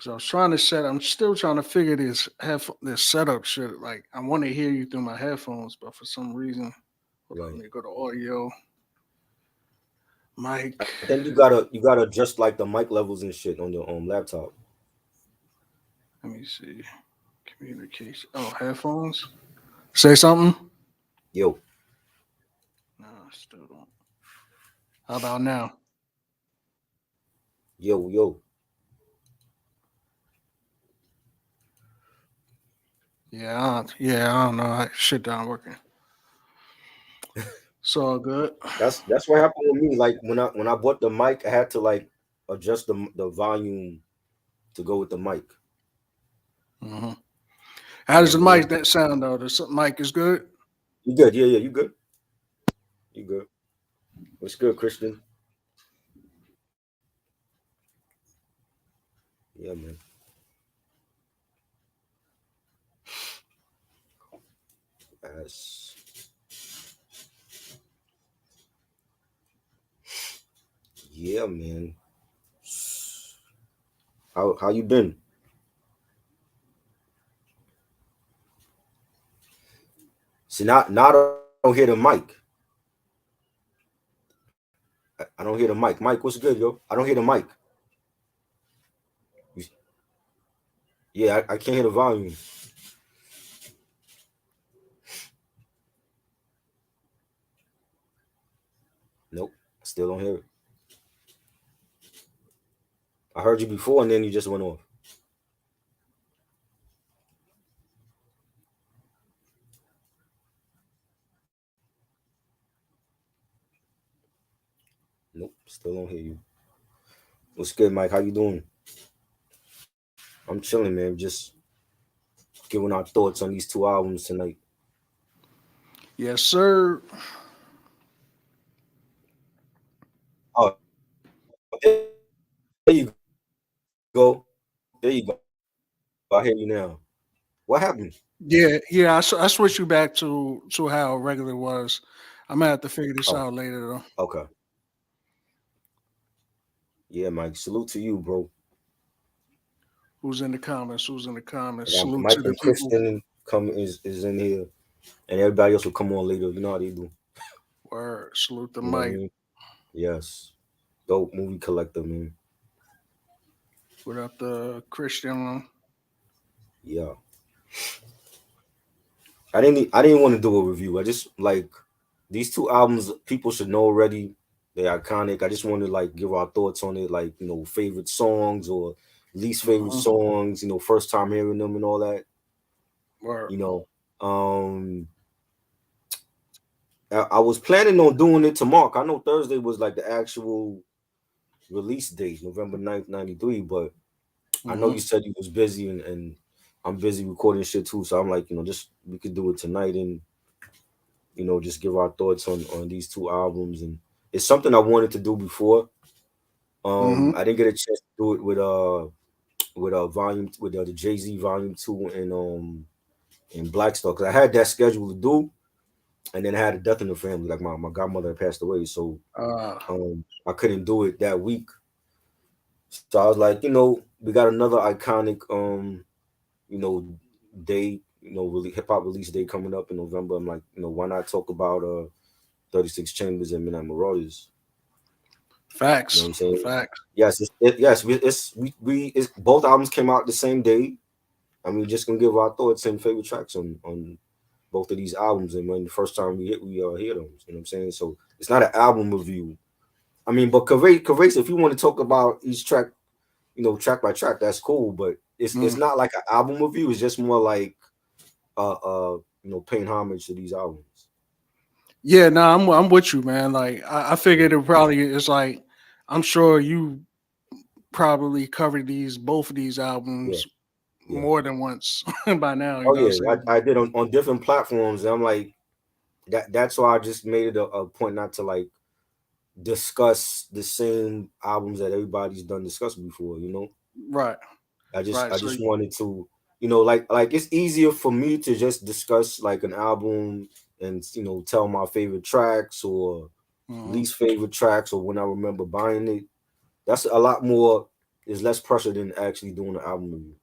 Cause I'm still trying to figure this setup shit. Like I want to hear you through my headphones, but for some reason, hold on, let Right. me go to audio, mic. I think you gotta adjust like the mic levels and shit on your laptop. Let me see. Communication. Oh, headphones. Say something. Yo, No, still don't. How about now? yo. Yeah, I don't know. Shit not working. It's all good. That's what happened with me. Like when I bought the mic, I had to like adjust the volume to go with the mic. Hmm. You How know does what the I mean? mic that sound though? The mic is good. You good? Yeah, you good? You good? What's good, Christian? Yeah, man. That's, yeah, man. How you been? See, now I don't hear the mic. I don't hear the mic. Mike, what's good, yo? I don't hear the mic. You- Yeah, I can't hear the volume. Nope, still don't hear it. I heard you before, and then you just went off. Nope, still don't hear you. What's good, Mike? How you doing? I'm chilling, man. Just giving our thoughts on these two albums tonight. Yes, sir. Oh, there you go. There you go. I hear you now. What happened? Yeah. I switched you back to how regular was. I'm gonna have to figure this Oh, out later though. okay. Yeah, Mike. Salute to you, bro. Who's in the comments? Who's in the I comments? got Salute Mike to the and people. Kristen come is in here, and everybody else will come on later. You know how they do. Word. Salute the You know what I mic. mean? Yes. Dope movie collector, man. Without the Christian. Yeah. I didn't want to do a review. I just like these two albums. People should know already. They're iconic. I just want to like give our thoughts on it, like favorite songs or least favorite Hmm. songs. First time hearing them and all that. Word. You know, um, I was planning on doing it to Mark. I know Thursday was like the actual release date, November 9th, 93, but I know Hmm. you said you was busy and I'm busy recording shit too. So I'm like, just we could do it tonight and just give our thoughts on these two albums. And it's something I wanted to do before. Hmm. I didn't get a chance to do it with volume with the Jay-Z volume 2 and Black Star, because I had that scheduled to do, and then I had a death in the family. Like my godmother had passed away, so Uh, I couldn't do it that week. So I was like, we got another iconic you know, day, really hip hop release day coming up in November. I'm like, why not talk about 36 Chambers and Midnight Marauders? You know facts. what I'm saying? Facts. Yes, it's both albums came out the same day. I mean, just gonna give our thoughts and favorite tracks on both of these albums, and when the first time we hear them, you know what I'm saying? So it's not an album review. I mean, but Kyvace, if you want to talk about each track, track by track, that's cool. But it's Mm. not like an album review. It's just more like paying homage to these albums. Yeah, no, I'm with you, man. Like I figured it probably is like I'm sure you probably covered these both of these Yeah, albums yeah. more than once by now. You Oh know what I'm yeah, saying? I did on different platforms. And I'm like that's why I just made it a point not to like discuss the same albums that everybody's done discussed before. Right, I just right. I So, just wanted to, like it's easier for me to just discuss like an album and tell my favorite tracks or mhm. least favorite tracks or when I remember buying it. That's a lot more. is less pressure than actually doing an album review.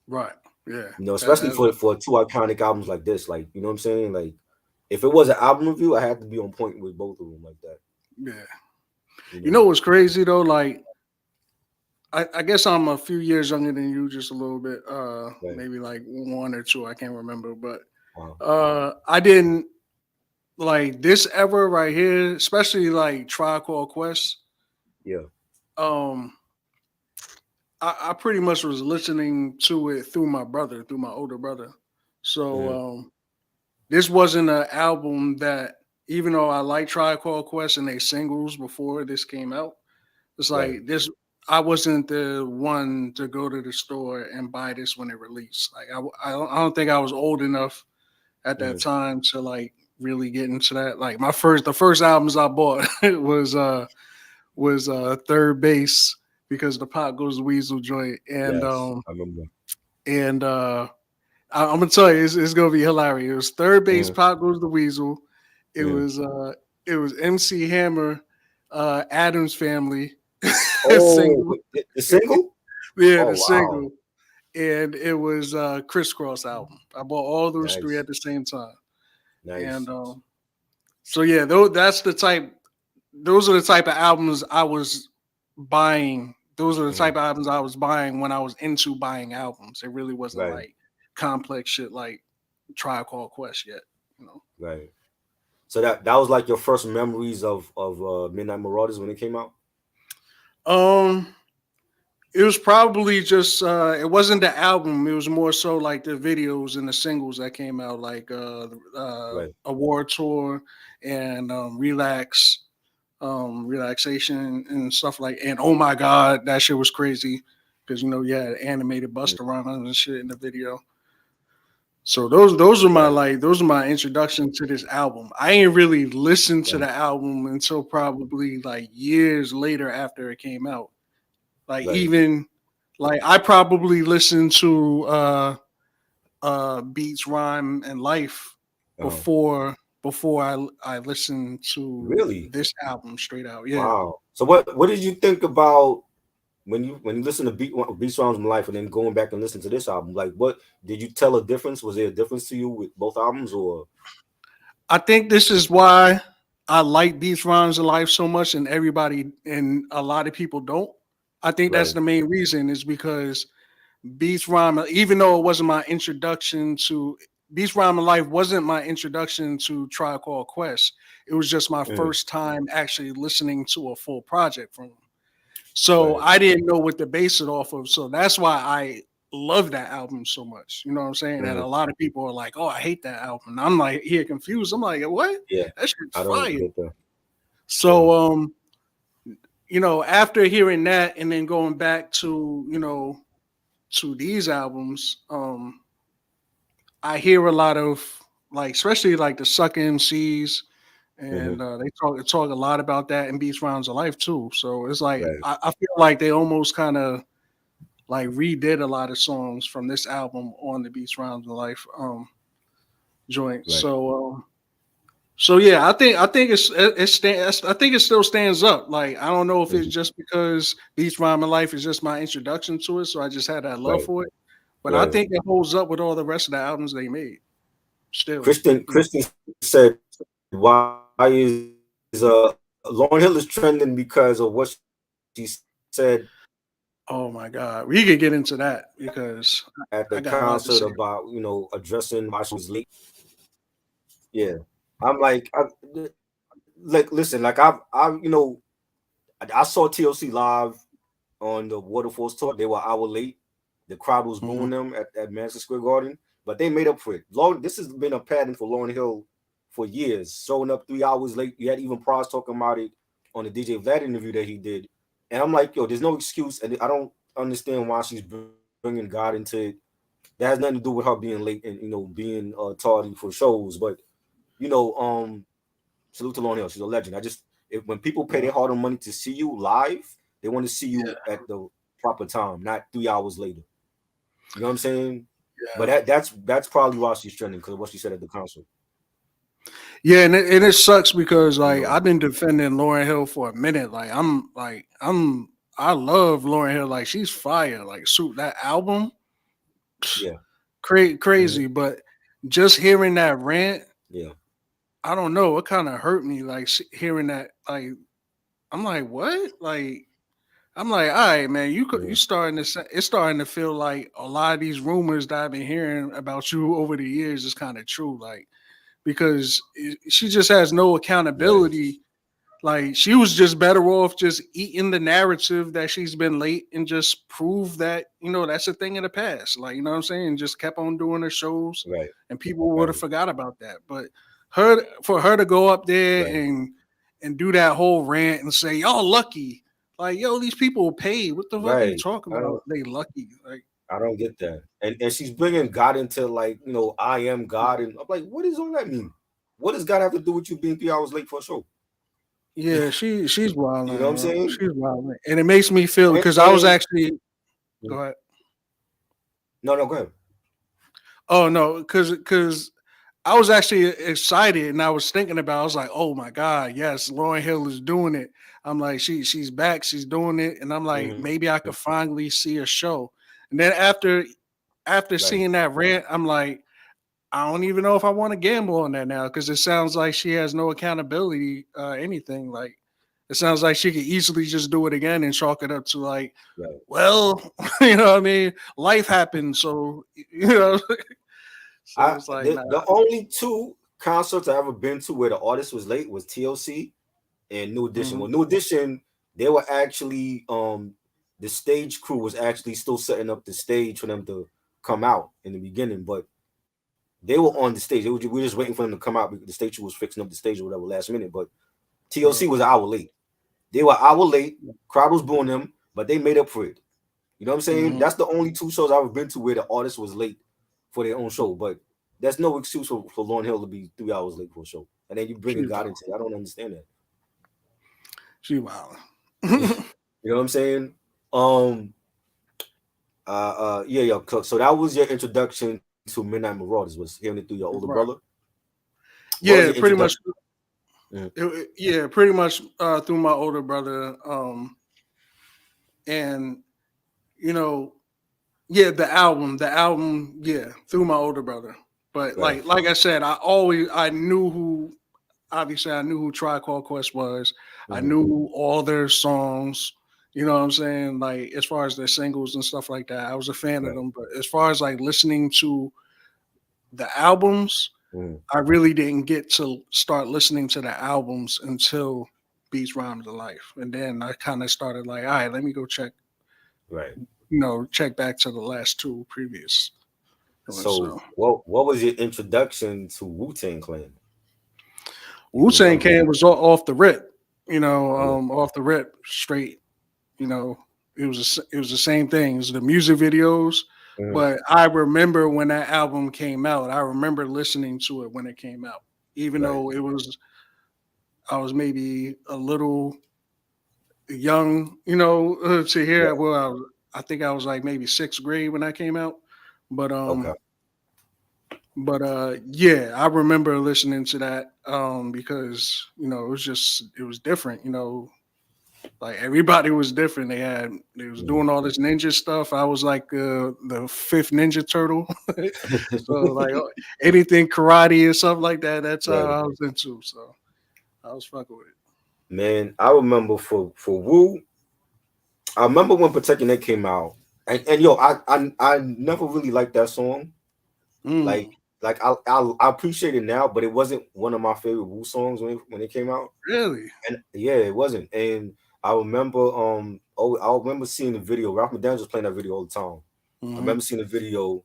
Right. Yeah. You know, especially for two iconic albums like this. Like, you know what I'm saying? Like, if it was an album review, I had to be on point with both of them like that. yeah. You You know know, what's crazy though? Like, I guess I'm a few years younger than you, just a little bit. right? Maybe like one or two. I can't remember, but Wow. I didn't like this ever right here, especially like Tribe Called Quest. Yeah. Um, I pretty much was listening to it through my brother, through my older brother. So Hmm. this wasn't an album that, even though I like Tribe Called Quest and they singles before this came out, it's Right. like this. I wasn't the one to go to the store and buy this when it released. Like I don't think I was old enough at that Hmm. time to like really get into that. Like the first albums I bought was Third Base because the Pot Goes the Weasel joint, Yes, I remember. and I'm gonna tell you it's gonna be hilarious. It was Third Base, Hmm. Pot Goes the Weasel. It Hmm. was uh it was MC Hammer, Adam's Family, Oh, single. the single? Yeah, Oh, the wow. single. And it was Crisscross album. I bought all those three Nice. at the same time. And Nice. so yeah, that's the type. Those are the type of albums I was buying. Those are the Hmm. type of albums I was buying when I was into buying albums. It really wasn't Right. like complex shit like Tribe Called Quest yet. You know. Right. So that was like your first memories of Midnight Marauders when it came out? Um, it was probably just it wasn't the album. It was more so like the videos and the singles that came out, like Right. Award Tour and Relaxation and stuff like. And oh my god, that shit was crazy because you had animated Mm. Busta Rhymes and shit in the video. So those are Right. those are my introduction to this album. I ain't really listened to Right. the album until probably like years later after it came out. Like Right. even like I probably listened to Beats, Rhyme, and Life Oh, before I listened to really? this album straight out. Yeah. Wow. So what did you think about when you listen to Beat Songs in Life and then going back and listen to this album? Like, what did you tell a difference? Was there a difference to you with both albums, or I think this is why I like Beats, Rhymes, and Life so much, and everybody and a lot of people don't. I think that's right? the main reason is because Beats Rhyme, even though it wasn't my introduction to Beats Rhyme and Life wasn't my introduction to Tribe Called Quest. It was just my Mm. first time actually listening to a full project from him. So Right. I didn't know what to base it off of. So that's why I love that album so much. You know what I'm saying? And Hmm. a lot of people are like, "Oh, I hate that album." And I'm like, here confused. I'm like, "What? Yeah. That shit's I don't fire." get that. Yeah. So after hearing that and then going back to to these albums, I hear a lot of like, especially like the Suck MCs, Hmm. and they talk a lot about that in Beats Rounds of Life too. So it's like Right. I feel like they almost kind of like redid a lot of songs from this album on the Beats Rounds of Life joint. Right. So yeah, I think I think it still stands up. Like I don't know if it's Hmm. just because Beats Rhyme and Life is just my introduction to it, so I just had that love Right. for it. But I Right. think it holds up with all the rest of the albums they made. Still, Christian said, "Why is Lauryn Hill is trending because of what she said oh my god, we could get into that because at I the got a lot to concert say. about addressing why she was late." Yeah, I'm like, listen, like I saw TLC live on the Waterfalls tour. They were an hour late. The crowd was Mhm. booing them at Madison Square Garden, but they made up for it. This has been a pattern for Lauryn Hill for years, showing up 3 hours late. You had even Pras talking about it on the DJ Vlad interview that he did, and I'm like, yo, there's no excuse, and I don't understand why she's bringing God into it. That has nothing to do with her being late and being tardy for shows, but you know, salute to Lauryn Hill. She's a legend. When people pay Yeah, their hard-earned money to see you live, they want to see yeah, you at the proper time, not 3 hours later. You know what I'm saying? But yeah. that's probably why she's trending, because of what she said at the concert. Yeah, and it sucks because You like know, I've been defending Lauren Hill for a minute. Like I'm I love Lauryn Hill. Like she's fire. Like shoot that album, Yeah. crazy. Hmm. But just hearing that rant, Yeah. I don't know. It kind of hurt me. Like hearing that. Like I'm like, what? Like I'm like, all right, man. You Hmm. starting to. It's starting to feel like a lot of these rumors that I've been hearing about you over the years is kind of true. Like because she just has no Right. accountability. Like she was just better off just eating the narrative that she's been late and just prove that, that's a thing in the past. Like, you know what I'm saying? Just kept on doing her shows Right. and people would have Right. forgot about that. But for her to go up there Right. and do that whole rant and say, y'all lucky. Like, yo, these people paid. What the fuck are you Right. talking I about? don't. They lucky. Like, I don't get that. And she's bringing God into like I am God, and I'm like, what does all that mean? What does God have to do with you being 3 hours late for a show? yeah, she's You know what wilding, I'm bro. saying? She's wilding. And it makes me feel because I was And actually go ahead. no, no, go ahead. Oh no, because I was actually excited and I was thinking about. I was like, oh my god, yes, Lauryn Hill is doing it. I'm like, she's back, she's doing it, and I'm like, Hmm. maybe I could finally see a show. And then after Right. seeing that rant, I'm like, I don't even know if I want to gamble on that now because it sounds like she has no accountability, anything. Like it sounds like she could easily just do it again and chalk it up to like, Right. well, you know what I mean? Life happens, so you know. So I it's like, the, nah. the only two concerts I ever been to where the artist was late was TLC and New Edition. Mhm. Well, New Edition, they were actually the stage crew was actually still setting up the stage for them to come out in the beginning, but they were on the stage. We were just waiting for them to come out because the stage crew was fixing up the stage or whatever last minute. But TLC Bro. was an hour late. They were an hour late. Crowd was booing them, but they made up for it. You know what I'm saying? Mhm. That's the only two shows I've ever been to where the artist was late for their own show. But there's no excuse for Lauryn Hill to be 3 hours late for a show. And then you bring a She God wild. into it. I don't understand that. She wild. You know what I'm saying? Um yeah, yeah. So that was your introduction to Midnight Marauders, was hearing it through your older brother. Right. What was your Yeah, pretty introduction? much. Mhm. Yeah, pretty much through my older brother. And you know, yeah, the album, yeah, through my older brother. But Right. like I said, I knew who. Obviously, I knew who Tribe Called Quest was. I Hmm. knew all their songs. You know what I'm saying? Like as far as their singles and stuff like that, I was a fan of Right. them. But as far as like listening to the albums, Hmm. I really didn't get to start listening to the albums until Beats Rhymes of Life. And then I kind of started like, all right, let me go check, Right. check back to the last two previous ones. So So what was your introduction to Wu-Tang Clan, if Wu you Tang remember? Clan was off the rip, Yeah. off the rip straight. You know, it was the same thing. It was the music videos. Hmm. But I remember when that album came out. I remember listening to it when it came out, even Right. though I was maybe a little young, to hear. Right. Well, I think I was like maybe sixth grade when that came out, but Okay. yeah, I remember listening to that because it was different. Like everybody was different. They was Mhm. doing all this ninja stuff. I was like the fifth Ninja Turtle, so like anything karate or something like that. That's how Right. I was into. So I was fucking with Man, I remember for Wu, I remember when Protect Your Neck came out, and yo, I never really liked that song. it. Mm, Like I appreciate it now, but it wasn't one of my favorite Wu songs when it came out. really? And yeah, it wasn't. And I remember I remember seeing the video. Ralph McDaniels was playing that video all the time. I Hmm. remember seeing the video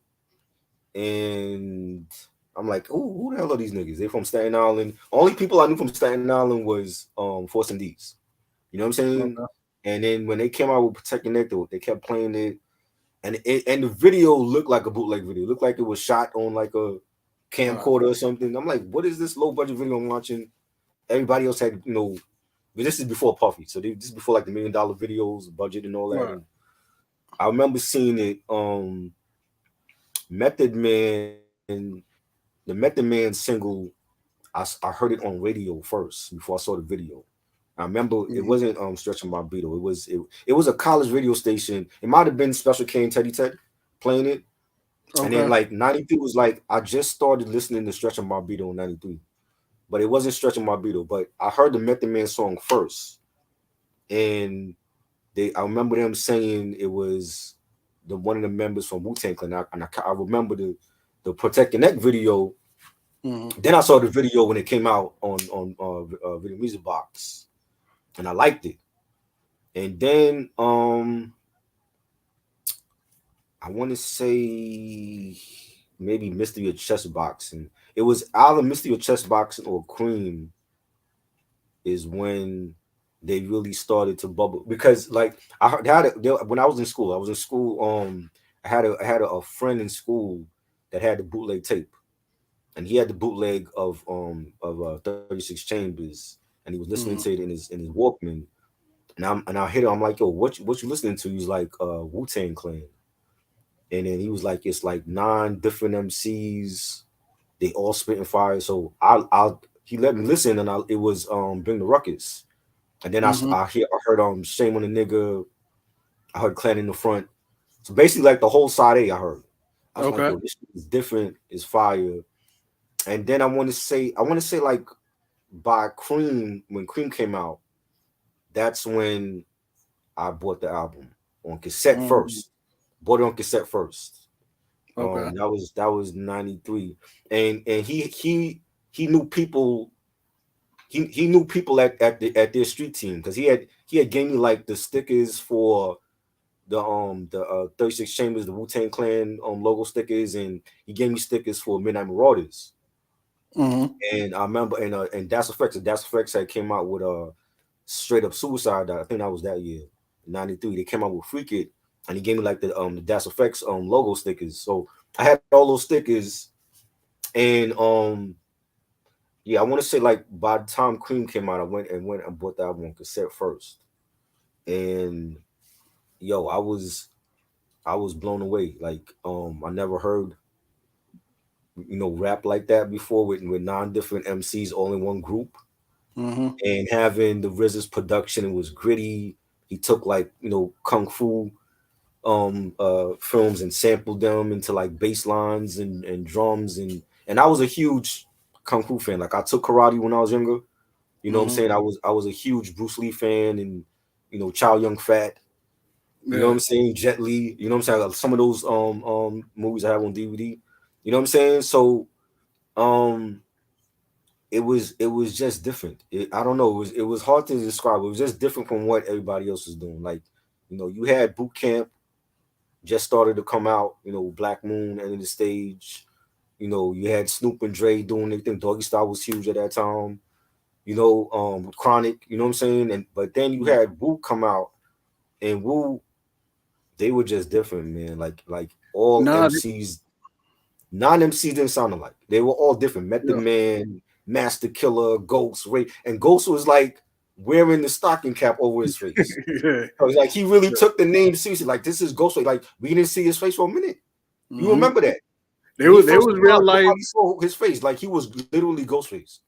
and I'm like, oh, who the hell are these niggas? They from Staten Island. Only people I knew from Staten Island was Force and D's. You know what I'm saying? Okay. And then when they came out with Protect Your Neck, they kept playing it. And the video looked like a bootleg video. It looked like it was shot on like a Right. camcorder or something. I'm like, what is this low budget video I'm watching? Everybody else had, but this is before Puffy. So this is before like the $1 million videos, budget and all that. Right. And I remember seeing it, Method Man, the Method Man single, I heard it on radio first before I saw the video. I remember it Mhm. wasn't Stretching My Beetle. It was a college radio station. It might have been Special K and Teddy Ted playing it. And then Okay. like 93 was like I just started listening to Stretching My Beetle in 93. But it wasn't Stretching My Beetle. But I heard the Method Man song first. And I remember them saying it was the one of the members from Wu-Tang Clan. I remember the Protect Your Neck video. Mhm. Then I saw the video when it came out on Video Music Box, and I liked it. And then I want to say maybe Mystery of Chess Boxing. It was either Mystery of Chess Boxing or Cream is when they really started to bubble because like when I was in school. I had a friend in school that had the bootleg tape, and he had the bootleg of 36 Chambers, and he was listening to Mhm. it in his Walkman. And I hit him. I'm like, yo, what you listening to? He's like, Wu-Tang Clan. And then he was like, it's like 9 different MCs. They all spitting fire. So I he let me listen, and it was Bring the Ruckus. And then Mhm. I heard Shame on the Nigga. I heard Clan in the Front. So basically, like the whole side A, I heard. I was like, Okay. yo, this is different. It's fire. And then I want to say like by Cream, when Cream came out, that's when I bought the album on cassette Mhm. first. Bought it on cassette first. Okay. That was 93. And he knew people. He knew people at their street team because he had gave me like the stickers for the 36 Chambers, the Wu-Tang Clan logo stickers, and he gave me stickers for Midnight Marauders. Mhm. And I remember and Das Effects had came out with Straight Up Suicide. I think that was that year, 93. They came out with Freak It, and he gave me like the Das Effects logo stickers. So I had all those stickers, and yeah, I want to say like by the time Cream came out, I went and bought the album on cassette first, and yo, I was blown away. Like I never heard rap like that before with 9 different MCs all in one group, Mhm. and having the RZA's production. It was gritty. He took like kung fu films and sampled them into like bass lines and drums, and I was a huge kung fu fan. Like I took karate when I was younger. You know what I'm Mhm. saying? I was a huge Bruce Lee fan, and Chow Yun Fat. You know what Yeah. I'm saying? Jet Li. You know what I'm saying? Like some of those movies I have on DVD. You know what I'm saying? So um it was just different. I don't know. It was hard to describe. It was just different from what everybody else was doing. Like you had Boot Camp just started to come out. Black Moon ended the stage. You had Snoop and Dre doing their thing. Doggy Style was huge at that time. Chronic. You know what I'm saying? And but then you Yeah. had Wu come out, and Wu, they were just different, man. Like all Nah. MCs, non-MCs didn't sound alike. They were all different. Method Yeah. Man, Master Killer, Ghost, Ray, and Ghost was like wearing the stocking cap over his face. Yeah. So it's like he really took the name seriously. Like this is Ghostface. Like we didn't see his face for a minute. You Mhm. remember that They when he was they first was came real out, life. nobody saw his face. Like he was literally Ghostface.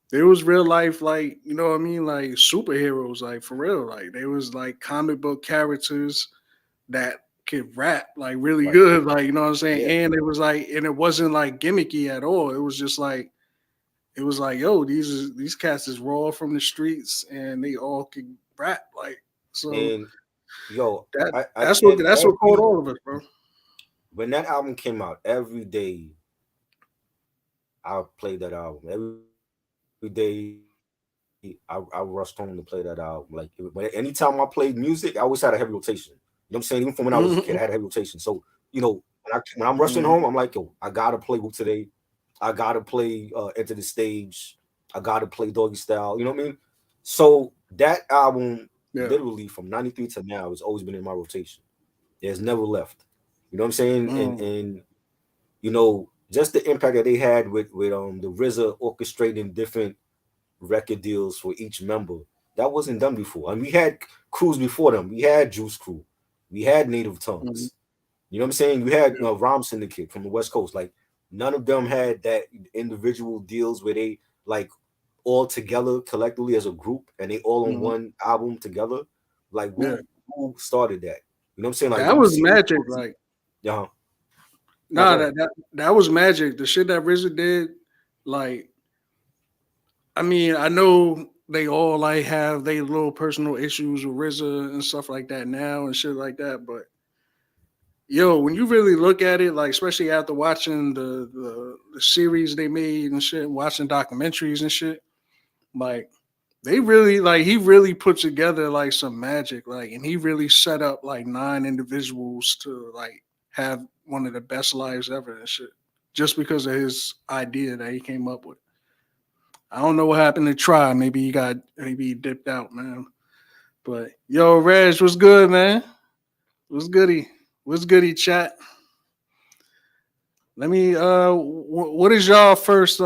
They was real life, like, you know what I mean, like superheroes, like for real. Like they was like comic book characters that could rap like really Right. good, like, you know what I'm saying. Yeah. And it was like, and it wasn't like gimmicky at all. It was just like, it was like, yo, these cats is raw from the streets, and they all can rap, like, so And yo, that I that's what caught every all of us, bro. when that album came out, every day I played that album. Every day I rushed home to play that album. Like anytime I played music, I always had a heavy rotation. You know what I'm saying? Even from when I was a kid, I had a heavy rotation. So Mhm. when I'm rushing home, I'm like, yo, I gotta play Wu today. I gotta play Enter the Stage. I gotta play Doggy Style. You know what I mean? So that album, Yeah. literally from '93 to now, has always been in my rotation. It has never left. You know what I'm saying? Mm. And just the impact that they had with the RZA orchestrating different record deals for each member. That wasn't done before. And we had crews before them. We had Juice Crew. We had Native Mhm. Tongues. You know what I'm saying? You had Yeah. Rhyme Syndicate from the West Coast. Like none of them had that individual deals where they like all together collectively as a group, and they all on Mhm. one album together. Like Yeah, who started that? You know what I'm saying? Like that when you was see those magic. groups, Like, yeah, no, go nah, ahead. that was magic. The shit that RZA did, like, I mean, I know they all like have their little personal issues with RZA and stuff like that now and shit like that, but yo, when you really look at it, like especially after watching the series they made and shit, watching documentaries and shit, like they really like he really put together like some magic, like, and he really set up like nine individuals to like have one of the best lives ever and shit, just because of his idea that he came up with. I don't know what happened to Try. Maybe he dipped out, man. But yo, Reg, what's good, man? What's goody? What's goody, chat? Let me. What is y'all first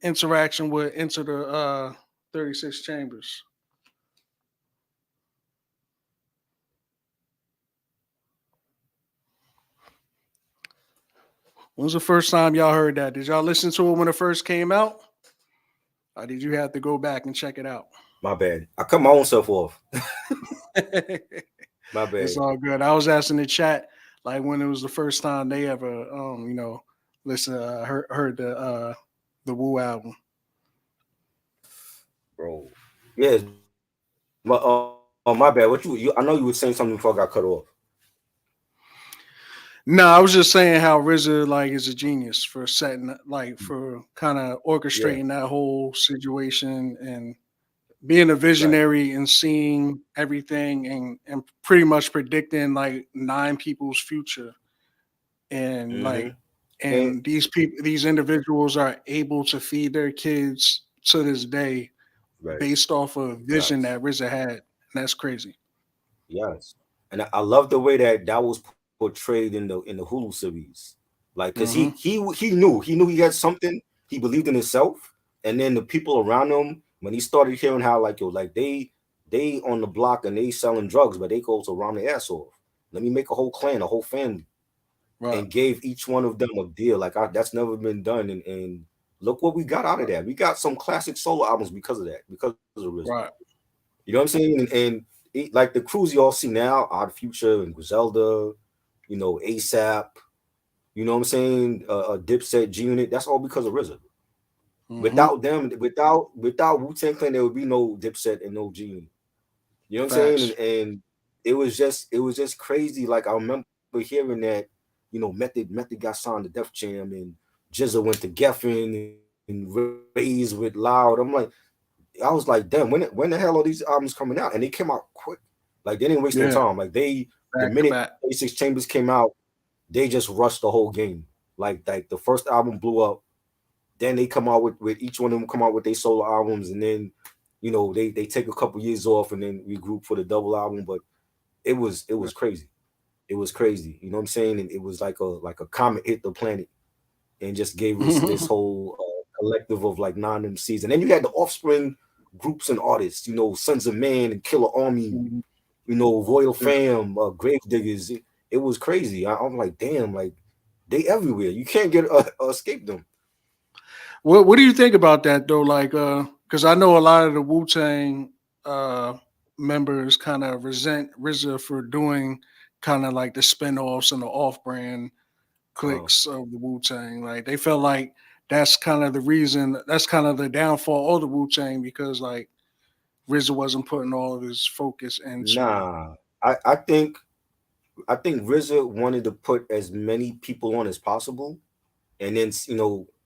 interaction with Enter the 36 Chambers? When's the first time y'all heard that? Did y'all listen to it when it first came out, or did you have to go back and check it out? My bad. I cut my own self off. My It's bad, all good. I was asking the chat like when it was the first time they ever listen heard the Wu album. bro. Yes, my my bad. What you? I know you were saying something before I got cut off. No, I was just saying how RZA like is a genius for setting like for kind of Yeah, orchestrating that whole situation and being a right. visionary and seeing everything and pretty much predicting like nine people's future and like Mm-hmm. And and these individuals are able to feed their kids to this day right, based off of vision yes, that RZA had. And that's crazy. yes. And I love the way that that was portrayed in the Hulu series. Like, cause Hmm. he knew he had something. He believed in himself, and then the people around him when he started hearing how like yo like they on the block and they selling drugs, but they go to round their ass off. Let me make a whole clan, a whole family, Right. and gave each one of them a deal. Like that's never been done. And look what we got out of that. We got some classic solo albums because of that, because of RZA. Right. You know what I'm saying? Like the crews you all see now, Odd Future and Griselda, ASAP. You know what I'm saying? Dipset, G Unit. That's all because of RZA. Hmm. Without them, without Wu Tang Clan, there would be no Dipset and no G Unit. You know what I'm saying? Facts. And it was just crazy. Like I remember hearing that, Method got signed to Def Jam and Jizza went to Geffen and Raised with Loud. I was like, damn, when the hell are these albums coming out? And they came out quick. Like they didn't waste no time. Like Yeah. the minute Back to 36 back. Chambers came out, they just rushed the whole game. Like the first album blew up. Then they come out with each one of them come out with their solo albums, and then they take a couple years off and then regroup for the double album. But it was crazy. It was crazy. You know what I'm saying? And it was like a comet hit the planet and just gave us this whole collective of like nine MCs. And then you had the offspring groups and artists. Sons of Man and Killer Army. Royal Yeah. Fam, Grave Diggers. It was crazy. I'm like, damn, like they everywhere. You can't get escape them. What do you think about that though? Like, because I know a lot of the Wu Tang uh members kind of resent RZA for doing kind of like the spinoffs and the off-brand Uh, clicks of the Wu Tang. Like, they felt like that's kind of the reason. That's kind of the downfall of the Wu Tang because like RZA wasn't putting all of his focus into. nah, I think RZA wanted to put as many people on as possible, and then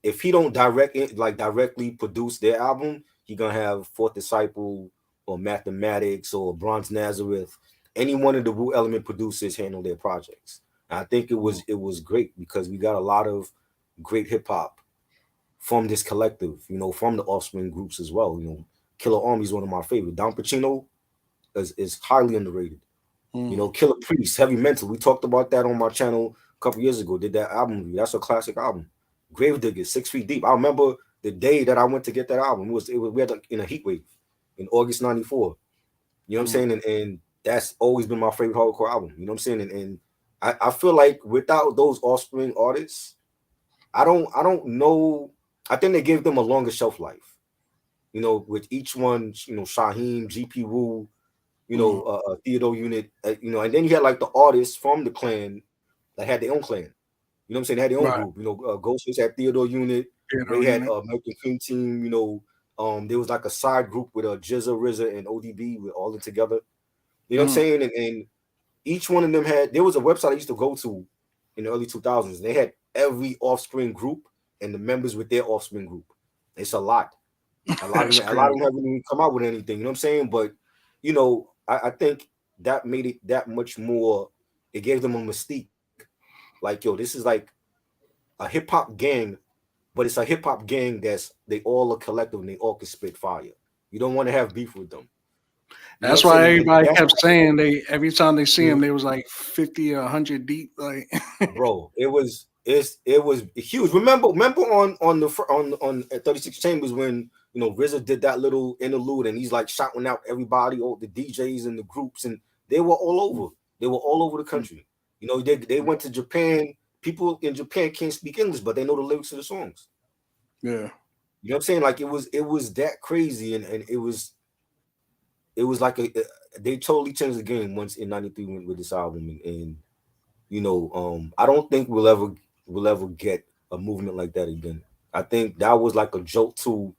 if he don't directly produce their album, he gonna have Fourth Disciple or Mathematics or Bronze Nazareth. Any one of the Wu Element producers handle their projects. And I think it Mm. was it was great because we got a lot of great hip hop from this collective, from the offspring groups as well. Killer Army is one of my favorite. Don Pacino is highly underrated. Mm. Killer Priest, Heavy Mental. We talked about that on my channel a couple years ago. Did that album review. That's a classic album. Gravediggers, 6 Feet Deep. I remember the day that I went to get that album. It was we had in a heat wave in August '94. You know what I'm Mm. saying? And that's always been my favorite hardcore album. You know what I'm saying? And I feel like without those offspring artists, I don't know. I think they gave them a longer shelf life. with each one, Shaheem, GP Wu, Mm. Theodore Unit, and then you had like the artists from the clan that had their own clan. You know what I'm saying? They had their own Right. group. Ghostface had Theodore Unit. Theater Ray had unit. American Cream Team. There was like a side group with Jizza, RZA, and ODB with all it together. You know what I'm Mm. saying? And each one of them there was a website I used to go to in the early 2000s. They had every Offspring group and the members with their Offspring group. It's a lot. That's A lot of crazy. them haven't even come out with anything. You know what I'm saying? But I think that made it that much more. It gave them a mystique. Like, yo, this is like a hip hop gang, but it's a hip hop gang they all are collective and they all can spit fire. You don't want to have beef with them. You know what That's I'm saying? why And everybody that's kept saying they every time they see him, Mhm. they was like 50 or 100 deep. Like, Bro. It was huge. Remember on 36 Chambers when RZA did that little interlude and he's like shouting out everybody, all the DJs and the groups, and they were all over. They were all over the country. They went to Japan. People in Japan can't speak English, but they know the lyrics to the songs. yeah. You know what I'm saying? Like it was that crazy, and it was like they totally changed the game once in '93 with this album, and I don't think we'll ever get a movement like that again. I think that was like a jolt to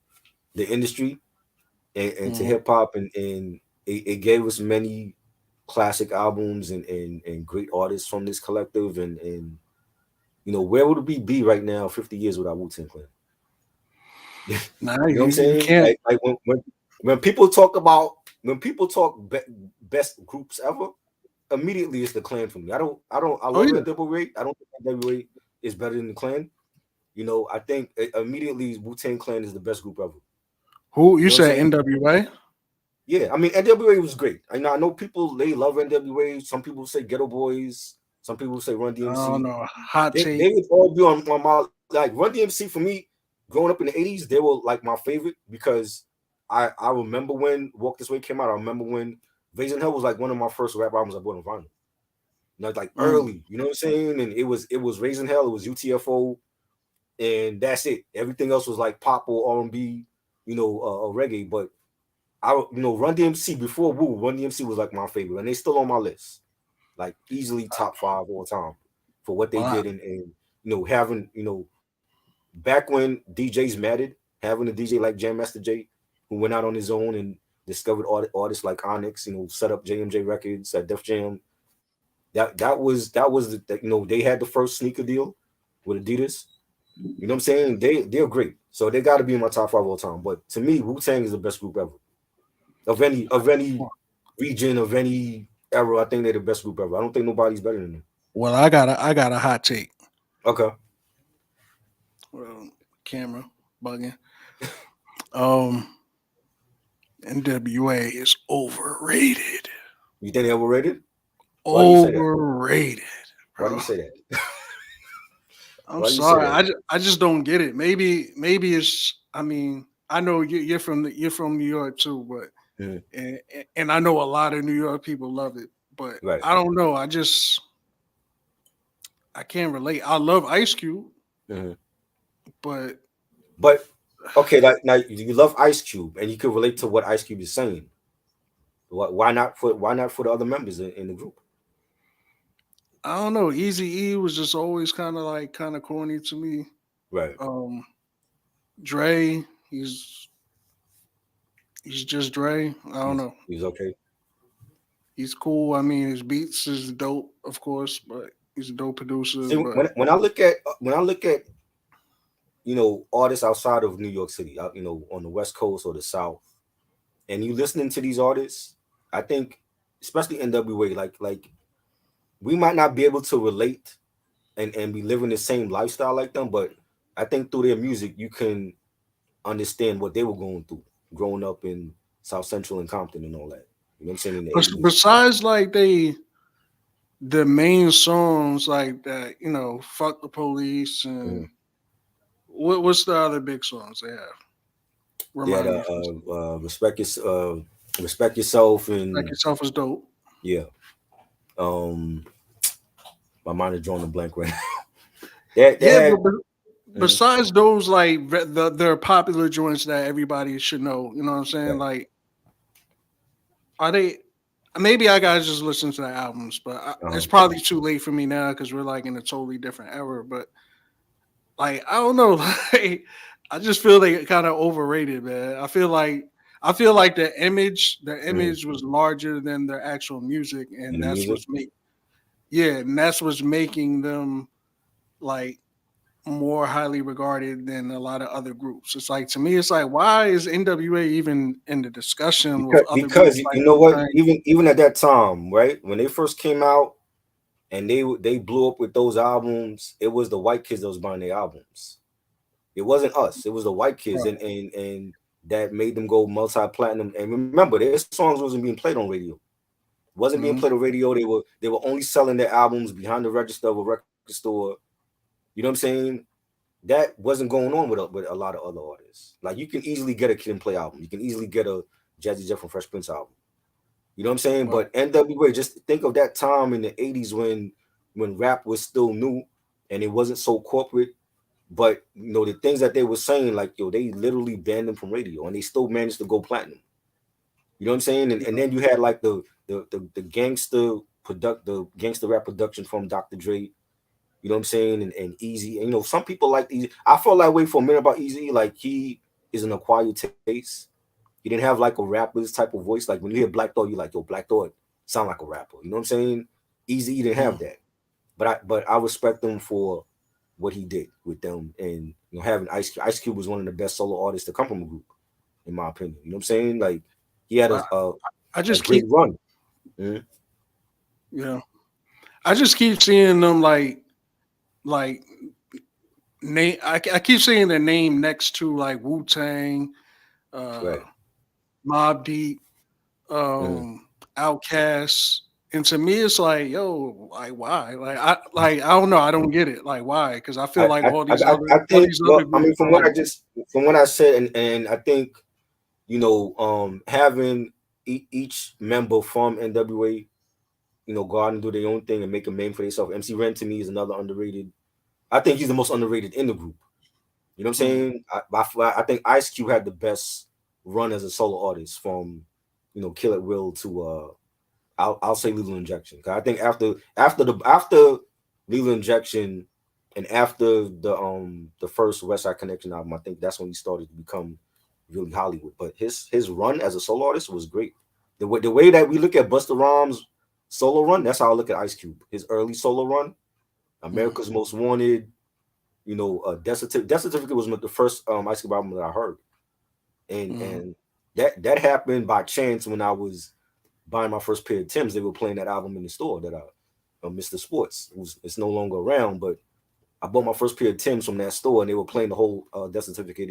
the industry and to Mhm. hip hop, and it gave us many classic albums and great artists from this collective, and where would we be right now 50 years without Wu-Tang Clan? You Nah, know what I'm you saying? can't. Like when people talk about best groups ever, immediately it's the Clan for me. I Oh love yeah. NWA. I don't think NWA is better than the Clan. I think immediately Wu-Tang Clan is the best group ever. Who You you know what I'm said saying? NWA? Yeah, I mean NWA was great. I know people they love NWA. Some people say Ghetto Boys. Some people say Run I don't DMC. know. Hot They take. would all be on my like Run DMC for me. Growing up in the '80s, they were like my favorite because I remember when Walk This Way came out. I remember when Raising Hell was like one of my first rap albums I bought on vinyl. Like Mm. early, you know what I'm saying? And it was Raising Hell, it was UTFO, and that's it. Everything else was like pop or R&B, reggae. But Run DMC before Woo, Run DMC was like my favorite, and they still on my list, like easily top five all time for what they Well, did, and having back when DJs mattered, having a DJ like Jam Master Jay, who went out on his own and discovered artists like Onyx, set up JMJ Records at Def Jam. They had the first sneaker deal with Adidas. You know what I'm saying? They're great, so they got to be in my top five all time. But to me, Wu Tang is the best group ever of any region of any era. I think they're the best group ever. I don't think nobody's better than them. well, I got a hot take. Okay, Well, camera bugging. Um, NWA is overrated. you think they're overrated? Why do you say that? Overrated, Why do bro. you say that? I'm Why do you say sorry. that? I just don't get it. Maybe it's. I mean, I know you're from New York too, but Mhm. and I know a lot of New York people love it, but Right. I don't know. I can't relate. I love Ice Cube, Mhm. but But okay, now you love Ice Cube, and you can relate to what Ice Cube is saying. Why not for the other members in the group? I don't know. Easy E was just always kind of corny to me. Right. Um, Dre, he's just Dre. I don't He's know. he's okay. He's cool. I mean, his beats is dope, of course, but he's a dope producer. See, But when I look at artists outside of New York City, on the West Coast or the South, and you listening to these artists, I think, especially NWA, like we might not be able to relate and be living the same lifestyle like them, but I think through their music you can understand what they were going through, growing up in South Central and Compton and all that. You know what I'm saying, in the '80s. besides like the main songs like that, fuck the police and Mhm. what's the other big songs they have? They had Remind me. respect yourself, Like and yourself is dope. yeah. Um, my mind is drawing a blank right now. They Yeah, had Mhm. besides those like the popular joints that everybody should know, you know what I'm saying? Right. Like, are they? Maybe I gotta just listen to the albums, but it's Uh-huh. probably too late for me now because we're like in a totally different era. But like, I don't know, like I just feel they kind of overrated, man. I feel like the Mhm. image was larger than their actual music, And and the that's music. what's and that's what's making them like more highly regarded than a lot of other groups. It's like to me, it's like why is NWA even in the discussion with other Because groups you like know Wu what, Tang? even at that time, right, when they first came out and they blew up with those albums, it was the white kids that was buying their albums. It wasn't us. It was the white kids, Right. and that made them go multi-platinum. And remember, their songs wasn't being played on radio. Wasn't being played Hmm. on radio. They were only selling their albums behind the register of a record store. You know what I'm saying? That wasn't going on with a lot of other artists. Like you can easily get a Kid and Play album. You can easily get a Jazzy Jeff from Fresh Prince album. You know what I'm saying? Right. But NWA, just think of that time in the '80s when rap was still new and it wasn't so corporate. But the things that they were saying, like they literally banned them from radio, and they still managed to go platinum. You know what I'm saying? And then you had like the the gangster rap production from Dr. Dre. You know what I'm saying? And Easy. And, some people like Easy. I felt that way for a minute about Easy. Like he is an acquired taste. He didn't have like a rapper's type of voice. Like when you hear Black Thought, you're like, yo, Black Thought sound like a rapper. You know what I'm saying? Easy didn't have Hmm. that. But I respect him for what he did with them, and having Ice Cube. Ice Cube was one of the best solo artists to come from a group, in my opinion. You know what I'm saying? Like he had But I a just great keep run. Mhm. yeah. I just keep seeing them like name. I keep seeing their name next to like Wu Tang, uh, Right. Mob Deep, Mhm. Outcasts. And to me, it's like, yo, like why? I don't know. I don't get it. Like why? Because I feel like I all think, these other well, I mean, groups are like that. from what I said, and I think having each member from NWA, go out and do their own thing and make a name for themselves. MC Ren to me is another underrated. I think he's the most underrated in the group. You know what I'm Mm, saying? I think Ice Cube had the best run as a solo artist from, Kill It Will to I'll say Lethal Injection. 'Cause I think after Lethal Injection and after the first West Side Connection album, I think that's when he started to become really Hollywood. But his run as a solo artist was great. The way that we look at Busta Rhymes solo run, that's how I look at Ice Cube. His early solo run, mm, America's Most Wanted, Death Certificate was the first Ice Cube album that I heard, and mm, and that happened by chance when I was buying my first pair of Timbs. They were playing that album in the store that Mr. Sports. It's no longer around, but I bought my first pair of Timbs from that store, and they were playing the whole Death Certificate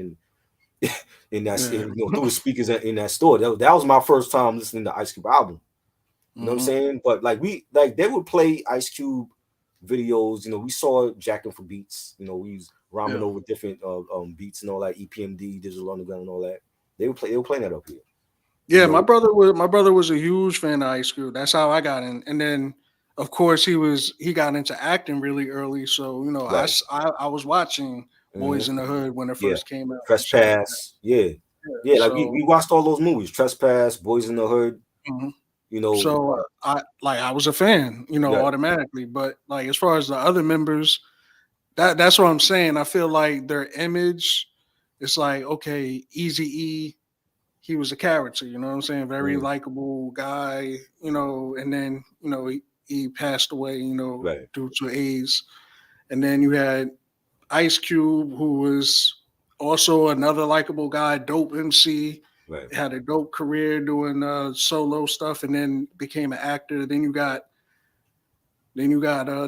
yeah. through the speakers in that store. That was my first time listening to Ice Cube album. You know what I'm Hmm. saying? But like they would play Ice Cube videos. We saw Jacking for Beats. We was rhyming Yeah. over different beats and all that, EPMD, Digital Underground, and all that. They were playing that up here. You Yeah, know, my brother was a huge fan of Ice Cube. That's how I got in. And then of course he got into acting really early. So, right? I was watching Hmm. Boys in the Hood when it Yeah, first came out and shit like that. Trespass. Yeah, Yeah. yeah. Like we watched all those movies, Trespass, Boys in the Hood. Mhm. You know, So I was a fan, yeah, automatically. But like as far as the other members, that's what I'm saying. I feel like their image, it's like, okay, Easy E, he was a character, you know what I'm saying? Very mm, likable guy, and then, he passed away, right, due to AIDS. And then you had Ice Cube, who was also another likable guy, dope MC, right, had a dope career doing solo stuff, and then became an actor. Then you got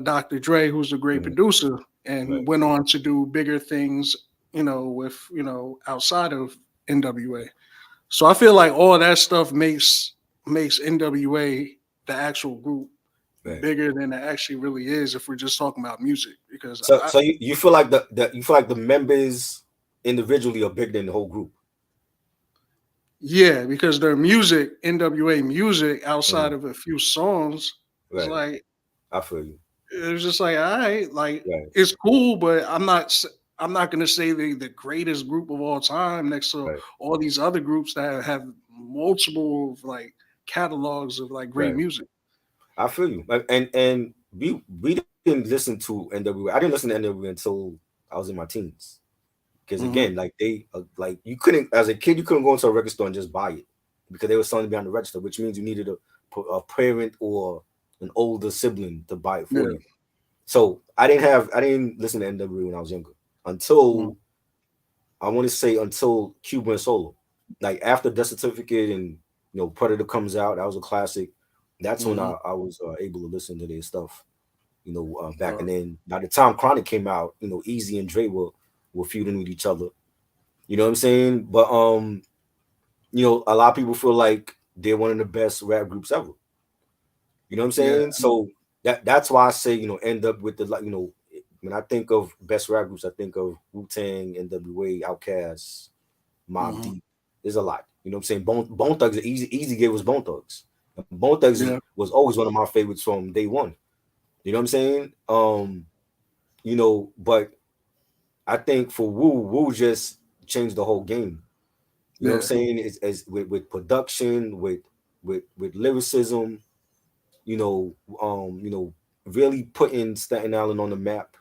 Dr. Dre, who's a great mm, producer, and right. went on to do bigger things, with outside of NWA. So I feel like all that stuff makes NWA the actual group Right. bigger than it actually really is if we're just talking about music. Because So you feel like the members individually are bigger than the whole group. yeah, because their music, NWA music, outside Mm, of a few songs, is right. like I feel you. it was just like, all right, like Right. it's cool, but I'm not. I'm not going to say the greatest group of all time next to Right, all these other groups that have multiple like catalogs of like great right. music. I feel you. And we didn't listen to NWA. I didn't listen to NWA until I was in my teens. Because Hmm. again, like they like you couldn't as a kid you couldn't go into a record store and just buy it because they were selling it behind the register, which means you needed a parent or an older sibling to buy it for Yeah. you. So I didn't listen to NWA when I was younger Mm-hmm. until I want to say until Cuba and Solo. Like after Death Certificate and Predator comes out, that was a classic. That's when Mm-hmm. I was able to listen to their stuff. Back Uh, and then by the time Chronic came out, Easy and Dre were feuding with each other. You know what I'm saying? But a lot of people feel like they're one of the best rap groups ever. You know what I'm yeah. saying? So that's why I say, end up with the like, when I think of best rap groups, I think of Wu-Tang, NWA, Outkast, Mobb Hmm. Deep. There's a lot. You know what I'm saying? Bone Thugs, easy gave us Bone Thugs. Bone Thugs Yeah. was always one of my favorites from day one. You know what I'm saying? But I think for Wu just changed the whole game. You know what I'm Yeah. saying? It's as with production, with lyricism, you know, um, you know, really putting Staten Island on the map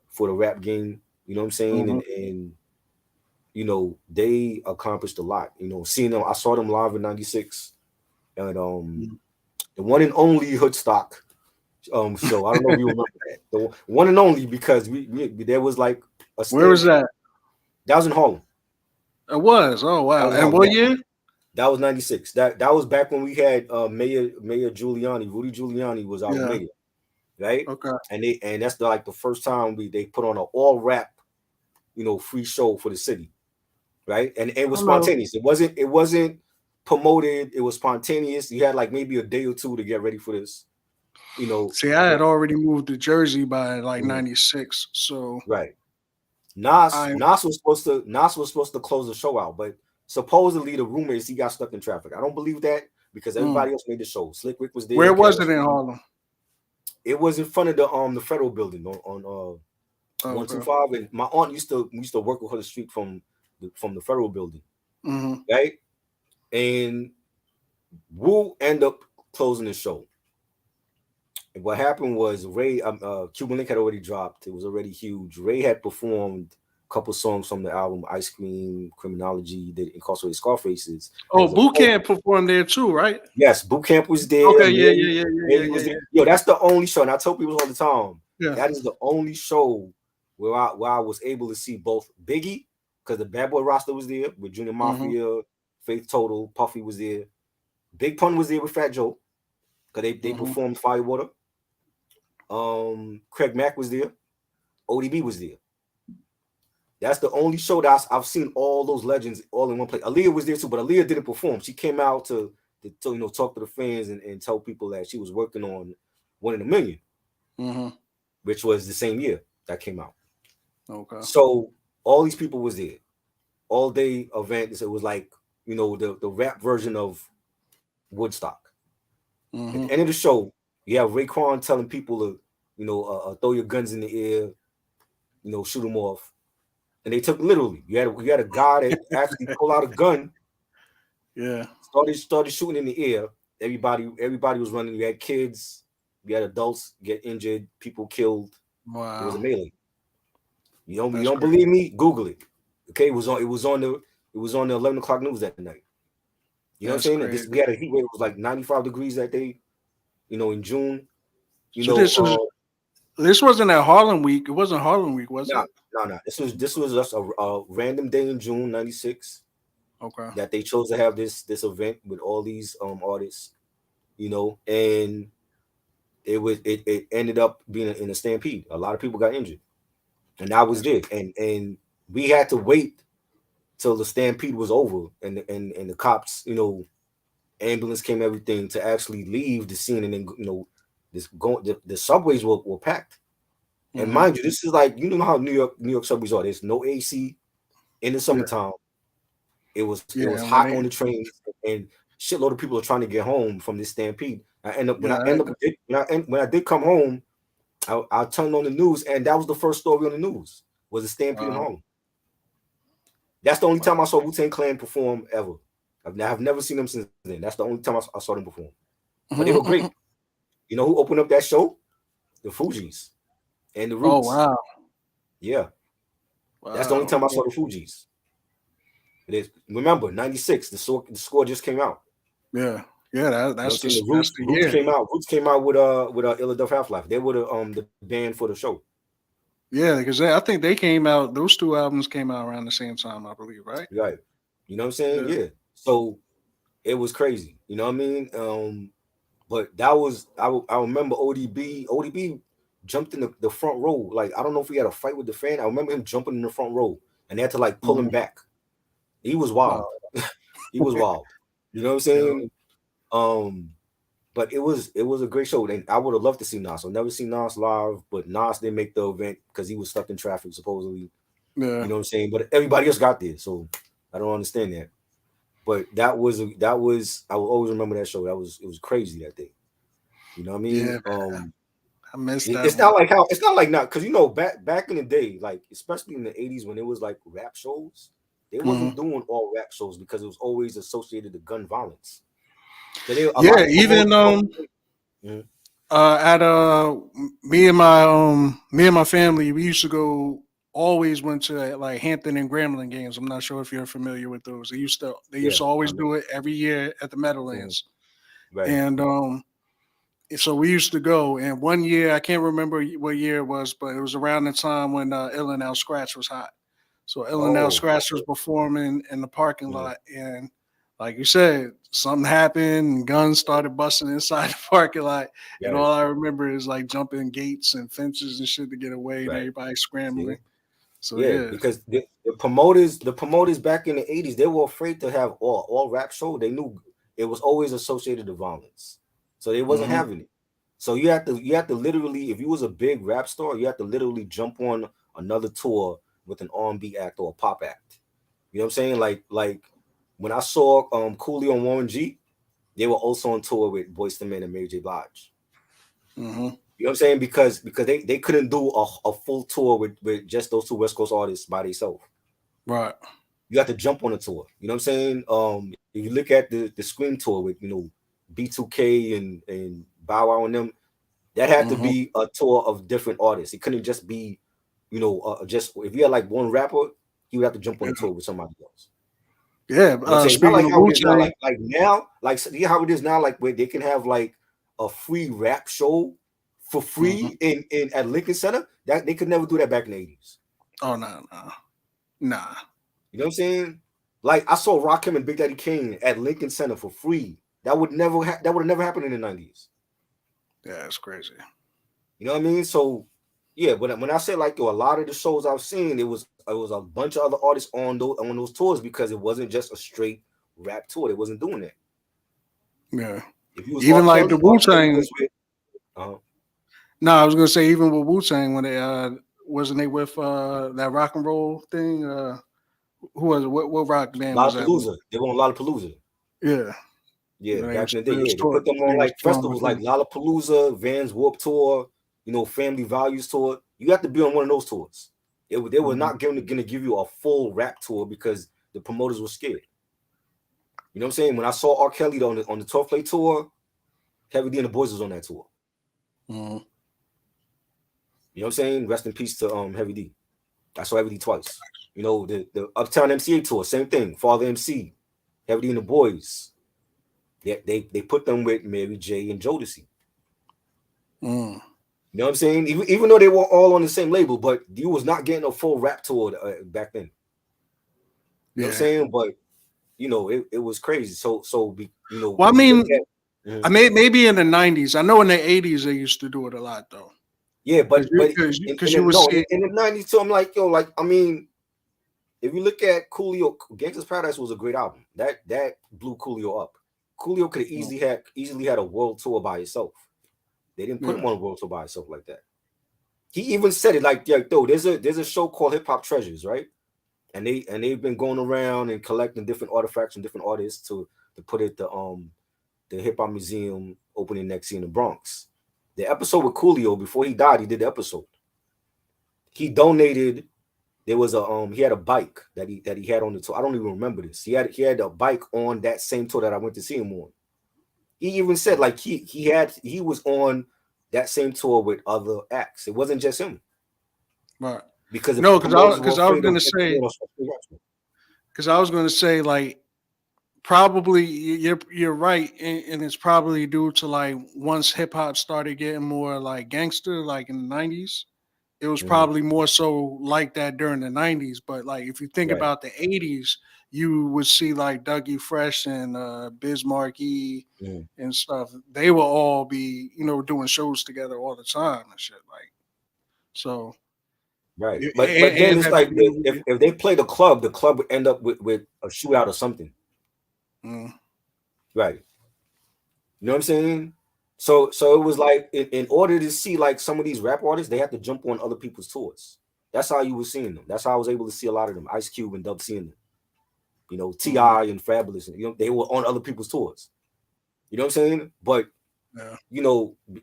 for the rap game. You know what I'm saying? Hmm. And they accomplished a lot. Seeing them, I saw them live in '96 and the one and only Hoodstock show. I don't know if you remember that. The one and only because we there was like a Where was stampede. that? That was in Harlem. It was. Oh That wow. was in And Harlem. what year? That was '96. That was back when we had Mayor Giuliani. Rudy Giuliani was our Yeah. mayor, right? Okay. And that's like the first time they put on an all rap, free show for the city, right? And it I was don't know. spontaneous. It wasn't promoted. It was spontaneous. You had like maybe a day or two to get ready for this, See, I but had already moved to Jersey by like mhm, '96, so right. Nas I. Nas was supposed to Nas was supposed to close the show out, but supposedly the rumor is he got stuck in traffic. I don't believe that because Mm. everybody else made the show. Slick Rick was there, Where was Cash it in Money. Harlem? It was in front of the federal building on Oh, okay. 125, and my aunt used to work with her the street from the federal building, Hmm. right? And Wu end up closing the show. And what happened was Ray, Cuban Link had already dropped. It was already huge. Ray had performed a couple songs from the album Ice Cream, Criminology, did Incarcerated Scarfaces. There Oh, was a Boot Camp performed there too, right? yes, Boot Camp was there. Okay. Yeah. Mary, Yeah. Yeah. Yeah. Mary Yeah. was Yeah. there. Yeah. Yo, that's the only show, and I tell people all the time Yeah. that is the only show where I was able to see both Biggie because the Bad Boy roster was there with Junior Hmm. Mafia, Faith Total, Puffy was there, Big Pun was there with Fat Joe because they Hmm. performed Firewater. Craig Mack was there, ODB was there. That's the only show that I've seen all those legends all in one place. Aaliyah was there too, but Aaliyah didn't perform. She came out to talk to the fans and tell people that she was working on One in a Million, Hmm. which was the same year that came out. Okay. So all these people was there, all day event. So it was like the rap version of Woodstock. At the Hmm. end of the show, you have Raekwon telling people to throw your guns in the air, shoot them off, and they took literally. You had a guy that actually pulled out a gun, Yeah. started shooting in the air. Everybody was running. You had kids, you had adults get injured, people killed. It was a Wow. melee. You That's don't crazy. believe me? Google it. Okay, it was on the 11 o'clock news that night. You know what I'm That's saying? And this crazy. we had a heat wave. It was like 95 degrees that day. In June. You So know, this wasn't at Harlem Week. It wasn't Harlem Week, was nah, it? nah. This was just a random day in June '96 Okay. that they chose to have this event with all these artists. And it ended up being in a stampede. A lot of people got injured, and I was That's there, and we had to wait till the stampede was over, and the cops, ambulance came, everything to actually leave the scene, and then the subways were packed. And hmm mind you, this is like how New York subways are. There's no AC in the Yeah. summertime. It was Yeah. And when hot they on the trains, and shitload of people are trying to get home from this stampede. I end up when yeah, I end up when I did come home, I turned on the news, and that was the first story on the news. was a Stampede in Wow. Harlem. That's the only Wow. time I saw Wu-Tang Clan perform ever. I've never seen them since then. That's the only time I saw them perform. But they were great. You know who opened up that show? The Fugees and the Oh Roots. wow. Yeah, that's the only Wow. time I saw the Fugees. It is, remember, 96, the score just came out. Yeah. Yeah. You know what I'm saying? That's the Roots year. came out. Roots came out with Illadelph Half-Life. They were the band for the show. Yeah, because I think they came out. Those two albums came out around the same time, I believe, right? Right. You know what I'm saying? Yeah. Yeah. So it was crazy. You know what I mean? But that was I remember ODB jumped in the front row. Like, I don't know if he had a fight with the fan. I remember him jumping in the front row and they had to like pull him Mhm. back. He was wild. Wow. He was wild. You know what I'm Yeah. saying? Um, but it was a great show. And I would have loved to see Nas. I've never seen Nas live, but Nas didn't make the event because he was stuck in traffic supposedly. Yeah. You know what I'm saying? But everybody else got there, so I don't understand that. But that was I will always remember that show. It was crazy that day. You know what I Yeah. mean? I missed that It's one. not like how it's not like now because back in the day, like especially in the 80s when it was like rap shows, they wasn't Mhm. doing all rap shows because it was always associated to gun violence. So they a lot Yeah. of Even promoters. Mhm. at me and my family, we used to go. Always went to like Hampton and Grambling games. I'm not sure if you're familiar with those. They used Yeah, to I always mean, do it every year at the mhm, Meadowlands, right. and so we used to go. And one year, I can't remember what year it was, but it was around the time when Ill and Out Scratch was hot. So Ill and Out Oh, Scratch was okay. performing in the parking Mhm, lot, and like you said, something happened, and guns started busting inside the parking lot. And right, all I remember is like jumping gates and fences and shit to get away, and right. everybody scrambling. See? So Yeah, yeah. because the promoters back in the 80s, they were afraid to have all rap show. They knew it was always associated to violence. So they wasn't Hmm. having it. So you had to literally, if you was a big rap star, you had to literally jump on another tour with an R&B act or a pop act. You know what I'm saying? Like when I saw Coolio and Warren G, they were also on tour with Boyz II Men and Mary J. Blige. Hmm. You know what I'm saying? Because they couldn't do a full tour with just those two West Coast artists by themselves. Right. You have to jump on a tour. You know what I'm saying? If you look at the Scream tour with B2K and Bow Wow and them, that had to Hmm. be a tour of different artists. It couldn't just be just if you had like one rapper, you would have to jump on Yeah. a tour with somebody else. Yeah. You know what I'm saying? Not Speaking like of how Wu it is now. Tang. Like now, like see how it is now. Like where they can have like a free rap show for Hmm. free in at Lincoln Center. That they could never do that back in the 80s. Oh no, no, nah. You know what I'm saying? Like I saw Rakim and Big Daddy Kane at Lincoln Center for free. That would have never happened in the 90s. Yeah, it's crazy. You know what I mean? So yeah, but when I say like a lot of the shows I've seen, it was a bunch of other artists on those tours because it wasn't just a straight rap tour. They wasn't doing that. Yeah. If you was R. Even like the Kelly, R. Wu Kelly Tang. was with uh, No, I was gonna say even with Wu Tang when they wasn't they with that rock and roll thing. Who was it? What rock band was that with? Lollapalooza. They were on Lollapalooza. Yeah. Yeah, They back was in the day. they was Yeah, they touring put them they on was like touring with festivals like them. Lollapalooza, Vans Warped Tour, Family Values Tour. You have to be on one of those tours. They were Mhm. not gonna give you a full rap tour because the promoters were scared. You know what I'm saying? When I saw R. Kelly on the 12 Play tour, Heavy D and the Boys was on that tour. Mhm. You know what I'm saying? Rest in peace to Heavy D. I saw Heavy D twice. The Uptown MCA tour, same thing. Father MC, Heavy D and the Boys. They put them with Mary J and Jodeci. Mm. You know what I'm saying? Even though they were all on the same label, but you was not getting a full rap tour back then. You know what I'm Yeah. saying? But it was crazy. So Well, I if you look mean, at I Mhm. maybe in the '90s. I know in the '80s they used to do it a lot though, Yeah, because but because you would no, see. in the 90s too, I'm like, yo, like I mean, if you look at Coolio, Gangsta's Paradise was a great album. That blew Coolio up. Coolio could have Mm. easily had a world tour by himself. They didn't put him Yeah. on a world tour by himself like that. He even said it like, yeah, though, there's a show called Hip Hop Treasures, right? And they've been going around and collecting different artifacts from different artists to put it the hip hop museum opening next year in the Bronx. The episode with Coolio before he died, he did the episode. He donated. there was a he had a bike that he had on the tour. I don't even remember this. He had a bike on that same tour that I went to see him on. He even said like he was on that same tour with other acts. It wasn't just him Right. because the No, promoters were because I was afraid of gonna say interfering on special reps. because I was gonna say like probably you're right, and it's probably due to like once hip hop started getting more like gangster, like in the '90s. It was Mhm. probably more so like that during the '90s. But like if you think Right. about the '80s, you would see like Dougie Fresh and Biz Markie Mhm. and stuff. They will all be doing shows together all the time and shit. Like so, Right. But then and it's that like video would be. if they play the club would end up with a shootout or something. Mm. Right. You know what I'm saying? So it was like in order to see like some of these rap artists, they had to jump on other people's tours. That's how you were seeing them. That's how I was able to see a lot of them. Ice Cube and Dub seeing them. Ti and Fabulous. They were on other people's tours. You know what I'm saying? But Yeah.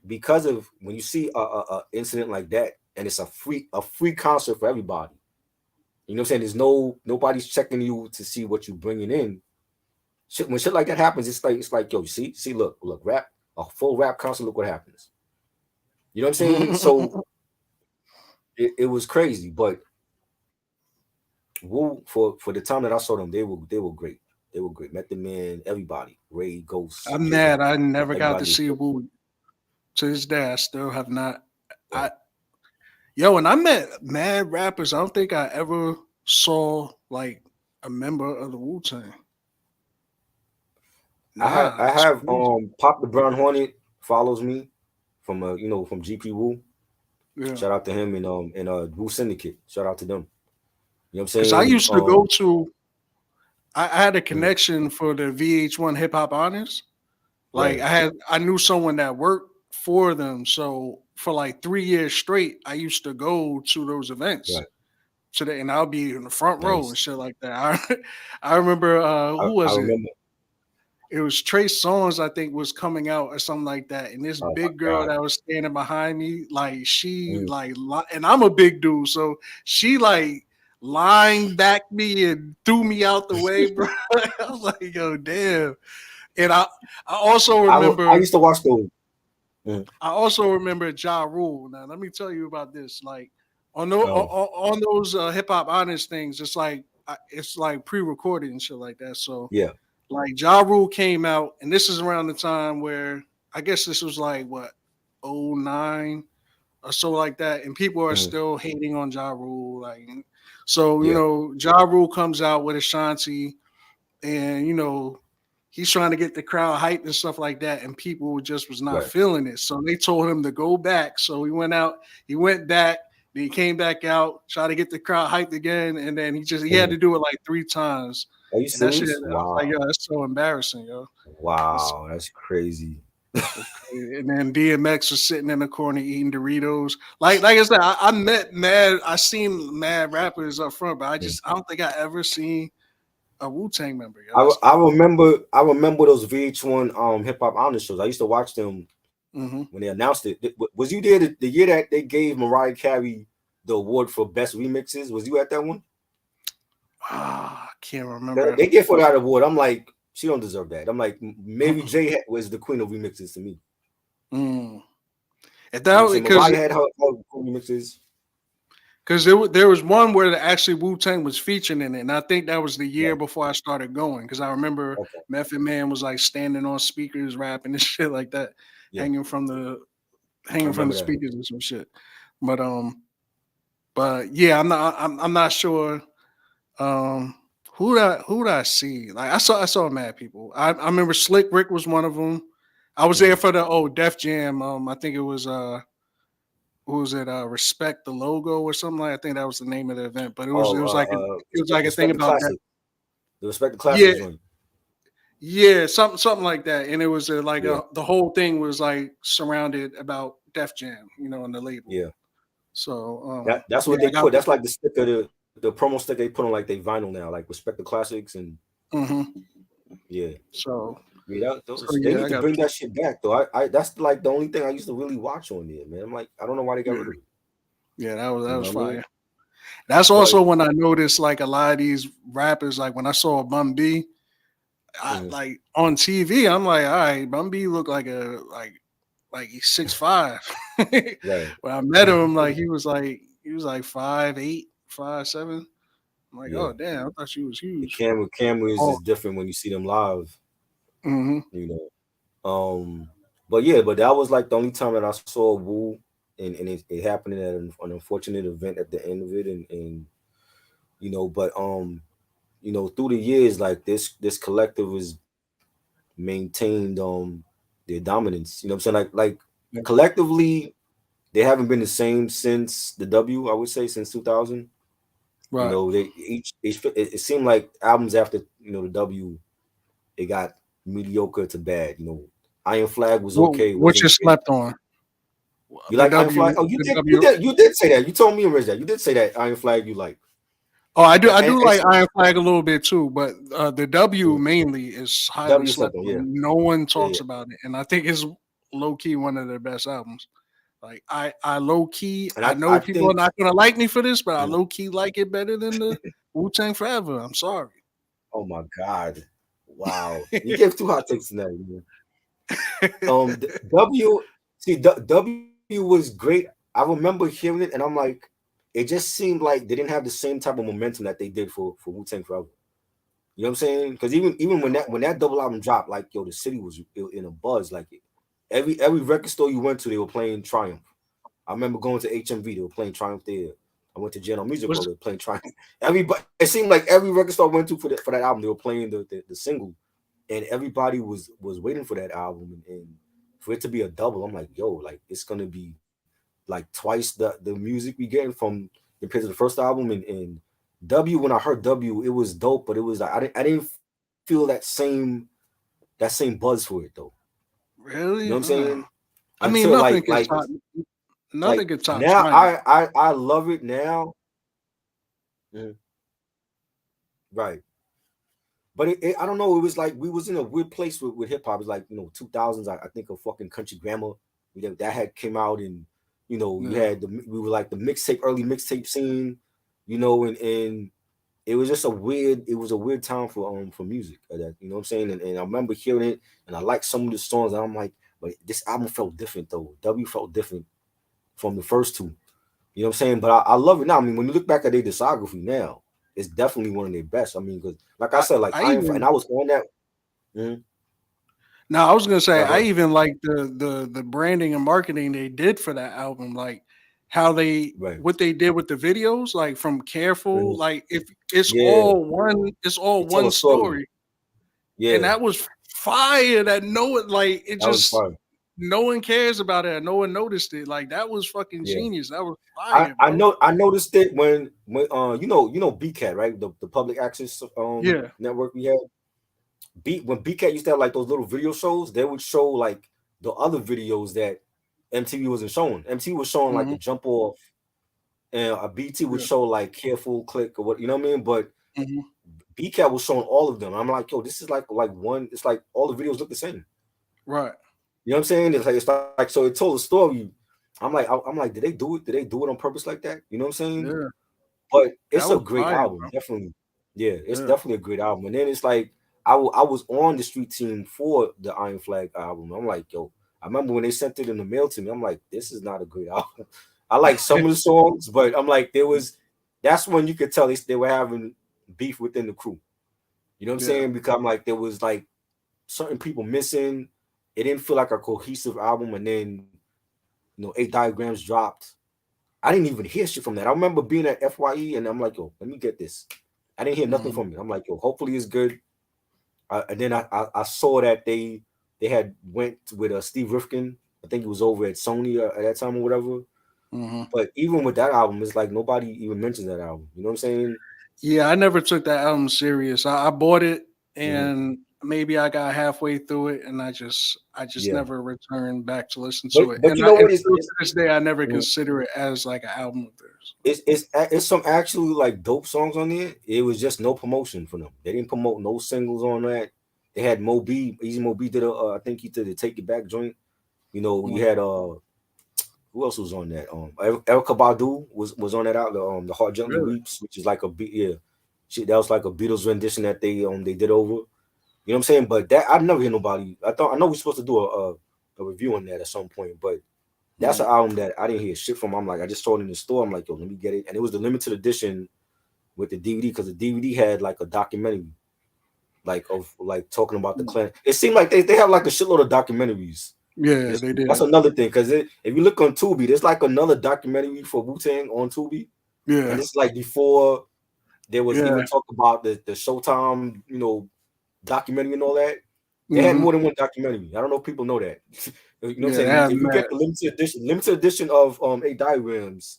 because of when you see a incident like that, and it's a free concert for everybody. You know what I'm saying? There's nobody's checking you to see what you're bringing in. When shit like that happens, it's like yo, you see, look, rap, a full rap concert. Look what happens. You know what I'm saying? So it was crazy, but Wu for the time that I saw them, they were great. They were great. Method Man, everybody, Ray, Ghost, I'm Jigga, mad. I never got to everybody was see great. Wu. To this day, I still have not. Yeah. I and I met mad rappers. I don't think I ever saw like a member of the Wu Tang. I have Nah, I it's have crazy. Pop the Brown Hornet follows me from from GP Wu. Yeah, Shout out to him and Wu Syndicate. Shout out to them. You know what I'm because I saying? used to go to. I had a Mhm, connection for the VH1 Hip Hop Honors. Like right, I knew someone that worked for them. So for like 3 years straight, I used to go to those events. right. And I'll be in the front row Nice. and shit like that. I remember I, who I was it? remember. It was Trey Songz, I think, was coming out or something like that. And this Oh my big girl God. that was standing behind me, like she Mhm. and I'm a big dude, so she like lined back me and threw me out the way, bro. I was like, yo, damn. And I also I remember used to watch those. Mhm. Ja Rule. Now let me tell you about this. Like Oh on those hip hop honest things, it's like pre-recorded and shit like that. So yeah. like Ja Rule came out, and this is around the time where I guess this was like what 09 or so like that, and people are Mhm. still hating on Ja Rule. Like, so Yeah. Ja Rule comes out with Ashanti, and he's trying to get the crowd hyped and stuff like that, and people just was not Right. feeling it. So they told him to go back. So he went out, he went back, then he came back out, tried to get the crowd hyped again, and then he had Mhm. to do it like 3 times. Are you And that shit, I serious? was like, Wow. yo, that's so embarrassing, yo. That's Wow. That's crazy. so crazy. And then DMX was sitting in the corner eating Doritos. Like I said, I met mad, I seen mad rappers up front, but I don't think I ever seen a Wu Tang member, yo. That's I remember those VH1 hip hop honor shows. I used to watch them mm-hmm. when they announced it. Was you there the year that they gave Mariah Carey the award for best remixes? Was you at that one? I can't They remember. they gave her that award. I'm like, she don't deserve that. I'm like, Mary J was the queen of remixes to me. Mm. If You know what I'm that saying? because Mariah had her remixes. there was one where actually Wu Tang was featured in it, and I think that was the year Right. before I started going because I remember Okay. Method Man was like standing on speakers rapping and shit like that, Yeah. hanging from the I hanging from the remember that. speakers and some shit. But but yeah, I'm not sure who did I see? Like I saw mad people. I remember Slick Rick was one of them. I was there Mhm. for the Def Jam. I think it was what was it? Respect the logo or something like. I think that was the name of the event. But Oh, it was like a thing respect the about that. classic. The respect the classic Yeah, joint. yeah, something like that. And it was Yeah. the whole thing was like surrounded about Def Jam, on the label. Yeah. So That's yeah, what they I got put. That's like the sticker, the promo sticker they put on like they vinyl now, like respect the classics and hmm yeah. so Yeah, they yeah, need I to got bring that shit back though. I that's like the only thing I used to really watch on there, man. I'm like, I don't know why they got yeah, rid of it. yeah. That You was know what I mean? fire. That's But also when I noticed like a lot of these rappers, like when I saw Bun B, I mhm, like on TV, I'm like, all right, Bun B look like he's 6'5". right, When I met him, like he was like 5'8", 5'7". I'm like, yeah. oh damn, I thought she was The huge. camera is Oh, just different when you see them live, mm-hmm. you know. But yeah, but that was like the only time that I saw Wu, and it happened at an unfortunate event at the end of it, and but through the years, like this collective has maintained their dominance. You know what I'm saying? Like Yeah, collectively, they haven't been the same since the W. I would say since 2000. right. They each it seemed like albums after the W, it got mediocre to bad. Iron Flag was okay, it What wasn't you great. slept on? You The like Iron Flag? W, Oh, the W. you did say that. You told me and Rich that you did say that Iron Flag you like. Oh, I do. I And do like Iron Flag a little bit too, but the W mm, mainly is highly W slept slept on, on. yeah, No one yeah, talks yeah. about it, and I think it's low key one of their best albums. Like I low key, And I I know people are think, not gonna like me for this, but I mm, low key like it better than the Wu Tang Forever. I'm sorry. oh my god, wow, you gave two hot takes tonight. W, see, W was great. I remember hearing it, and I'm like, it just seemed like they didn't have the same type of momentum that they did for Wu Tang Forever. You know what I'm saying? Because even when that double album dropped, like yo, the city was in a buzz. Like every record store you went to, they were playing Triumph. I remember going to HMV, they were playing Triumph there. I went to General Music Hall, Was they were playing Triumph. Everybody, it seemed like every record store I went to for that album, they were playing the single, and everybody was waiting for that album, and for it to be a double, I'm like, yo, like it's gonna be like twice the music we getting from compared to the first album, and W, when I heard W, it was dope, but it was like I didn't feel that same buzz for it though. You know what I'm really? saying? I Until mean, like nothing like could top. like Nothing could top now Triumph. I love it now. Mhm. Right. But I don't know. It was like we was in a weird place with hip hop. It's like 2000s. I think of fucking Country Grammar. That had came out, and you Yeah. had we were like the mixtape, early mixtape scene. And it was just a weird time for music. That what I'm saying. And I remember hearing it, and I liked some of the songs. And I'm like, but this album felt different though. W felt different from the first two. You know what I'm saying? But I love it now. I mean, when you look back at their discography now, it's definitely one of their best. I mean, because like I I said, like I Iron, and even I was on that. Mhm. Now I was gonna say Go I ahead. even like the branding and marketing they did for that album, like how they Right. what they did with the videos, like from Careful, Mhm. like if Yeah, it's all they tell one a story. story, and Yeah, that was fire. That no one like it that was just fun. no one cares about it. No one noticed it. Like that was fucking Yeah, genius. That was I fire, I bro. know I noticed it when BCAT, right, the public access Yeah. network we had. When BCAT used to have like those little video shows, they would show like the other videos that MTV wasn't showing. MTV was showing like Hmm. the jump off, and a BT would Yeah. show like Careful, Click, or what, you know what I mean? But Hmm. BCAT was showing all of them. I'm like, yo, this is like one. It's like all the videos look the same. Right. You know what I'm saying? It's like so it told a story. I'm like, did they do it? Did they do it on purpose like that? You know what I'm saying? Yeah. But That it's a was great fire, album, bro. definitely. Yeah, it's Yeah. definitely a great album. And then it's like I was on the street team for the Iron Flag album. I'm like, yo, I remember when they sent it in the mail to me. I'm like, this is not a great album. I like some of the songs, but I'm like, that's when you could tell they were having beef within the crew. You know what I'm Yeah. saying? Because I'm like, there was like certain people missing. It didn't feel like a cohesive album. And then, 8 Diagrams dropped. I didn't even hear shit from that. I remember being at FYE, and I'm like, yo, let me get this. I didn't hear nothing Hmm. from it. I'm like, yo, hopefully it's good. And then I saw that they had went with Steve Rifkin. I think he was over at Sony at that time or whatever. Hmm. But even with that album, it's like nobody even mentions that album. You know what I'm saying? Yeah, I never took that album serious. I bought it Mhm. and maybe I got halfway through it and I just Yeah. never returned back to listen But to it. but And you I know and what? still to this day I never consider it as like an album of theirs. It's some actually like dope songs on there. It was just no promotion for them. They didn't promote no singles on that. They had Moby, Easy Moby did I think he did a Take It Back joint. You Mhm. had who else was on that? Erica Badu was on that out. The Heart Gently Really? Weeps, which is like a beat. Yeah, that was like a Beatles rendition that they did over. You know what I'm saying? But that I never hear nobody. I know we're supposed to do a review on that at some point, but that's an Mm. album that I didn't hear shit from. I'm like, I just saw it in the store. I'm like, yo, let me get it. And it was the limited edition with the DVD because the DVD had like a documentary, like of like talking about the clan. It seemed like they have like a shitload of documentaries. Yeah, they That's did. another thing because if you look on Tubi, there's like another documentary for Wu-Tang on Tubi, and Yeah, it's like before there was yeah. even talk about the Showtime, documentary and all that. They had Hmm. more than one documentary. I don't know if people know that. You know what I'm Yeah, they saying? have If you that. get the limited edition of 8 diagrams,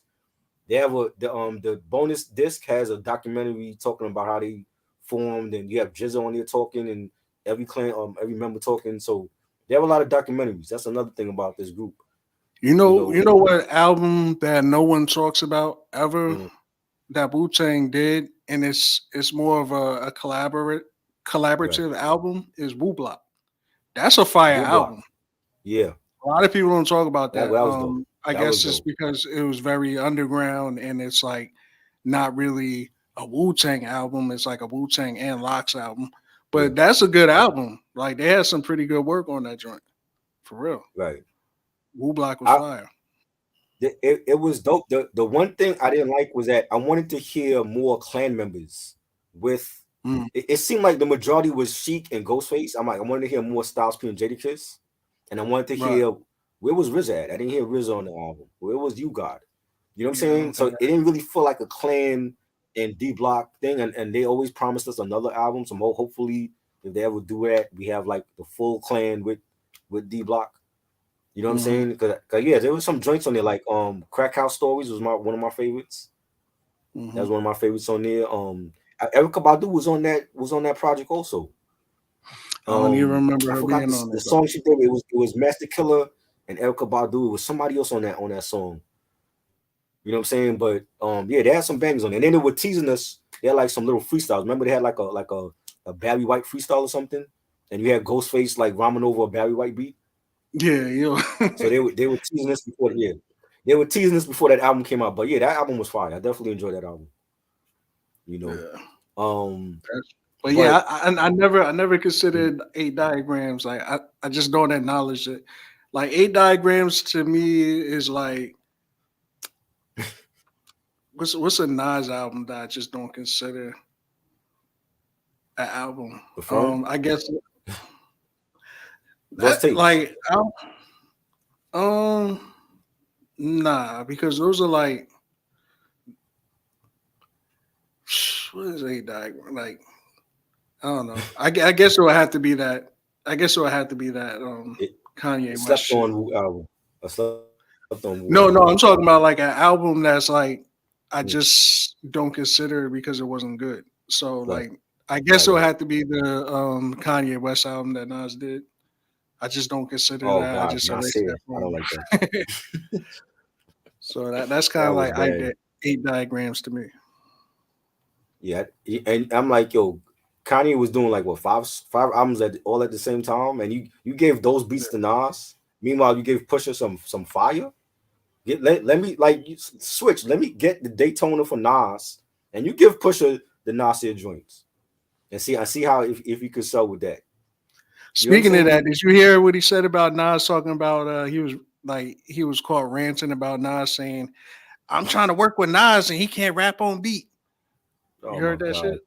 they have the bonus disc has a documentary talking about how they formed, and you have Jizza on there talking, and every member talking. So they have a lot of documentaries. That's another thing about this group. You know, You know what album that no one talks about ever mm, that Wu Tang did, and it's more of a right. collaborative album is Wu Block. That's a fire Blue Block. album. Yeah, A lot of people don't talk about that, that. that was dope. I That was guess it's dope. because it was very underground and it's like not really a Wu Tang album. It's like a Wu Tang and Locks album. Yeah, But that's a good album. Like they had some pretty good work on that joint. For real. right. Wu Block was I fire. it was dope. The one thing I didn't like was that I wanted to hear more clan members with. Mm, It seemed like the majority was Sheik and Ghostface. I'm like, I wanted to hear more Styles P and Jadakiss, and I wanted to right. hear where was Riz at. I didn't hear Riz on the album. Where was You God? You know what I'm Yeah, I saying? don't So think it didn't really feel like a clan and D Block thing, and they always promised us another album. So hopefully, if they ever do that, we have like the full clan with D Block. You know what I'm hmm saying? Cause yeah, there was some joints on there like Crack House Stories was one of my favorites. That hmm was one of my favorites on there. Erica Badu was on that project also. I don't even remember I her forgot being on the it though. song she did. It was Master Killer and Erica Badu. It was somebody else on that song. You know what I'm saying? But yeah, they had some bangers on it. And then they were teasing us. They had like some little freestyles. Remember they had like a Barry White freestyle or something, and you had Ghostface like rhyming over a Barry White beat. Yeah, you So they were teasing us before they were teasing us before that album came out. But yeah, that album was fire. I definitely enjoyed that album. You know, yeah. um, But but yeah, I never considered 8 diagrams. Like I just don't acknowledge it. Like 8 diagrams to me is like what's a Nas album that I just don't consider an album. the firm I guess lost that tapes. like um nah because those are like what is 8 diagram like I don't know. I guess it would have to be that. I guess it would have to be that It, Kanye it West slept shit. on Wu album. I slept on Wu album. No, I'm talking about like an album that's like I Mm, just don't consider it because it wasn't good. So right, like I right, guess it would right. have to be the Kanye West album that Nas did. I just don't consider Oh that. I God, just erase Nasir. that I don't from like that. me. So that's kind That of was like I bad. did 8 diagrams to me. Yeah, and I'm like, yo, Kanye was doing like what five albums all at the same time, and you gave those beats Yeah. to Nas. Meanwhile, you gave Pusha some fire. Let me like switch. Let me get the Daytona for Nas, and you give Pusha the Nasir joints, and see I see how if you could sell with that. You know what I'm Speaking of saying? that, did you hear what he said about Nas talking about he was caught ranting about Nas saying, I'm trying to work with Nas and he can't rap on beat. Oh You my heard that God. shit?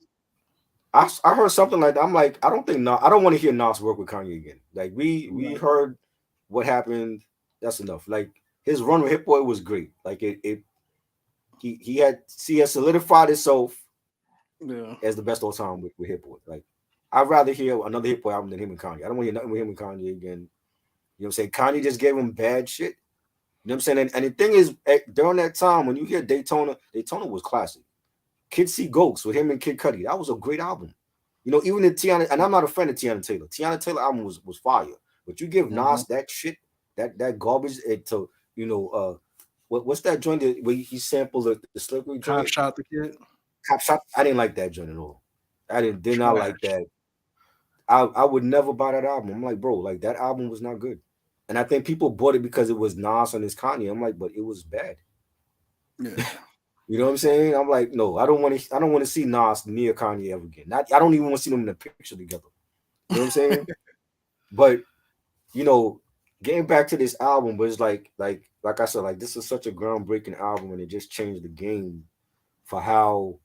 I heard something like that. I'm like, I don't think Nas, I don't want to hear Nas work with Kanye again. Like we Right. heard what happened. That's enough. Like his run with Hit Boy was great. Like he had solidified himself Yeah. as the best all time with Hit Boy. Like I'd rather hear another Hit Boy album than him and Kanye. I don't want to hear nothing with him and Kanye again. You know what I'm saying? Kanye just gave him bad shit. You know what I'm saying? And the thing is, during that time when you hear Daytona was classic. Kids See Ghosts with him and Kid Cudi. That was a great album. You know, even the Tiana, and I'm not a fan of Tiana Taylor. Tiana Taylor album was fire. But you give hmm Nas that shit, that garbage to what's that joint where he sampled the slippery joint? Cop shot the kid. Cop Shop. I didn't like that joint at all. I did not like Trash. that. I would never buy that album. I'm like, bro, like that album was not good. And I think people bought it because it was Nas and his Kanye. I'm like, but it was bad. Yeah. You know what I'm saying? I'm like, no, I don't want to. I don't want to see Nas near Kanye ever again. Not, I don't even want to see them in a picture together. You know what I'm saying? But you know, getting back to this album was like I said, like this is such a groundbreaking album, and it just changed the game for how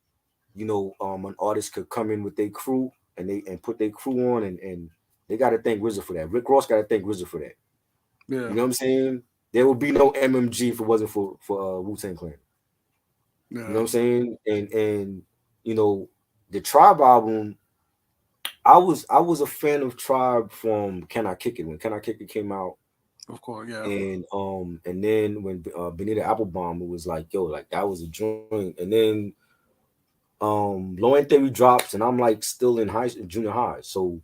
an artist could come in with their crew and put their crew on, and they got to thank Wizard for that. Rick Ross got to thank Wizard for that. Yeah. You know what I'm saying? There would be no MMG if it wasn't for Wu-Tang Clan. You know Yeah. what I'm saying? And you know, the Tribe album, I was a fan of Tribe from Can I Kick It when Can I Kick It came out, Of course. Yeah. and then when Benita Applebaum, it was like, yo, like that was a joint, and then Low End Theory drops, and I'm like still in junior high, so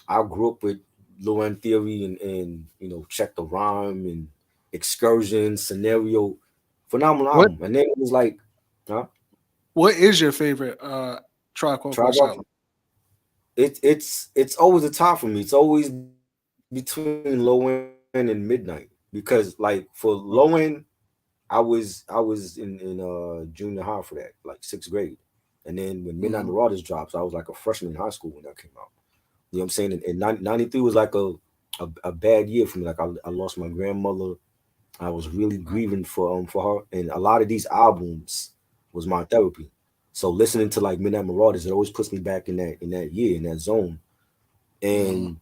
I grew up with Low End Theory and Check the Rhyme and Excursion Scenario, phenomenal What album, and then it was like, huh? What is your favorite Tribe Called Tribe Quest Called album? it's always a tie for me. It's always between Low End and Midnight because like for Low End, I was in junior high for that, like sixth grade, and then when Midnight Mm-hmm. Marauders drops, I was like a freshman in high school when that came out. You know what I'm saying? And 93 was like a bad year for me. Like I lost my grandmother. I was really grieving for her, and a lot of these albums was my therapy. So listening to like Midnight Marauders, it always puts me back in that year in that zone. Mm-hmm. And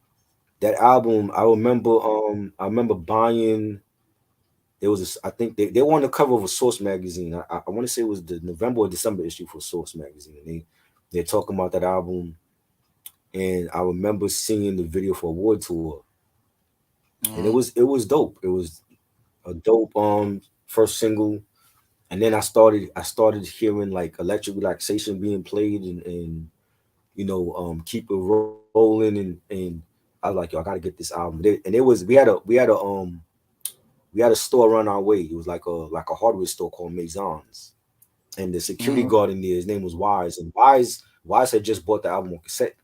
that album, I remember buying. There was I think they were on the cover of a Source magazine. I want to say it was the November or December issue for Source magazine, and they're talking about that album. And I remember seeing the video for Award Tour, and it Mm-hmm. was it was dope. It was a dope first single, and then I started hearing like Electric Relaxation being played, and Keep It Rolling, and I was like, yo, I gotta get this album. And it was we had a store around our way. It was like a hardware store called Maisons, and the security Mm-hmm. guard in there, his name was Wise, and Wise had just bought the album on cassette.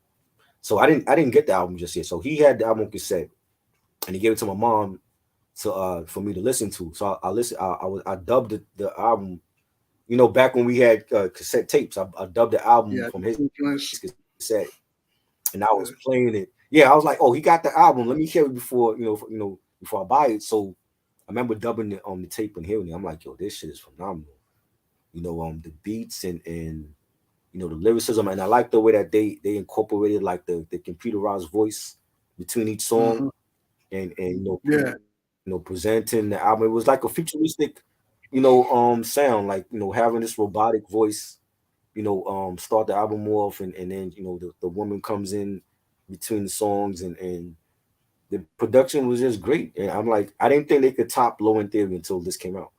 So I didn't get the album just yet. So he had the album on cassette, and he gave it to my mom to for me to listen to. So I listened. I dubbed the album. Back when we had cassette tapes, I dubbed the album Yeah. from The his two cassette, joints. and I was playing it. Yeah. Yeah, I was like, oh, he got the album. Let me hear it before I buy it. So I remember dubbing it on the tape and hearing it. I'm like, yo, this shit is phenomenal. The beats and the lyricism, and I like the way that they incorporated like the computerized voice between each song, Mm-hmm. and Yeah. presenting the album. It was like a futuristic sound, like having this robotic voice, start the album off, and then the woman comes in between the songs, and the production was just great. And I'm like, I didn't think they could top Low End Theory until this came out.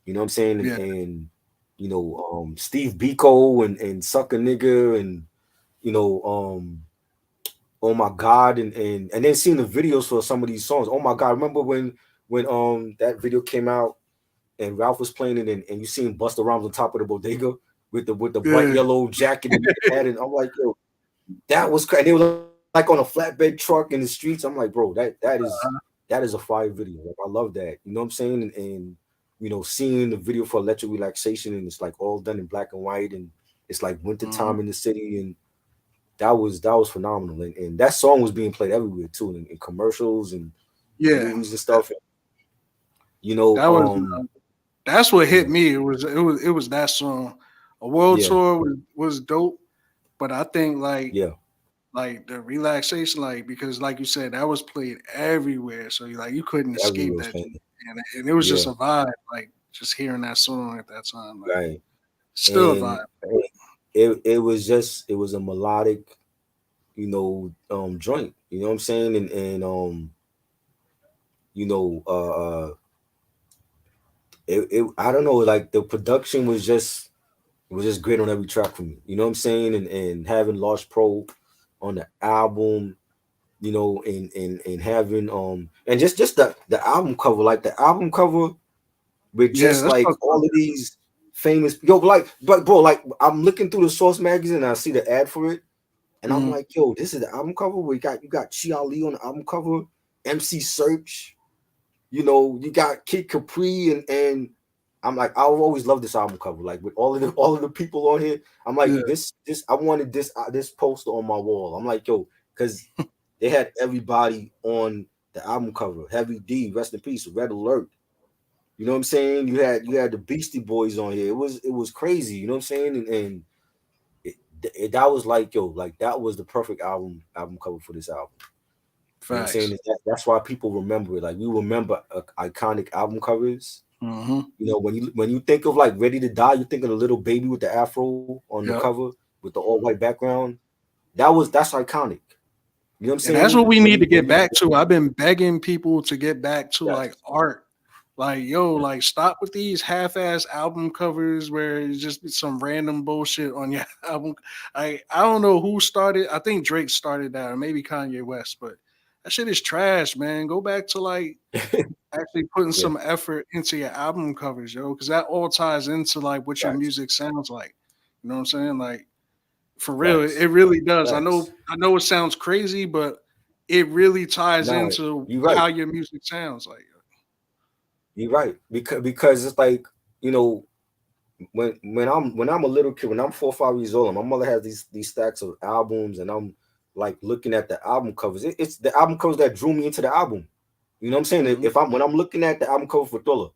You know what I'm saying? Yeah. Steve Biko and Sucker Nigga, and you know oh my God, and then seeing the videos for some of these songs. Oh my God, remember when that video came out and Ralph was playing it, and you seen Busta Rhymes on top of the bodega with the bright Yeah. yellow jacket and hat, and I'm like, yo, that was crazy. They were like on a flatbed truck in the streets. I'm like, bro, that is a fire video. Like I love that. You know what I'm saying? And seeing the video for Electric Relaxation, and it's like all done in black and white, and it's like Mm-hmm. wintertime in the city, and that was phenomenal. And that song was being played everywhere too, in commercials and Yeah. movies and stuff. You know, That was um, that's what hit yeah, me. It was that song. A world yeah, tour was dope, but I think yeah. like the relaxation, like because like you said, that was played everywhere. So you couldn't Everywhere escape was that, playing it. and it was Yeah, just a vibe. Like just hearing that song at that time, like right. still a And vibe. it was a melodic, joint. You know what I'm saying? And you know, I don't know, like the production was just great on every track for me. You know what I'm saying? And having Lost Pro on the album, and having and just the album cover, like the album cover with Yeah, just let's like talk all about of these famous but bro, like I'm looking through the Source magazine and I see the ad for it, that. and I'm like, yo, this is the album cover where you got Chi Ali on the album cover, MC Search. You know, you got Kid Capri and I'm like, I always love this album cover. Like with all of the people on here, I'm like, Yeah, this I wanted this poster on my wall. I'm like, yo, because they had everybody on the album cover. Heavy D, rest in peace, Red Alert. You know what I'm saying? You had the Beastie Boys on here. It was crazy. You know what I'm saying? And that was like, yo, like that was the perfect album cover for this album. You know what I'm saying? facts. That's why people remember it. Like we remember iconic album covers. Mm-hmm. You know, when you think of like Ready to Die, you think of the little baby with the afro on the Yep. cover with the all white background. That's iconic. You know what I'm And that's saying? what we When need you to when get you back to. I've been begging people to get back to yes, like art. Like, yo, yes. like stop with these half-ass album covers where it's just some random bullshit on your album. I don't know who started. I think Drake started that, or maybe Kanye West, but that shit is trash, man. Go back to like actually putting Yeah, some effort into your album covers, yo, because that all ties into like what your facts, music sounds like. You know what I'm saying? Like for real, it facts, really does. I facts. know, I know it sounds crazy, but it really ties Nah, into you're right. how your music sounds like. You're right. Because it's like, you know, when I'm a little kid, when I'm 4 or 5 years old, and my mother has these stacks of albums, and I'm like looking at the album covers. It's the album covers that drew me into the album. You know what I'm saying? Mhm, If I'm when I'm looking at the album cover for Thriller,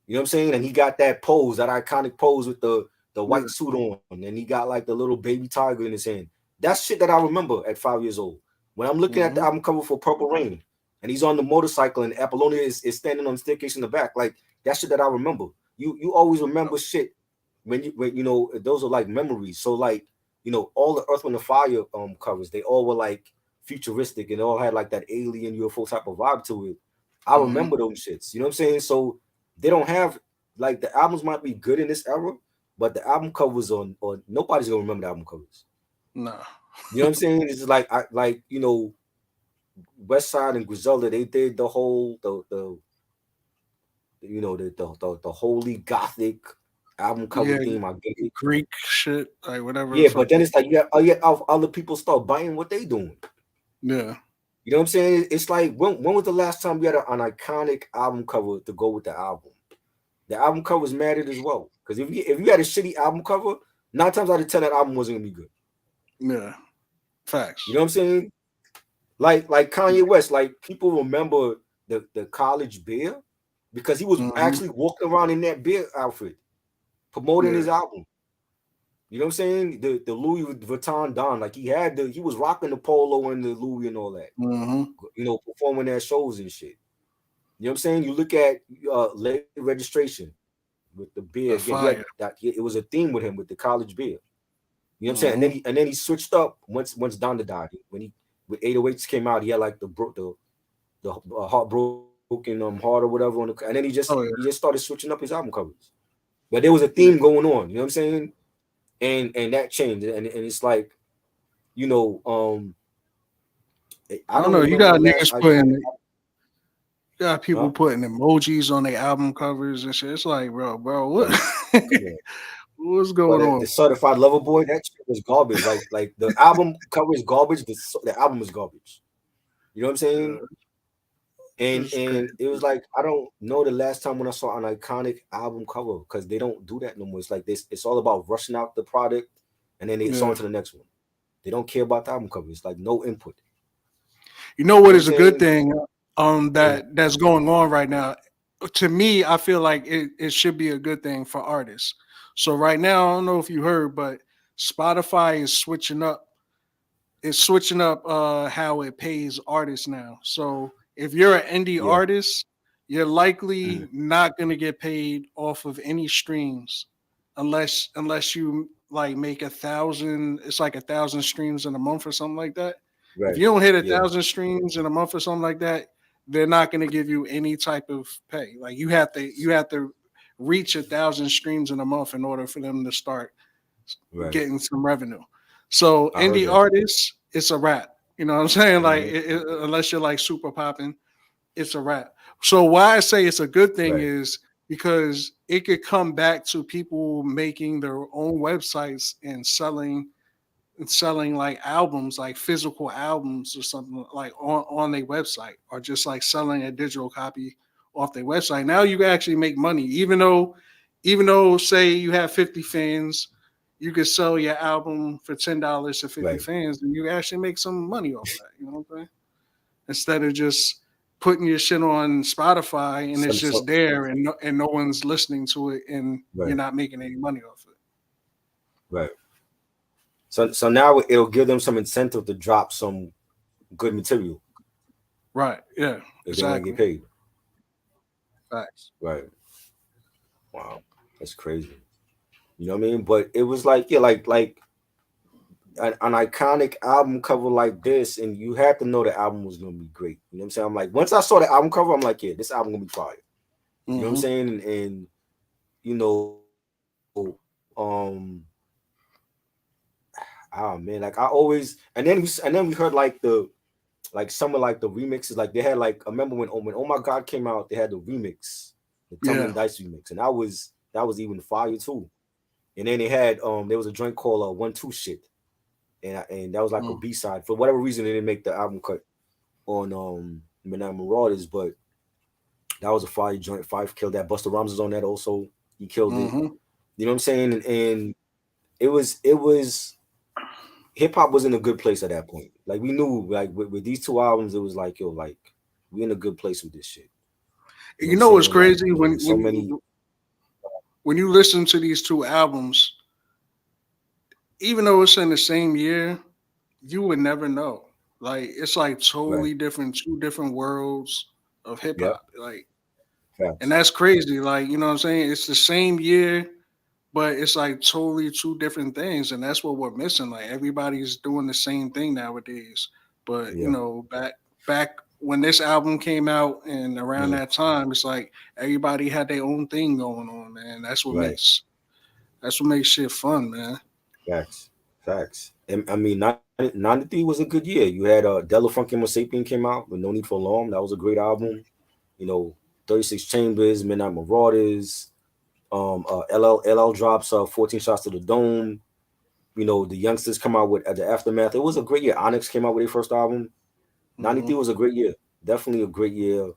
you know what I'm saying, and he got that pose, that iconic pose with the yeah, white suit on, and he got like the little baby tiger in his hand. That's shit that I remember at 5 years old. When I'm looking at the mhm, album cover for Purple Rain, and he's on the motorcycle, and Apollonia is standing on the staircase in the back, like that shit that I remember. You always remember shit when you know those are like memories. So like, you know, all the Earth, Wind and Fire covers, they all were like futuristic and all had like that alien UFO type of vibe to it. I mhm. remember those shits. You know what I'm saying? So they don't have, like, the albums might be good in this era, but the album covers on, or nobody's gonna remember the album covers. Nah, You know what I'm saying? It's like you know, West Side and Griselda, they did the whole the you know the holy gothic album cover yeah, theme. I get it. Greek shit, like whatever the Yeah, but fuck then they. it's like you have other people start buying what they doing. Yeah, You know what I'm saying? It's like when was the last time we had an iconic album cover to go with the album? The album covers mattered as well. Because if you had a shitty album cover, 9 times out of 10 that album wasn't gonna be good. yeah, You facts. know what I'm saying? Like Kanye West, like people remember the college beer because he was Hmm. actually walking around in that beer outfit promoting Yeah, his album. You know what I'm saying? The Louis Vuitton Don, like he was rocking the polo and the Louis and all that. hmm. You know, performing at shows and shit. You know what I'm saying? You look at late registration with the beer again. The He had fire. that. It was a theme with him with the college beer. You know what I'm saying? And then Hmm. he switched up once Donda died. When he with 808s came out, he had like the heartbroken heart or whatever on the, and then he just Oh yeah, started switching up his album covers. But there was a theme yeah. going on. You know what I'm saying? And that changed. And it's like, you know, I I don't don't know. You remember the got last niggas iconic. putting, you got Huh? people putting emojis on their album covers and shit. It's like, bro, what? Like, come on. What's But going the on? Certified Lover Boy, that shit was garbage. Like the album cover is garbage. The album is garbage. You know what I'm saying? Yeah, And it's crazy. and it was like, I don't know the last time when I saw an iconic album cover, because they don't do that no more. It's like this. It's all about rushing out the product, and then it's on Yeah. to the next one. They don't care about the album cover. It's like no input. You know You what know what I'm is a good saying? thing Mhm. that's going on right now? To me, I feel like it should be a good thing for artists. So right now, I don't know if you heard, but Spotify is switching up. It's switching up how it pays artists now. So if you're an indie Yeah. artist, you're Mhm. likely not going to get paid off of any streams unless you like make 1,000. It's like 1,000 streams in a month or something like that. If Right. you don't hit a Yeah. thousand streams in a month or something like that, they're not going to give you any type of pay. Like you have to reach 1,000 streams in a month in order for them to start Right. getting some revenue. So I heard indie that. artists, it's a wrap. You know what I'm saying? Like Hmm. unless you're like super popping, it's a wrap. So why I say it's a good thing Right. is because it could come back to people making their own websites and selling selling like albums, like physical albums or something like on their website, or just like selling a digital copy off their website. Now you can actually make money, even though say you have 50 fans, you could sell your album for $10 to 50 Right. fans, and you actually make some money off that. You know what I'm saying? Instead of just putting your shit on Spotify and it's So just there and no one's listening to it and you're right, not making any money off it. right. So now it'll give them some incentive to drop some good material Right. Yeah. if they want to get Exactly. paid. Facts. Right. Wow. That's crazy. You know what I mean? But it was like, yeah, like an iconic album cover like this, and you had to know the album was gonna be great. You know what I'm saying? I'm like, once I saw the album cover, I'm like, yeah, this album gonna be fire. You know what I'm Mm-hmm. saying? And you know, oh man, like I always, and then we heard like some of like the remixes, like they had like, I remember when Oh My God came out, they had the remix, the Tumbling Yeah. Dice remix, and that was even fire too. And then they had there was a joint called 1-2 shit, and that was like a Mm. B-side. For whatever reason, they didn't make the album cut on Midnight Marauders, but that was a fire joint. Five killed that. Busta Rhymes was on that also. He killed it. Mm-hmm. You know what I'm saying? And it was hip hop was in a good place at that point. Like we knew, like with these two albums, it was like, yo, like we in a good place with this shit. You know what You I'm know what's saying? Like, crazy there's so many. when you listen to these two albums, even though it's in the same year, you would never know. Like it's like Right. totally different, two different worlds of hip Yep. hop. Like, and Facts. that's crazy. Like, you know what I'm saying? It's the same year, but it's like totally two different things, and that's what we're missing. Like everybody's doing the same thing nowadays, but Yeah. back when this album came out and around Mhm. that time, it's like everybody had their own thing going on, man. Right. That's what makes shit fun, man. Facts. Facts. And I mean, 93 was a good year. You had Della Funk and Sapien came out with No Need for Alarm. That was a great album. You know, 36 Chambers, Midnight Marauders, LL drops 14 Shots to the Dome. You know, the youngsters come out with the Aftermath. It was a great year. Onyx came out with their first album. Hmm. 93 was a great year. Definitely a great year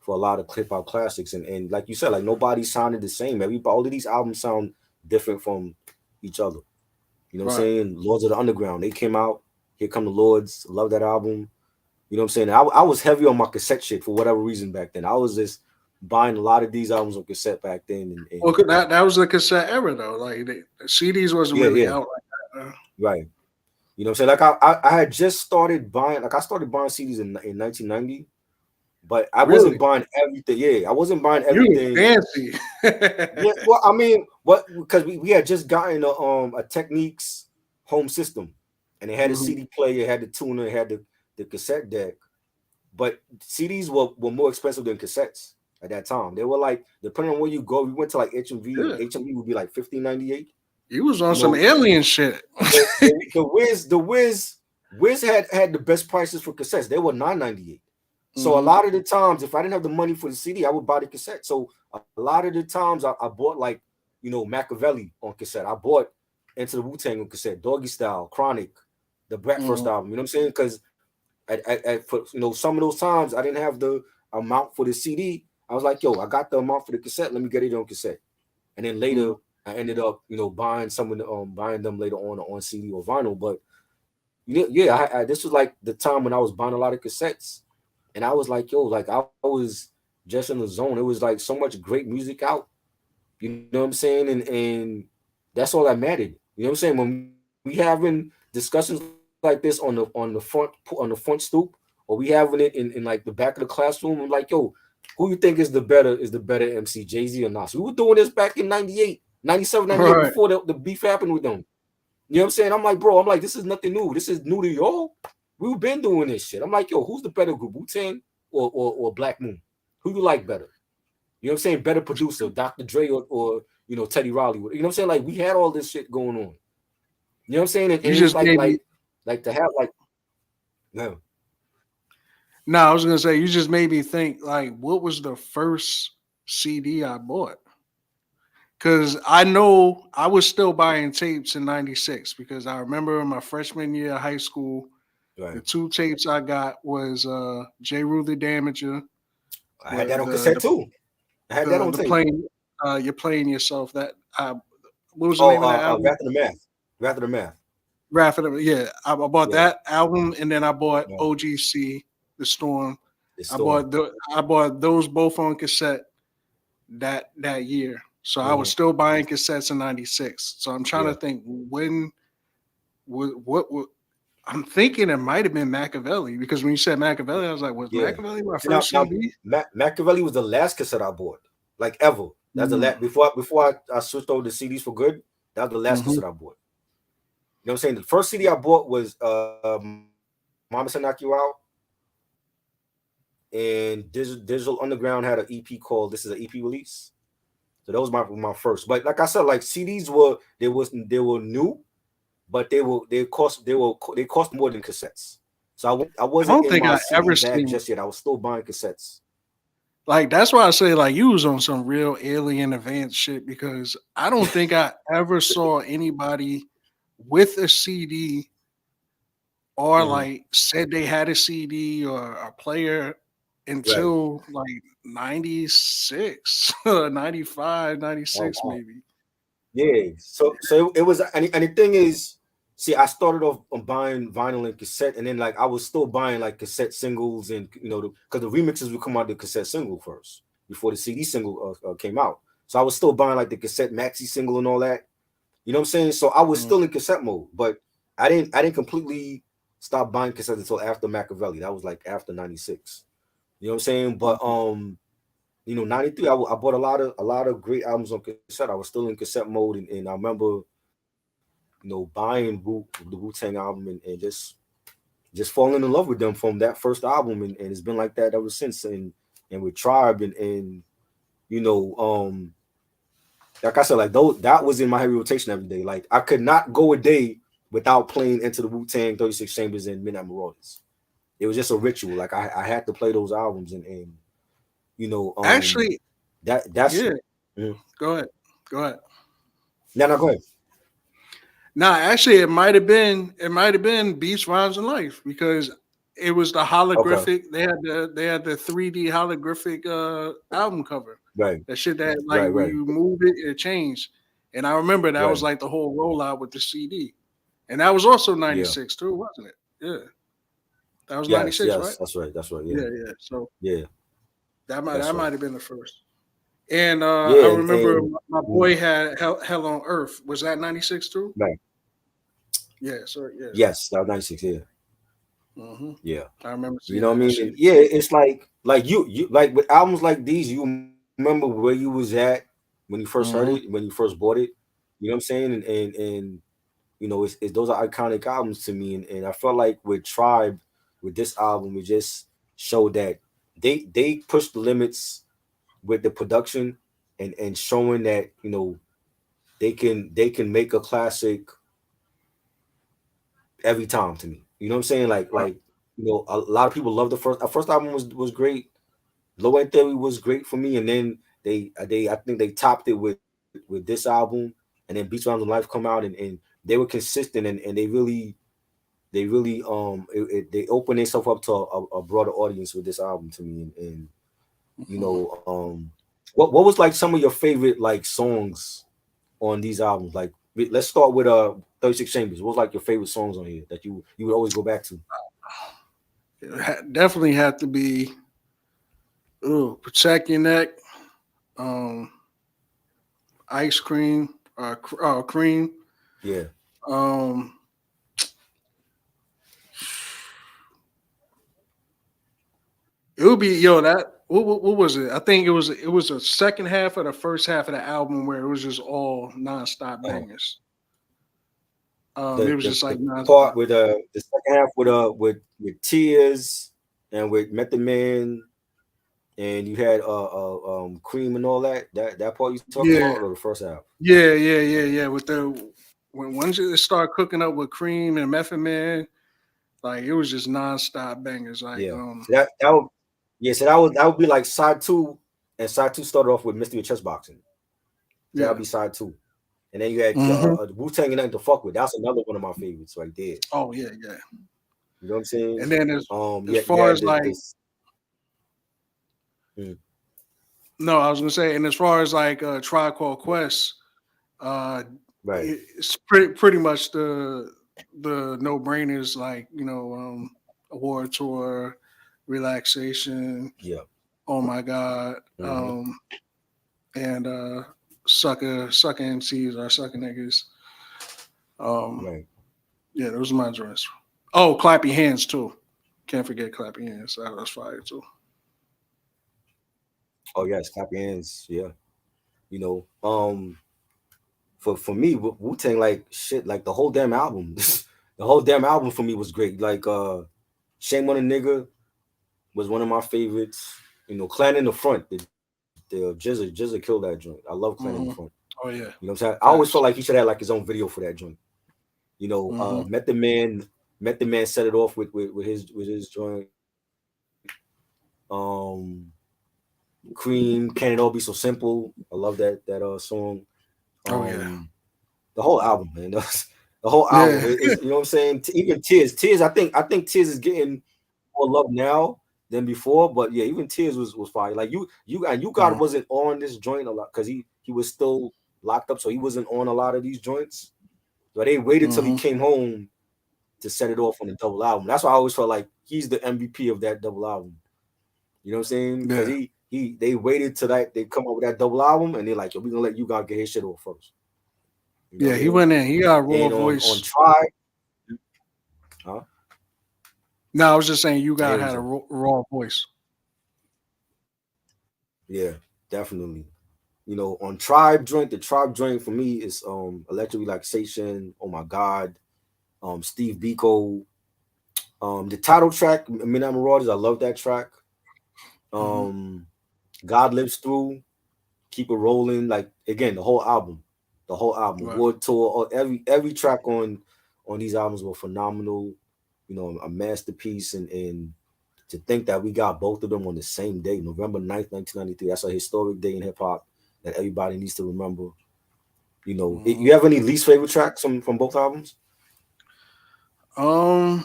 for a lot of hip hop classics. And like you said, like nobody sounded the same. All of these albums sound different from each other. You know what I'm Right. saying? Lords of the Underground, they came out. Here Come the Lords. Love that album. You know what I'm saying? I was heavy on my cassette shit for whatever reason back then. I was just buying a lot of these albums on cassette back then. Well, And that was the cassette era though. Like the CDs wasn't yeah, really yeah, out like that. right. You know what I'm saying? Like I had just started buying, like I started buying CDs in 1990, but I wasn't Really, buying everything. Yeah, I wasn't buying you was everything. fancy. Yeah, well, I mean, what, because we had just gotten a Techniques home system, and it had a Hmm. CD player, it had the tuner, it had the cassette deck. But CDs were more expensive than cassettes at that time. They were like, depending on where you go, we went to like HMV, and Yeah, HMV would be like 15.98. you was on You some know, alien shit. the Wiz had the best prices for cassettes. They were 9.98. So a Hmm. lot of the times, if I didn't have the money for the CD, I would buy the cassette. So a lot of the times, I bought like, Machiavelli on cassette. I bought Into the Wu-Tang on cassette, Doggy Style, Chronic, the Brat first Hmm. album. You know what I'm saying? Because for some of those times, I didn't have the amount for the CD. I was like, yo, I got the amount for the cassette. Let me get it on cassette. And then Hmm. later, I ended up, buying buying them later on CD or vinyl. But yeah, this was like the time when I was buying a lot of cassettes, and I was like, yo, like I was just in the zone. It was like so much great music out. You know what I'm saying? And that's all that mattered. You know what I'm saying? When we having discussions like this on the front stoop, or we having it in like the back of the classroom, I'm like, yo, who you think is the better MC, Jay-Z or Nas? We were doing this back in 98, 97, 98 Right. before the beef happened with them. You know what I'm saying? I'm like, bro, this is nothing new. This is new to y'all. We've been doing this shit. I'm like, yo, who's the better group, Wu-Tang or Black Moon? Who you like better? You know what I'm saying? Better producer, Dr. Dre or Teddy Riley. You know what I'm saying? Like we had all this shit going on. You know what I'm saying? And You it was just like made me. to have like no, No, I was gonna say you just made me think. Like, what was the first CD I bought? Because I know I was still buying tapes in '96 because I remember my freshman year of high school, the Right. two tapes I got was J. Rule the Damager I had that with on cassette too. I had that on the tape. playing you're playing yourself. That what was the Oh, name of that album? Wrath of the Math. Wrath of the Math. Rapid. Yeah, I bought Yeah. that album and then I bought Right. OGC, The Storm. The Storm. I bought those both on cassette that year. So I was Mhm. still buying cassettes in '96. So I'm trying to Yeah. think when what I'm thinking it might have been Machiavelli because when you said Machiavelli, I was like, was Yeah. Machiavelli my See, now, first CD? Machiavelli was the last cassette I bought, like ever. That's the last before I switched over to CDs for good. That was the last Mm-hmm. cassette I bought. You know what I'm saying? The first CD I bought was Mama Said Knock You Out, and Digital Underground had an EP called "This Is an EP Release." So that was my first. But like I said, like CDs they were new, but they cost more than cassettes. So I I wasn't don't in think my I CD ever bag seen just yet. I was still buying cassettes. like that's why I say like you was on some real alien advanced shit because I don't think I ever saw anybody with a CD or Mhm. like said they had a CD or a player Right. until like 96 or 95, Oh 96 wow. maybe. Yeah. So it was, and the thing is, see, I started off on buying vinyl and cassette, and then like I was still buying like cassette singles, and because the remixes would come out the cassette single first before the CD single came out. So I was still buying like the cassette maxi single and all that. You know what I'm saying? So I was Mm, still in cassette mode, but I didn't completely stop buying cassettes until after Machiavelli. That was like after '96. You know what I'm saying? But mhm. '93, I bought a lot of great albums on cassette. I was still in cassette mode, and I remember, buying the Wu-Tang album, and just falling in love with them from that first album, and it's been like that ever since. And with Tribe, and you know, like I said, like those that was in my heavy rotation every day. Like I could not go a day without playing Into the Wu-Tang, 36 Chambers, and Midnight Marauders. It was just a ritual. Like I had to play those albums, and you know, Actually, that's yeah, mm. go ahead. Go ahead. No, go ahead. Nah, actually, it might have been Beats, Rhymes, and Life because it was the Okay, holographic. They had the 3D holographic album cover. right, That shit that like right, when right, you move it, it changed. And I remember that was right. like the whole rollout with the CD. And that was also Yeah. '96 too, wasn't it? Yeah, that was Yes, '96, right? yes, that's right, that's right. Yeah, Yeah, yeah. So yeah, that might that's that right. might have been the first. And I Yeah, remember and my boy had Hell on Earth. Was that '96 too? right. Yeah, so yeah. Yes, that was '96. Yeah, hmm yeah. I remember You seeing know what that I on mean? And CD. yeah, it's like you like with albums like these, you remember where you was at when you first heard it, when you hmm first bought it. You know what I'm saying? And it's those are iconic albums to me, and I felt like with Tribe, with this album, it just showed that they pushed the limits with the production, and showing that they can make a classic every time to me. You know what I'm saying? Like a lot of people love the first album was great. Low End Theory was great for me, and then they I think they topped it with this album, and then Beats Rounds of Life come out, and they were consistent, and they really they opened themselves up to a broader audience with this album to me, and you hmm know what was like some of your favorite like songs on these albums? Like let's start with 36 Chambers. What was like your favorite songs on here that you would always go back to? Definitely have to be Protect Your Neck, um, Ice Cream, Cream. Yeah, Um, it would be that. What was it? I think it was the second half or the first half of the album where it was just all nonstop uh, bangers. It the, was the just like the part nonstop. with the second half with Tears and with Method Man, and you had Cream and all that part you talking about, Yeah, or the first half? yeah. With the when once you start cooking up with Cream and Method Man, like it was just nonstop bangers. Like Yeah. So that would yeah, so that would be like side two, and side two started off with Mystery of Chess Boxing. That'll Yeah. be side two. And then you had Hmm. Wu-Tang and Nothing to Fuck With. That's another one of my favorites right there. Oh yeah, yeah. You know what I'm saying? And then as Yeah, you far had as like this. Mm, no, I was gonna say, and as far as like Tribe Called Quest, uh, right. it's pretty much the no brainers like award tour, relaxation. Yeah. Oh my god, Hmm. and sucker MCs or sucker niggas. Um, Right. yeah, those are my joints. Oh, clap your hands too. Can't forget clap your hands. That was fire too. Oh yes, clap your hands. Yeah. You know, for me, Wu Tang, like shit, like the whole damn album, the whole damn album for me was great. Like Shame on a Nigga was one of my favorites. You know, Clan in the Front, the Jizza killed that joint. I love Clan in the Front. Hmm. Oh You yeah, know what I'm saying? I always felt facts. like he should have like his own video for that joint. You know, Hmm. Met the Man set it off with his joint. Cream, Can It All Be So Simple? I love that song. Oh yeah, Um, the whole album, man. The whole album yeah. is, you know what I'm saying. Even Tears. I think Tears is getting more love now than before. But yeah, even Tears was fire. Like you God Mhm. wasn't on this joint a lot because he was still locked up, so he wasn't on a lot of these joints. But they waited till he Mhm. came home to set it off on the double album. That's why I always felt like he's the MVP of that double album. You know what I'm saying? Because Yeah, they waited till that they come up with that double album and they're like, yo, we're gonna let you God get his shit off first. You know yeah. what I He mean? went in. He got a raw And on voice. Try, huh? No, I was just saying you I got hear what had you a say. raw voice. Yeah, definitely. You know, on Tribe joint, the Tribe joint for me is Electric Relaxation. Oh my God. Steve Biko. The title track, Midnight Marauders, I love that track. Hmm. Um, God Lives Through, Keep It Rolling. Like again, the whole album, Right. World Tour, every track on these albums were phenomenal. You know, a masterpiece, and to think that we got both of them on the same day, November 9th, 1993. That's a historic day in hip hop that everybody needs to remember. You know, Hmm. you have any least favorite tracks from both albums? Um.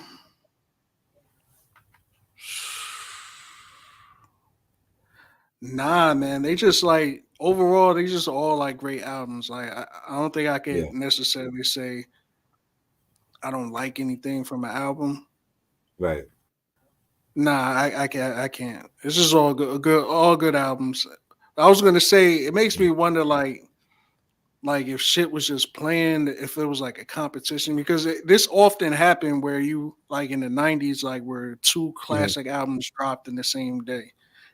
Nah, man. They just like overall, they just all like great albums. Like I don't think I Yeah, could necessarily say I don't like anything from an album. right, Nah, I can't. I can't. It's just all all good albums. I was gonna say it makes me wonder, like if shit was just planned, if it was like a competition, because this often happened where you like in the '90s, like where two hmm, classic albums dropped in the same day,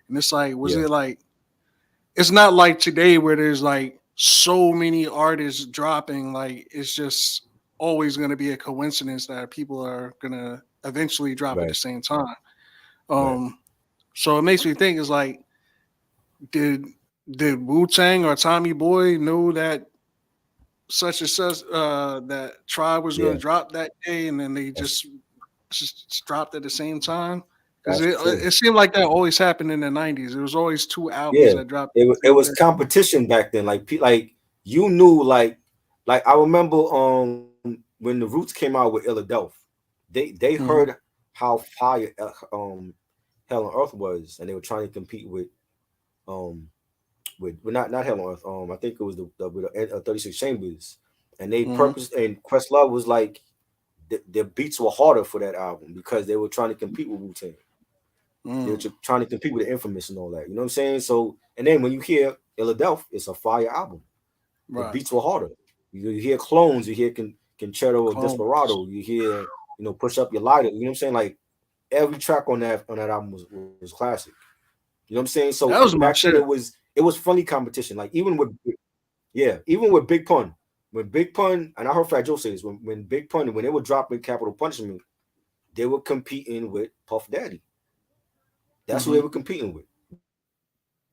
and it's like, was yeah, it like? It's not like today where there's like so many artists dropping. Like it's just always gonna be a coincidence that people are gonna eventually drop at the right, same time. right. Um, so it makes me think is like, did did Wu Tang or Tommy Boy know that such and such that Tribe was going Yeah, to drop that day, and then they that's just dropped at the same time? Because that's true. it seemed like that always happened in the '90s. It was always two albums Yeah, that dropped it the same was day. competition back then. Like you knew like I remember when the Roots came out with Philadelphia, they heard Hmm. how fire Hell on Earth was, and they were trying to compete with well, not Hell on Earth. I think it was the with 36 Chambers, and they Hmm. purpose and Questlove was like their beats were harder for that album because they were trying to compete with Wu Tang. They were Hmm. trying to compete with the Infamous and all that. You know what I'm saying? So, and then when you hear Philadelphia, it's a fire album. The Right. beats were harder. You hear Clones, you hear Concerto or Clones. Desperado, you hear Push Up Your Lighter. You know what I'm saying? Like every track on that album was classic. You know what I'm saying? So That was my back then shit. it was funny competition. Like even with Big Pun, when Big Pun and I heard Fat Joe say this when Big Pun when they were dropping Capital Punishment, they were competing with Puff Daddy. That's who they Hmm. were competing with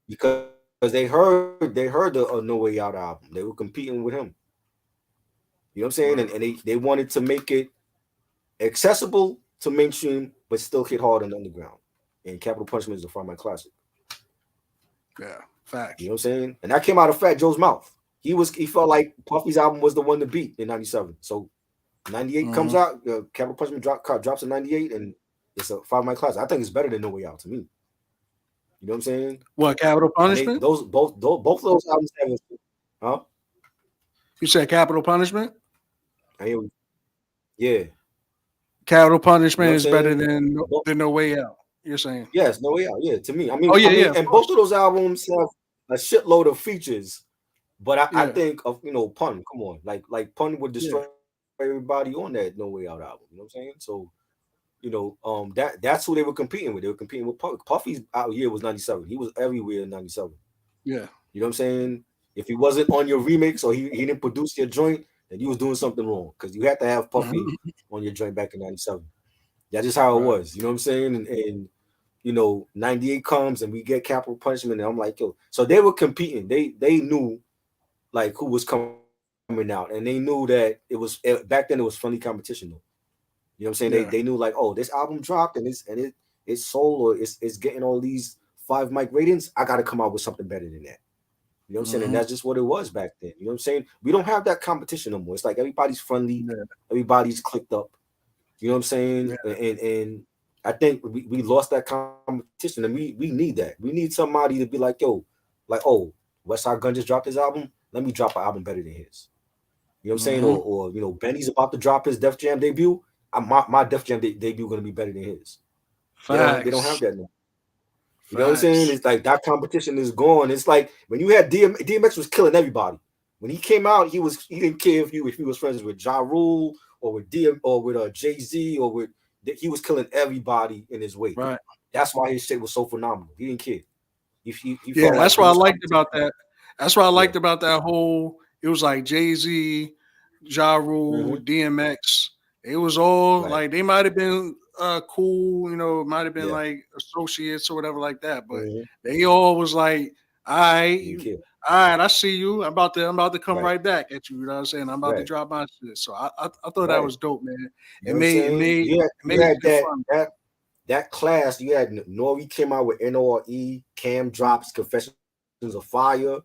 because they heard the No Way Out album. They were competing with him. You know what I'm saying? And Word. they wanted to make it accessible to mainstream, but still hit hard on the underground. And Capital Punishment is a Frontline classic. Yeah. You Facts. know what I'm saying? And that came out of Fat Joe's mouth. he felt like Puffy's album was the one to beat in '97. So '98 comes out, Capital Punishment drops in '98, and it's a 5 mic class. I think it's better than No Way Out to me. You know what I'm saying? What, Capital And they Punishment? both of those albums have, huh? You said Capital Punishment? I hear, yeah. Capital You know what Punishment I'm is better saying? than No Way Out. You're saying? Yes, No Way Out. Yeah, to me. Oh yeah, yeah, of And both course. of those albums have a shitload of features. But I Yeah, think of Pun. Come on, like Pun would yeah. destroy everybody on that No Way Out album. You know what I'm saying? So that's who they were competing with. They were competing with Puffy. Puffy's out year was '97. He was everywhere in '97. Yeah. You know what I'm saying? If he wasn't on your remix or he didn't produce your joint, then you was doing something wrong because you had to have Puffy on your joint back in '97. That's just how it Right. was. You know what I'm saying? And 98 comes and we get Capital Punishment, and I'm like, yo. So they were competing. They knew like who was coming out, and they knew that back then it was friendly competition though. You know what I'm saying? They Yeah. knew like, oh, this album dropped and it's sold or it's getting all these 5 mic ratings. I got to come out with something better than that. You know what I'm saying? And that's just what it was back then. You know what I'm saying? We don't have that competition no more. It's like everybody's friendly, Yeah. everybody's clicked up. You know what I'm saying? Yeah. And I think we lost that competition, and we need that. We need somebody to be like, yo, like, oh, Westside Gun just dropped his album. Let me drop an album better than his. You know what I'm saying? Or Benny's about to drop his Def Jam debut. My Def Jam debut gonna be better than his. They don't have Facts. that now. You know what I'm saying? Facts. It's like that competition is gone. It's like when you had DMX was killing everybody. When he came out, he didn't care if he was friends with Ja Rule or with Jay-Z he was killing everybody in his way. Right. That's why his shit was so phenomenal. He didn't care. He Yeah, felt like that's he what I was liked competition. about that. That's what I Yeah. liked about that whole. It was like Jay-Z, Ja Rule, Mm-hmm. DMX. It was all Right. like they might have been cool, it might have been Yeah. like associates or whatever like that, but Mm-hmm. they all was like, all right, Didn't care. all right, I see you. I'm about to come Right. right back at you. You know what I'm saying? I'm about to Right. drop my shit. So I thought that Right. was dope, man. You know It what I'm made it saying? made it You made had it fun. that class. You had Nori came out with NORE, Cam drops Confessions of Fire,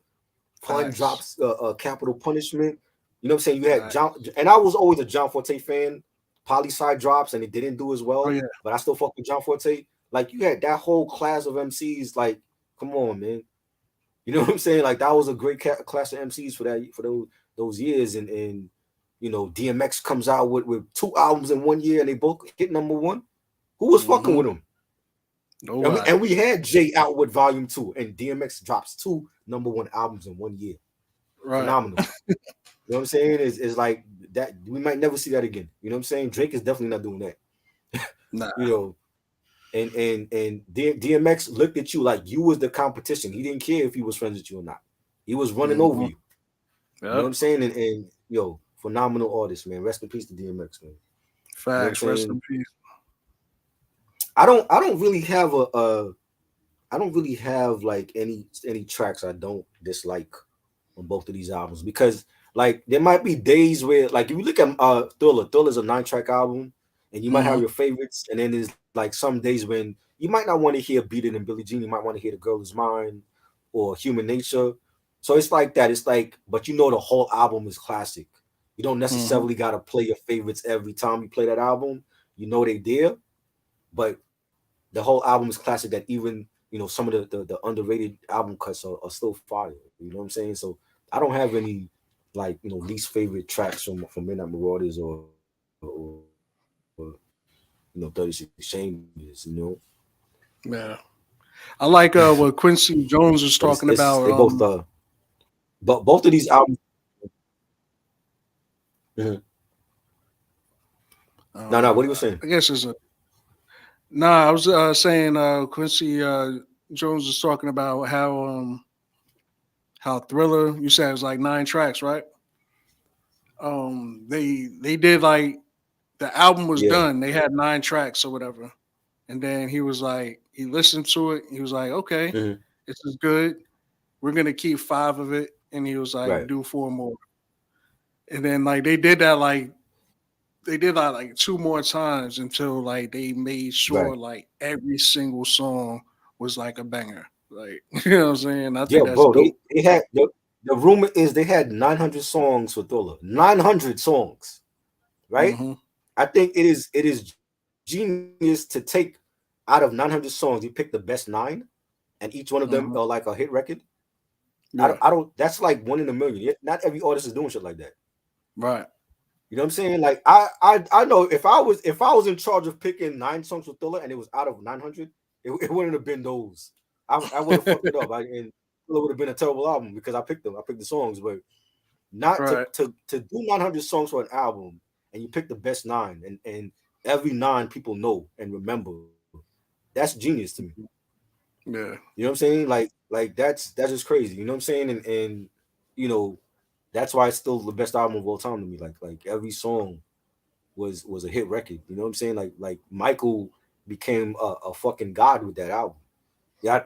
Pun Facts. drops Capital Punishment. You know what I'm saying? You had Facts. John, and I was always a John Forte fan. Poli Sci drops and it didn't do as Oh well, yeah. but I still fuck with John Forte. Like you had that whole class of MCs. Like, come on, man. You know what I'm saying? Like that was a great class of MCs for those years, and DMX comes out with 2 albums in 1 year, and they both hit #1. Who was fucking Mm-hmm. with him? And Nobody. we had Jay out with Volume 2, and DMX drops 2 #1 albums in 1 year. Right. Phenomenal. You know what I'm saying? Is like that. We might never see that again. You know what I'm saying? Drake is definitely not doing that. Nah. You know, and DMX looked at you like you was the competition. He didn't care if he was friends with you or not. He was running over Mm-hmm. you. You know what Yep. I'm saying? And yo, phenomenal artist, man. Rest in peace to DMX, man. You know what I'm Facts. Rest in saying? peace. I don't really have I don't really have like any tracks I don't dislike on both of these albums because like there might be days where like if you look at Thriller's a 9 track album and you might have Mm-hmm. your favorites and then there's like some days when you might not want to hear Beat It and Billie Jean, you might want to hear The Girl Is Mine or Human Nature. So it's like that. It's like, but the whole album is classic. You don't Mm-hmm. necessarily gotta play your favorites every time you play that album. They there, but the whole album is classic that even some of the underrated album cuts are still fire. You know what I'm saying? So I don't have any like least favorite tracks from Midnight Marauders or 36 Chambers. Yeah. I like what Quincy Jones was But talking it's about. they both but both of these albums. Mhm. No, what are you saying? I guess it's a I was saying Quincy Jones was talking about how Thriller. You said it was like 9 tracks, right? They did like the album was Yeah. done. They had 9 tracks or whatever, and then he was like he listened to it. He was like, okay, Hmm. this is good. We're gonna keep 5 of it, and he was like, Right. do 4 more. And then like they did that like 2 more times until like they made Right. sure like every single song was like a banger. Like you know what I'm saying? I think Yeah, that's bro. dope. They had the rumor is they had 900 songs for Thriller. 900 songs, right? Mm-hmm. I think it is genius to take out of 900 songs, you pick the best nine, and each one of them are Mm-hmm. like a hit record. Yeah. I don't. That's like one in a million. Not every artist is doing shit like that. Right. You know what I'm saying? Like I know if I was in charge of picking 9 songs for Thriller and it was out of 900, it wouldn't have been those. I would have fucked it up. And Thriller would have been a terrible album because I picked them. I picked the songs, but not to Right. to do 900 songs for an album and you pick the best nine and every nine people know and remember. That's genius to me. Yeah. You know what I'm saying? Like that's just crazy. You know what I'm saying? And you know that's why it's still the best album of all time to me. Like every song was a hit record. You know what I'm saying? Like Michael became a fucking god with that album. Yeah,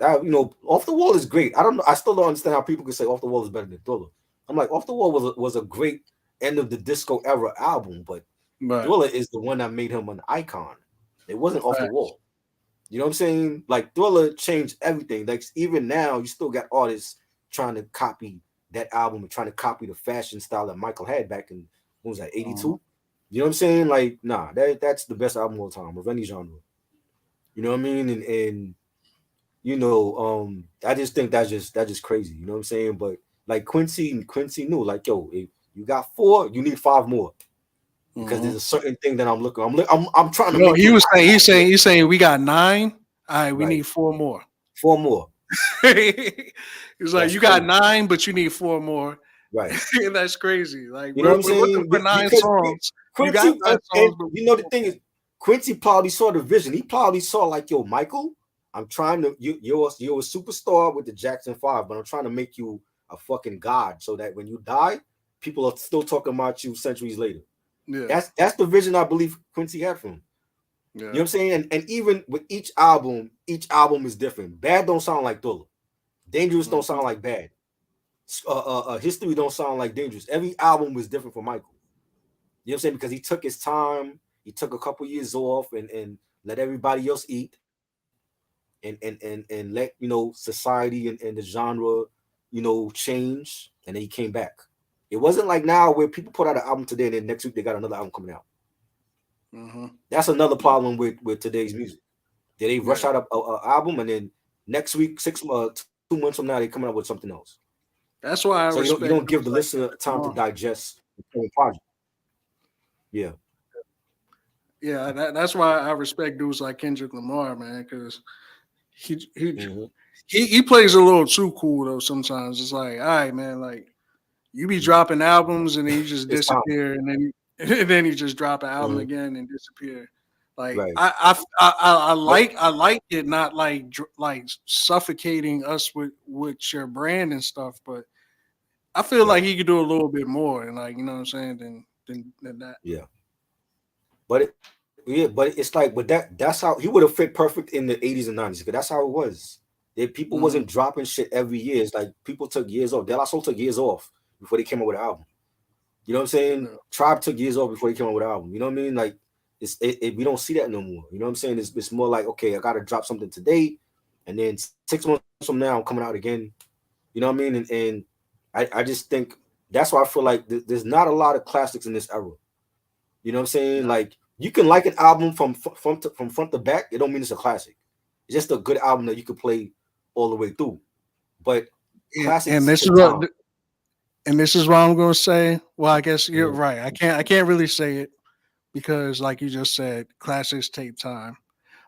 Off the Wall is great. I don't know. I still don't understand how people can say Off the Wall is better than Thriller. I'm like, Off the Wall was a great end of the disco era album, but Right. Thriller is the one that made him an icon. It wasn't Off the Right. Wall. You know what I'm saying? Like Thriller changed everything. Like even now, you still got artists trying to copy that album and trying to copy the fashion style that Michael had back in what was that, Uh-huh. 82? You know what I'm saying? Like, nah, that's the best album of all time of any genre. You know what I mean? And I just think that's just crazy. You know what I'm saying? But like Quincy knew, like, yo, if you got four, you need five more because Uh-huh. there's a certain thing that I'm looking. I'm trying to No, make he it was saying he's saying we got 9. All right, we right. need 4 more. Four more. He's like, That's you got crazy. 9, but you need 4 more. Right. That's crazy. Like You know what I'm we're looking saying? for 9 Because songs. You got Quincy 9 and songs, but we you need know the 4 thing is, Quincy probably saw the vision. He probably saw like, yo, Michael, I'm trying to you're a superstar with the Jackson Five, but I'm trying to make you a fucking god so that when you die, people are still talking about you centuries later. more. Yeah. That's the vision I believe Quincy had for him. You know Yeah. what I'm saying? And even with each album is different. Bad don't sound like Thriller. Dangerous don't Mhm. sound like Bad. History don't sound like Dangerous. Every album was different for Michael. You know what I'm saying? Because he took his time, he took a couple years off and let everybody else eat and let society and the genre, change, and then he came back. It wasn't like now where people put out an album today and then next week they got another album coming out. Mhm. That's another problem with today's music. They rush Yeah. out a album and then next week, 2 months from now, they coming out with something else. That's why I So you don't respect give the dudes like listener Kendrick time to Lamar. digest the current project. Yeah. Yeah, that's why I respect dudes like Kendrick Lamar, man, because he he Mm-hmm. he plays a little too cool though. Sometimes it's like, all right, man, like you be dropping albums and then you just It's time. disappear, and then and then you just drop an album Mm-hmm. again and disappear. Like Right. I But like it, not like like suffocating us with your brand and stuff, but I feel right. like he could do a little bit more, and like you know what I'm saying, than that. Yeah. But it's like, that's how he would have fit perfect in the 80s and 90s because that's how it was. That people wasn't Hmm. dropping shit every year. It's like people took years off. De La Soul took years off before they came out with an album. You know what I'm saying? Yeah. Tribe took years off before he came out with an album. You know what I mean? Like we don't see that no more. You know what I'm saying? It's more like, okay, I gotta drop something today, and then 6 months from now I'm coming out again. You know what I mean? And I just think that's why I feel like there's not a lot of classics in this era. You know what I'm saying? Yeah. Like you can like an album from front to back. It don't mean it's a classic. It's just a good album that you could play all the way through. But And classics this is take what time. I'm going to say. Well, I guess you're Mhm. right. I can't really say it because, like you just said, classics take time.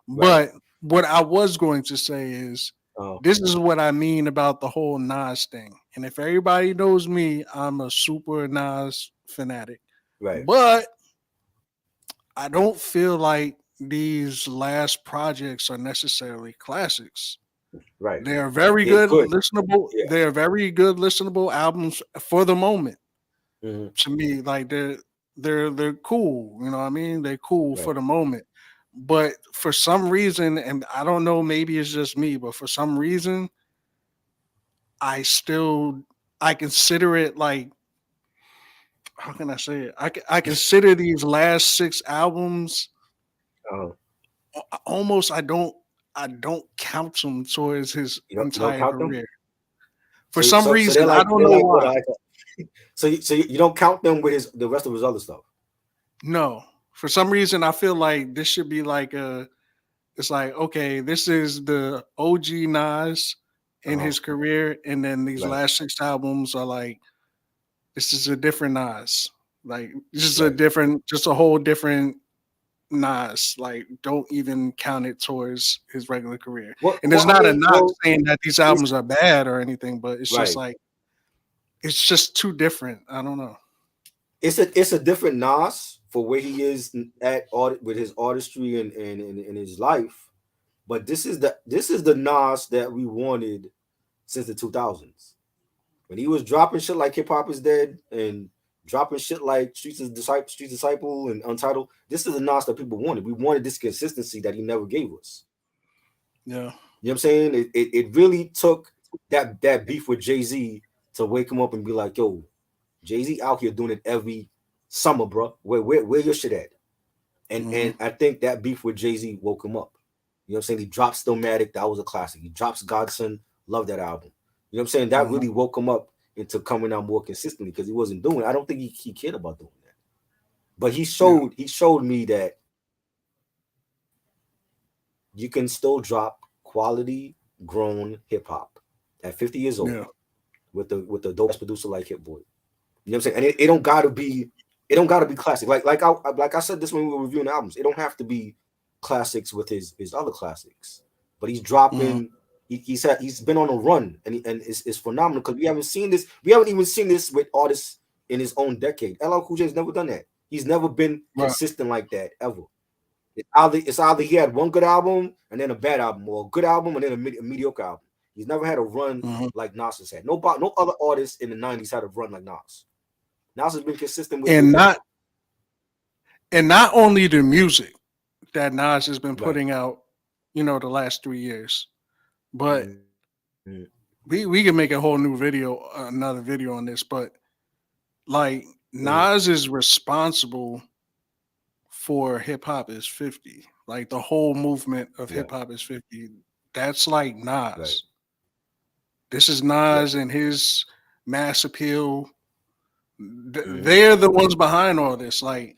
Right. But what I was going to say is Uh, this is what I mean about the whole Nas thing. And if everybody knows me, I'm a super Nas fanatic. right. But I don't feel like these last projects are necessarily classics. Right. They're very They're good good. listenable. Yeah. They're very good listenable albums for the moment. Hmm. To me, like they're cool. You know what I mean? They're cool Right. for the moment. But for some reason, and I don't know, maybe it's just me, but for some reason, I still I consider it like how can I say it? I consider these last 6 albums Uh, almost I don't count them towards his you don't entire count them. career. For some So they're reason, I like don't know what why. so you don't count them with the rest of his other stuff. No, for some reason, I feel like this should be like a. It's like, okay, this is the OG Nas in Uh-huh. his career, and then these Right, last 6 albums are like, this is a different Nas. Like, this is a right. different, just a whole different Nas. Like, don't even count it towards his regular career. And Well, it's I not a mean, knock well, saying that these it's albums are bad or anything, but it's just right. like, it's just too different. I don't know. It's a different Nas for where he is at with his artistry and his life. But this is the Nas that we wanted since the 2000s. When he was dropping shit like Hip Hop is Dead and dropping shit like Streets Disciple and Untitled, this is the Nas that people wanted. We wanted this consistency that he never gave us. Yeah. You know what I'm saying? It really took that beef with Jay-Z to wake him up and be like, yo, Jay-Z out here doing it every summer, bro. Where your shit at? Hmm. And I think that beef with Jay-Z woke him up. You know what I'm saying? He dropped Stillmatic, that was a classic. He drops Godson, love that album. You know what I'm saying? That Hmm. really woke him up into coming out more consistently because he wasn't doing. I don't think he cared about doing that. But Yeah. he showed me that you can still drop quality grown hip hop at 50 years old Yeah. with a dope ass producer like Hit Boy. You know what I'm saying? And it don't gotta be classic. Like I said this when we were reviewing albums. It don't have to be classics with his other classics. But he's Hmm. dropping. He's been on a run and it's phenomenal because we haven't seen this. We haven't even seen this with artists in his own decade. LL Cool J's never done that. He's never been Right. consistent like that ever. It's either he had one good album and then a bad album, or a good album and then a mediocre album. He's never had a run Hmm. like Nas has had. No other artist in the '90s had a run like Nas. Nas has been consistent with And both. not only the music that Nas has been Right. putting out, the last 3 years, but Mm-hmm. we can make a whole new video, another video on this, but like Mm-hmm. Nas is responsible for hip hop is 50. Like the whole movement of Yeah. hip hop is 50. That's like Right. Nas. This is Yeah. Nas and his mass appeal. Mm-hmm. They're the ones behind all this. Like,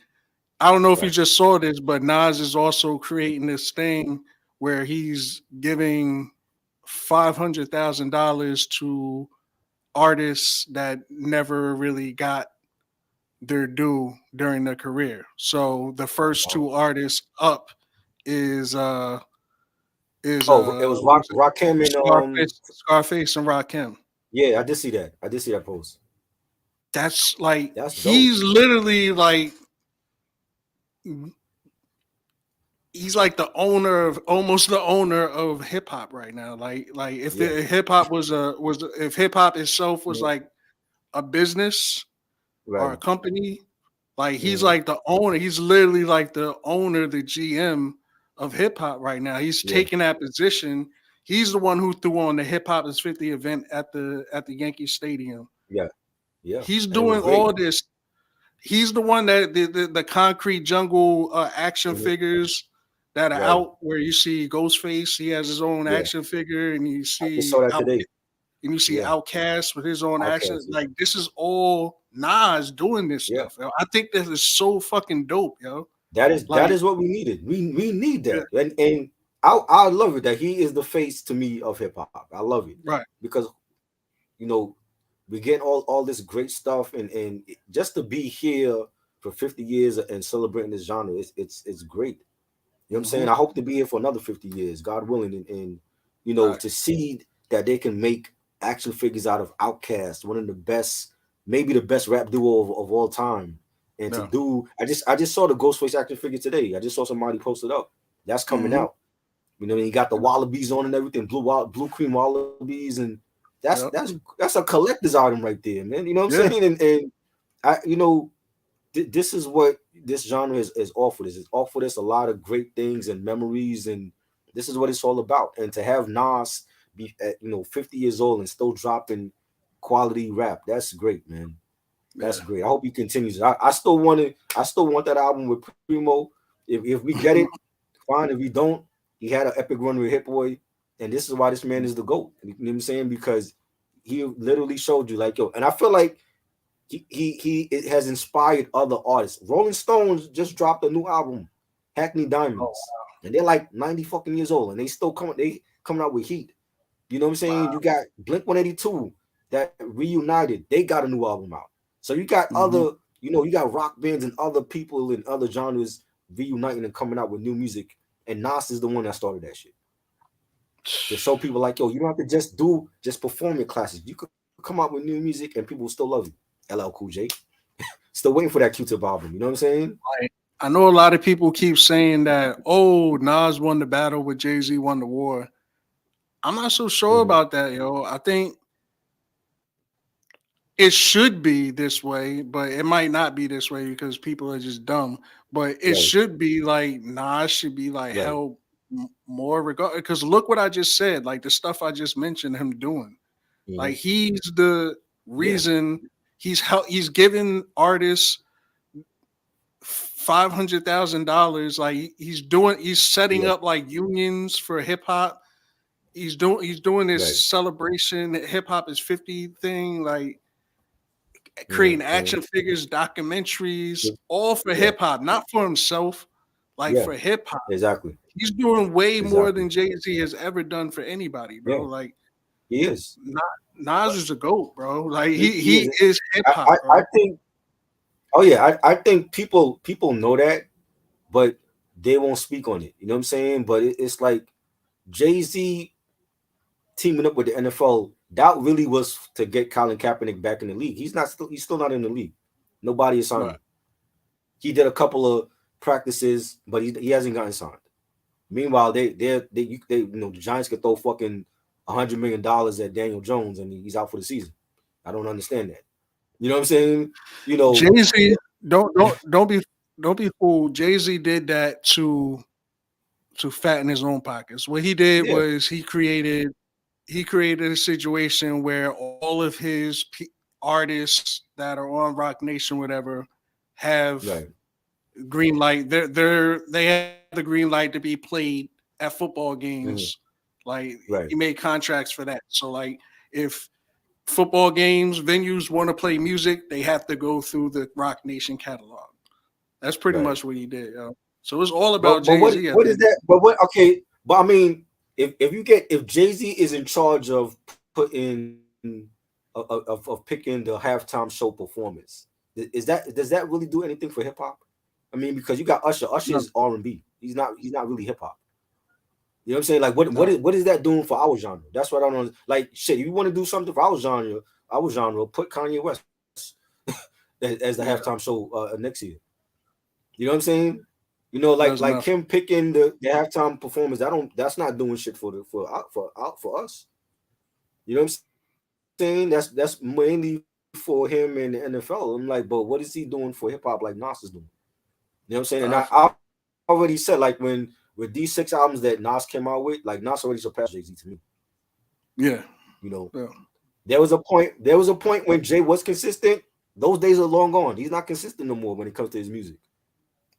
I don't know if you Right. just saw this, but Nas is also creating this thing where he's giving $500,000 to artists that never really got their due during their career. So the first Uh-huh. two artists up is uh Oh, it was what was it? Rakim and Scarface and Rakim. yeah, I did see that. I did see that post. That's like That's dope. he's literally like he's like the owner of almost the owner of hip hop right now. Like if Yeah. the hip hop was if hip hop itself was Mhm. like a business or a Right. company, like he's Mm-hmm. like the owner. He's literally like the owner, the GM of hip hop right now. He's Yeah. taking that position. He's the one who threw on the hip hop is 50 event at the Yankee Stadium. Yeah. Yeah. He's And it was doing great. all this. He's the one that the concrete jungle action Mhm. figures that are Right. out where you see Ghostface. He has his own Yeah. action figure, and you I just see saw that out today. and you see Yeah. Outcast with his own action. Outcast. Yeah. Like this is all Nas doing this Yeah. stuff. Yo. I think this is so fucking dope, yo. That Like, is what we needed. We need yeah, that. And I love it that he is the face to me of hip hop. I love it right. because you know we get all this great stuff and just to be here for 50 years and celebrating this genre, it's great. You know what I'm Hmm. saying? I hope to be here for another 50 years, God willing, and Right. to see that they can make action figures out of Outkast, one of the best, maybe the best rap duo of all time. And to Yeah. do, I just saw the Ghostface action figure today. I just saw somebody post it up. That's coming Hmm. out. You got the wallabies on and everything, blue cream wallabies, and Yep. that's a collector's item right there, man. You know what I'm Yeah. saying? And I, this is what this genre is offered. It's offered us a lot of great things and memories, and this is what it's all about. And to have Nas be at 50 years old and still dropping quality rap, that's great, man. That's Yeah. great. I hope he continues. I still want it. I still want that album with Primo. If we get it, fine. If we don't, he had an epic run with Hit Boy, and this is why this man is the GOAT. You know what I'm saying? Because he literally showed you like yo, and I feel like he it has inspired other artists. Rolling Stones just dropped a new album, Hackney Oh Diamonds, and they're like 90 fucking years old, and they coming out with heat. You know what I'm saying? wow. You got Blink 182 that reunited. They got a new album out. So you got Mm-hmm. other, you got rock bands and other people in other genres reuniting and coming out with new music. And Nas is the one that started that shit. To show people like, yo, you don't have to just perform your classes. You could come out with new music and people will still love you. LL Cool J. Still waiting for that Q-Tip album. You know what I'm saying? Like, I know a lot of people keep saying that, oh, Nas won the battle, but Jay-Z won the war. I'm not so sure Mm-hmm. about that, yo. I think it should be this way, but it might not be this way because people are just dumb. But it Right, should be like Nas should be like right. held more regard, because look what I just said, like the stuff I just mentioned him doing. Mm-hmm. Like he's the Yeah, reason he's giving artists $500,000. Like he's setting yeah, up like unions for hip hop. He's doing this right. celebration hip hop is 50 thing, like Mm-hmm. creating Mm-hmm. action figures, documentaries, all for Yeah, hip hop, not for himself, like yeah. for hip hop. Exactly, He's doing way more exactly. than Jay-Z has ever done for anybody, bro. Yeah, Like he is. Nas, Nas is a goat, bro. Like He he is. is hip I hop, bro. think. Oh yeah, I think people know that, but they won't speak on it. You know what I'm saying? But it's like Jay-Z teaming up with the NFL. That really was to get Colin Kaepernick back in the league. He's still not in the league. Nobody is signed Right. him. He did a couple of practices, but he hasn't gotten signed. Meanwhile, the Giants could throw fucking $100 million at Daniel Jones and he's out for the season. I don't understand that. You know what I'm saying? You know, Jay-Z, don't be fooled. Jay-Z did that to fatten his own pockets. What he did yeah, was he created a situation where all of his artists that are on Rock Nation, whatever, have right, green light. They have the green light to be played at football hmm games. Like he right, made contracts for that. So like if football games venues want to play music, they have to go through the Rock Nation catalog. That's pretty right. much what he did, yo. So it's all about But Jay Z at what the is end of that? But what? Okay, but I mean, if Jay-Z is in charge of putting of picking the halftime show performance, does that really do anything for hip hop? I mean, because you got Usher. Usher no, is R&B. He's not really hip hop. You know what I'm saying? Like no. what is that doing for our genre? That's what I don't like. Shit, if you want to do something for our genre, put Kanye West as the halftime Yeah, show next year. You know what I'm saying? Like does like nothing. him picking the halftime performance. That's not doing shit for us. You know what I'm saying? That's mainly for him and the NFL. I'm like, but what is he doing for hip hop like Nas is doing? You know what I'm saying? And I Uh, already said like with these 6 albums that Nas came out with, like Nas already surpassed Jay-Z to me. yeah, You know, yeah. there was a point when Jay was consistent. Those days are long gone. He's not consistent no more when it comes to his music.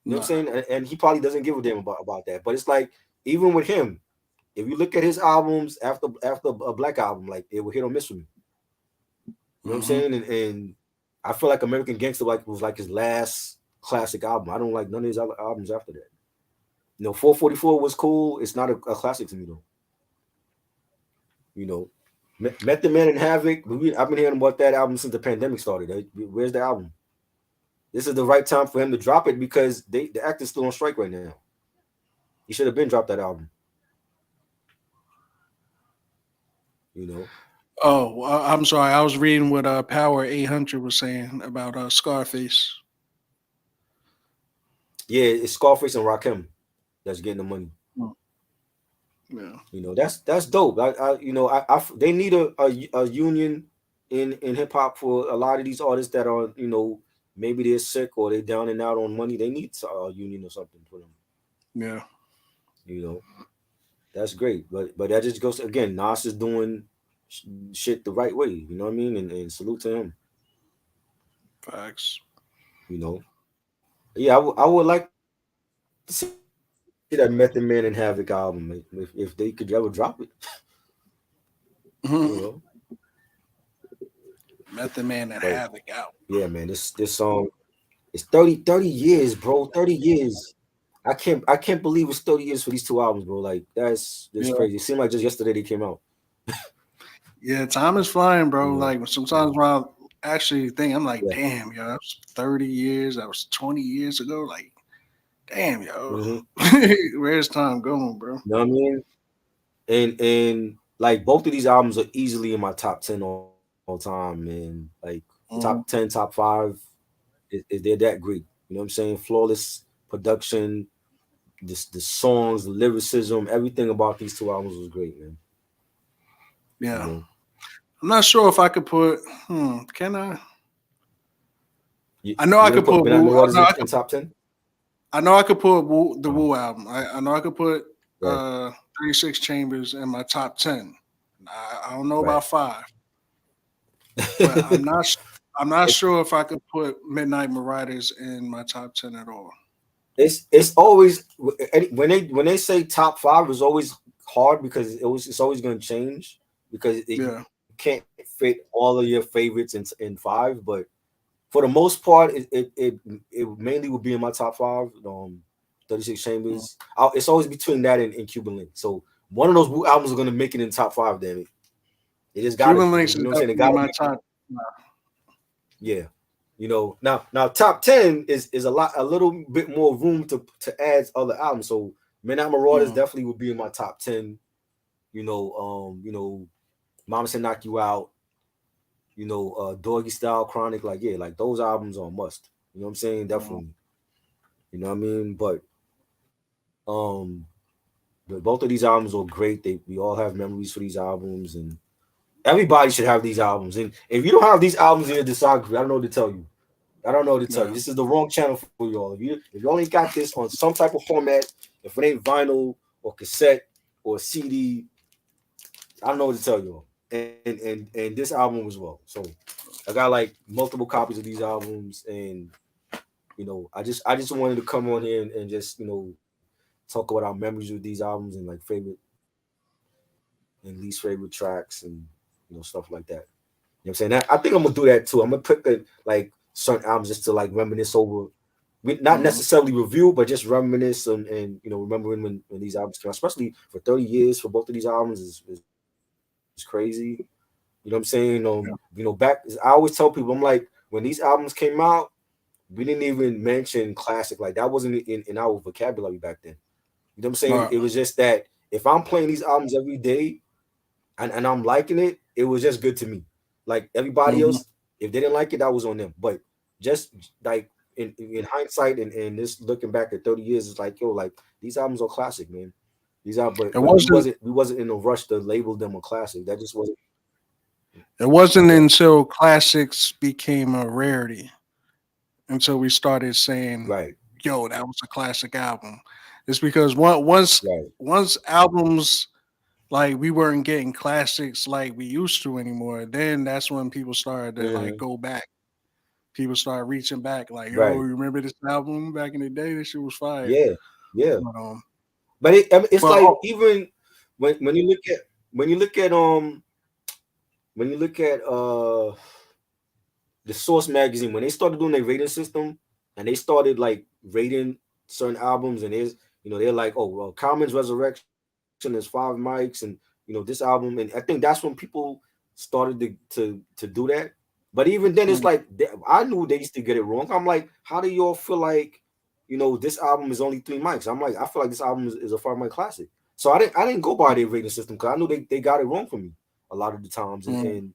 You know what I'm Nah. saying? And he probably doesn't give a damn about that. But it's like even with him, if you look at his albums after a Black album, like it will hit or miss with me. You know what I'm Hmm. saying? And I feel like American Gangster was like his last classic album. I don't like none of his other albums after that. 444 was cool. It's not a classic to me though. You know, Method Man and Havoc. I've been hearing about that album since the pandemic started. Where's the album? This is the right time for him to drop it because the actor's still on strike right now. He should have been dropped that album. You know. Oh, I'm sorry. I was reading what Power 800 was saying about Scarface. Yeah, it's Scarface and Rakim that's getting the money. Oh, yeah. That's dope. They need a union in hip hop for a lot of these artists that are maybe they're sick or they're down and out on money. They need a union or something for them. Yeah. You know, that's great. But that just goes again. Nas is doing shit the right way. You know what I mean? And salute to him. Facts. You know, yeah, I would like to see that Method Man and Havoc album if they could ever drop it. You Mhm. know. Method Man and But Havoc out. yeah, man, this song is 30 years, bro. 30 years. I can't believe it's 30 years for these two albums, bro. Like that's Yeah. crazy. It seemed like just yesterday they came out. Yeah, time is flying, You bro. know, Like sometimes when I actually think, I'm like, yeah. damn, yo, that was 30 years. That was 20 years ago. Like, damn, yo, Mm-hmm. where's time going, bro? You know what I mean? And like both of these albums are easily in my top 10 all time, man. Like top Mhm. 10, top five, they're that great. You know what I'm saying? Flawless production, the songs, the lyricism, everything about these two albums was great, man. You Yeah. know, I'm not sure if I could put. Can I? you, I know you I want to could put put Midnight Wu. Marauders in top 10? I know I could put the Uh, Wu album. I know I could put right, 36 Chambers in my top 10. I don't know right. about five, but I'm not it's sure if I could put Midnight Marauders in my top 10 at all. it's always when they say top five, it's always hard because it's always going to change because you Yeah. can't fit all of your favorites in five. But for the most part, it mainly would be in my top five. 36 Mm. Chambers. It's always between that and Cuban Link. So one of those albums are going to make it in top five. Damn it, it just got to. Cuban You Links know is what I'm saying? It definitely got in to my make it. top. Yeah. Now top 10 is a little bit more room to add other albums. So Midnight Marauders Mm. definitely would be in my top 10. Mama Said Knock You Out, Doggy Style Chronic, like yeah, like those albums are a must. You know what I'm saying? Mm. Definitely. You know what I mean? But um both of these albums are great. We all have memories for these albums and everybody should have these albums. And if you don't have these albums in your discography, I don't know what to tell you. I don't know what to tell you. Yeah. This is the wrong channel for y'all. If you only got this on some type of format, if it ain't vinyl or cassette or CD, I don't know what to tell you. And this album as well. So I got like multiple copies of these albums, and I just wanted to come on here and just talk about our memories with these albums and like favorite and least favorite tracks and stuff like that. You know what I'm saying? I think I'm gonna do that too. I'm gonna pick like certain albums just to like reminisce over. Not Mm. necessarily review, but just reminisce and remembering when these albums came out, especially for 30 years for both of these albums is crazy. You know what I'm saying? Yeah. Back I always tell people, I'm like, when these albums came out, we didn't even mention classic. Like that wasn't in our vocabulary back then. You know what I'm saying? Right. It was just that if I'm playing these albums every day and I'm liking it, it was just good to me. Like everybody Hmm. else, if they didn't like it, that was on them. But just like in hindsight and this looking back at 30 years, it's like, yo, like these albums are classic, man. These are It but wasn't. we wasn't in a rush to label them a classic. That just wasn't It wasn't yeah. until classics became a rarity until we started saying, Right, "Yo, that was a classic album." It's because right. once albums like we weren't getting classics like we used to anymore. Then that's when people started to like Hmm. go back. People started reaching back, like, "Yo, Right. you remember this album back in the day? This shit was fire." Yeah. Yeah. But But I mean, it's but like oh, even when you look at when you look at when you look at the Source magazine when they started doing their rating system and they started like rating certain albums and they're like, oh well, Common's Resurrection is 5 mics and this album, and I think that's when people started to do that. But even then it's mm, like I knew they used to get it wrong. I'm like, how do y'all feel like this album is only 3 mics? I'm like, I feel like this album is a 5 mic classic. So I didn't go by their rating system because I knew they got it wrong for me a lot of the times, mm, and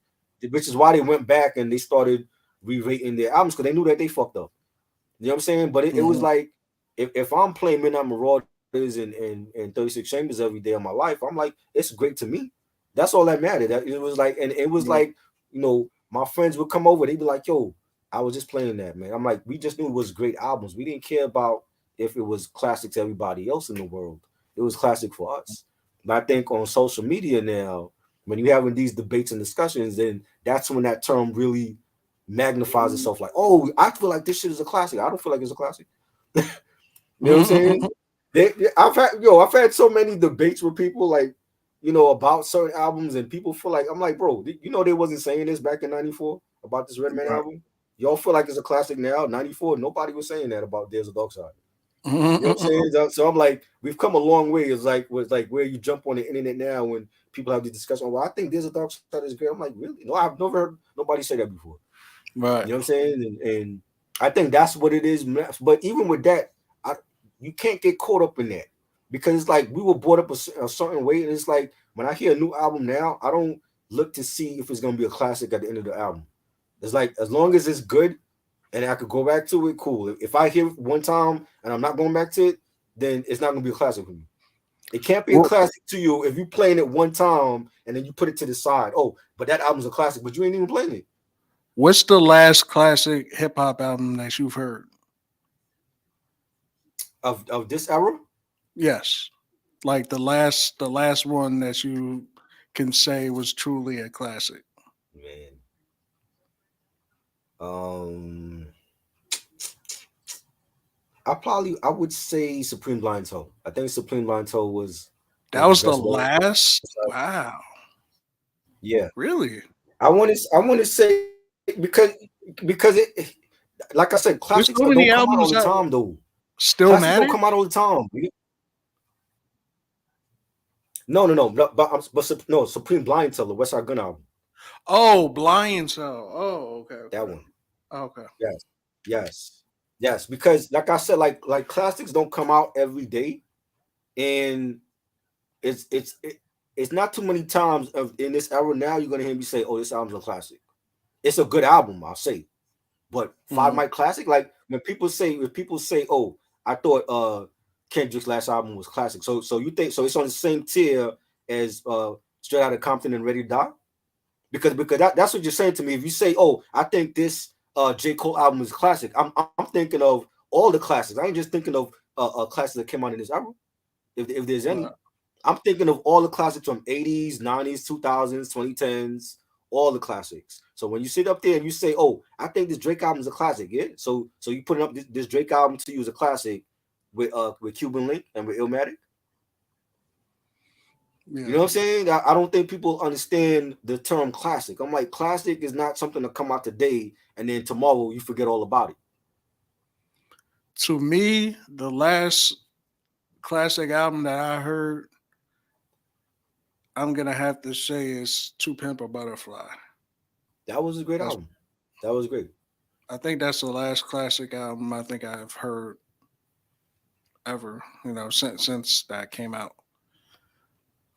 which is why they went back and they started re-rating their albums because they knew that they fucked up. You know what I'm saying? But it was mm, like if I'm playing Midnight Marauders and 36 Chambers every day of my life, I'm like, it's great to me. That's all that mattered. That it was like, and it was yeah, like, my friends would come over, they'd be like, yo, I was just playing that, man. I'm like, we just knew it was great albums. We didn't care about if it was classic to everybody else in the world. It was classic for us. But I think on social media now, when you're having these debates and discussions, then that's when that term really magnifies itself. Like, oh, I feel like this shit is a classic. I don't feel like it's a classic. You know what I'm saying? I've had so many debates with people like, about certain albums, and people feel like I'm like, bro, they wasn't saying this back in '94. about this Redman Right. album? Y'all feel like it's a classic now? 94, nobody was saying that about There's a Dark Side. You know what I'm saying? So I'm like, we've come a long way. It's like where you jump on the internet now when people have the discussion. Well, I think There's a Dark Side is great. I'm like, really? No, I've never heard nobody say that before. Right. You know what I'm saying? And I think that's what it is. But even with that, you can't get caught up in that because it's like we were brought up a certain way, and it's like when I hear a new album now, I don't look to see if it's gonna be a classic at the end of the album. It's like as long as it's good and I could go back to it, cool. If I hear it one time and I'm not going back to it, then it's not gonna be a classic for me. It can't be a What, classic to you if you playing it one time and then you put it to the side. Oh, but that album's a classic, but you ain't even playing it. what's the last classic hip hop album that you've heard? Of this era, Yes. Like the last one that you can say was truly a classic. man. Um, I would say Supreme Blind Toe. I think Supreme Blind Toe was That the was the best one. last. Wow. Yeah, Really? I want to say because like I said, classics There's so don't come many out all the albums that time though. still Classics don't matter. come out all the time. No, no, Supreme Blind Toe, the West Side Gun album, Oh, Blind Cell. Oh, okay, that okay, one. okay. Yes, yes, yes. Because like I said, like classics don't come out every day, and it's it's it, it's not too many times in this era now you're gonna hear me say, "Oh, this album's a classic." It's a good album, I'll say. But Five Hmm. Mic Classic, like when people say, "Oh, I thought Kendrick's last album was classic," so you think so it's on the same tier as Straight Outta Compton and Ready to Die? Because that's what you're saying to me. If you say, "Oh, I think this J. Cole album is a classic," I'm thinking of all the classics. I ain't just thinking of a classic that came out in this album. If there's any, Right. I'm thinking of all the classics from 80s, 90s, 2000s, 2010s, all the classics. So when you sit up there and you say, "Oh, I think this Drake album is a classic," yeah. So you putting up this Drake album to you as a classic with Cuban Link and with Illmatic. You know Yeah. what I'm saying? I don't think people understand the term classic. I'm like, classic is not something to come out today and then tomorrow you forget all about it. To me, the last classic album that I heard, I'm gonna have to say is "To Pimp a Butterfly." That was a great That's album. That was great. I think that's the last classic album I think I've heard ever. Since that came out.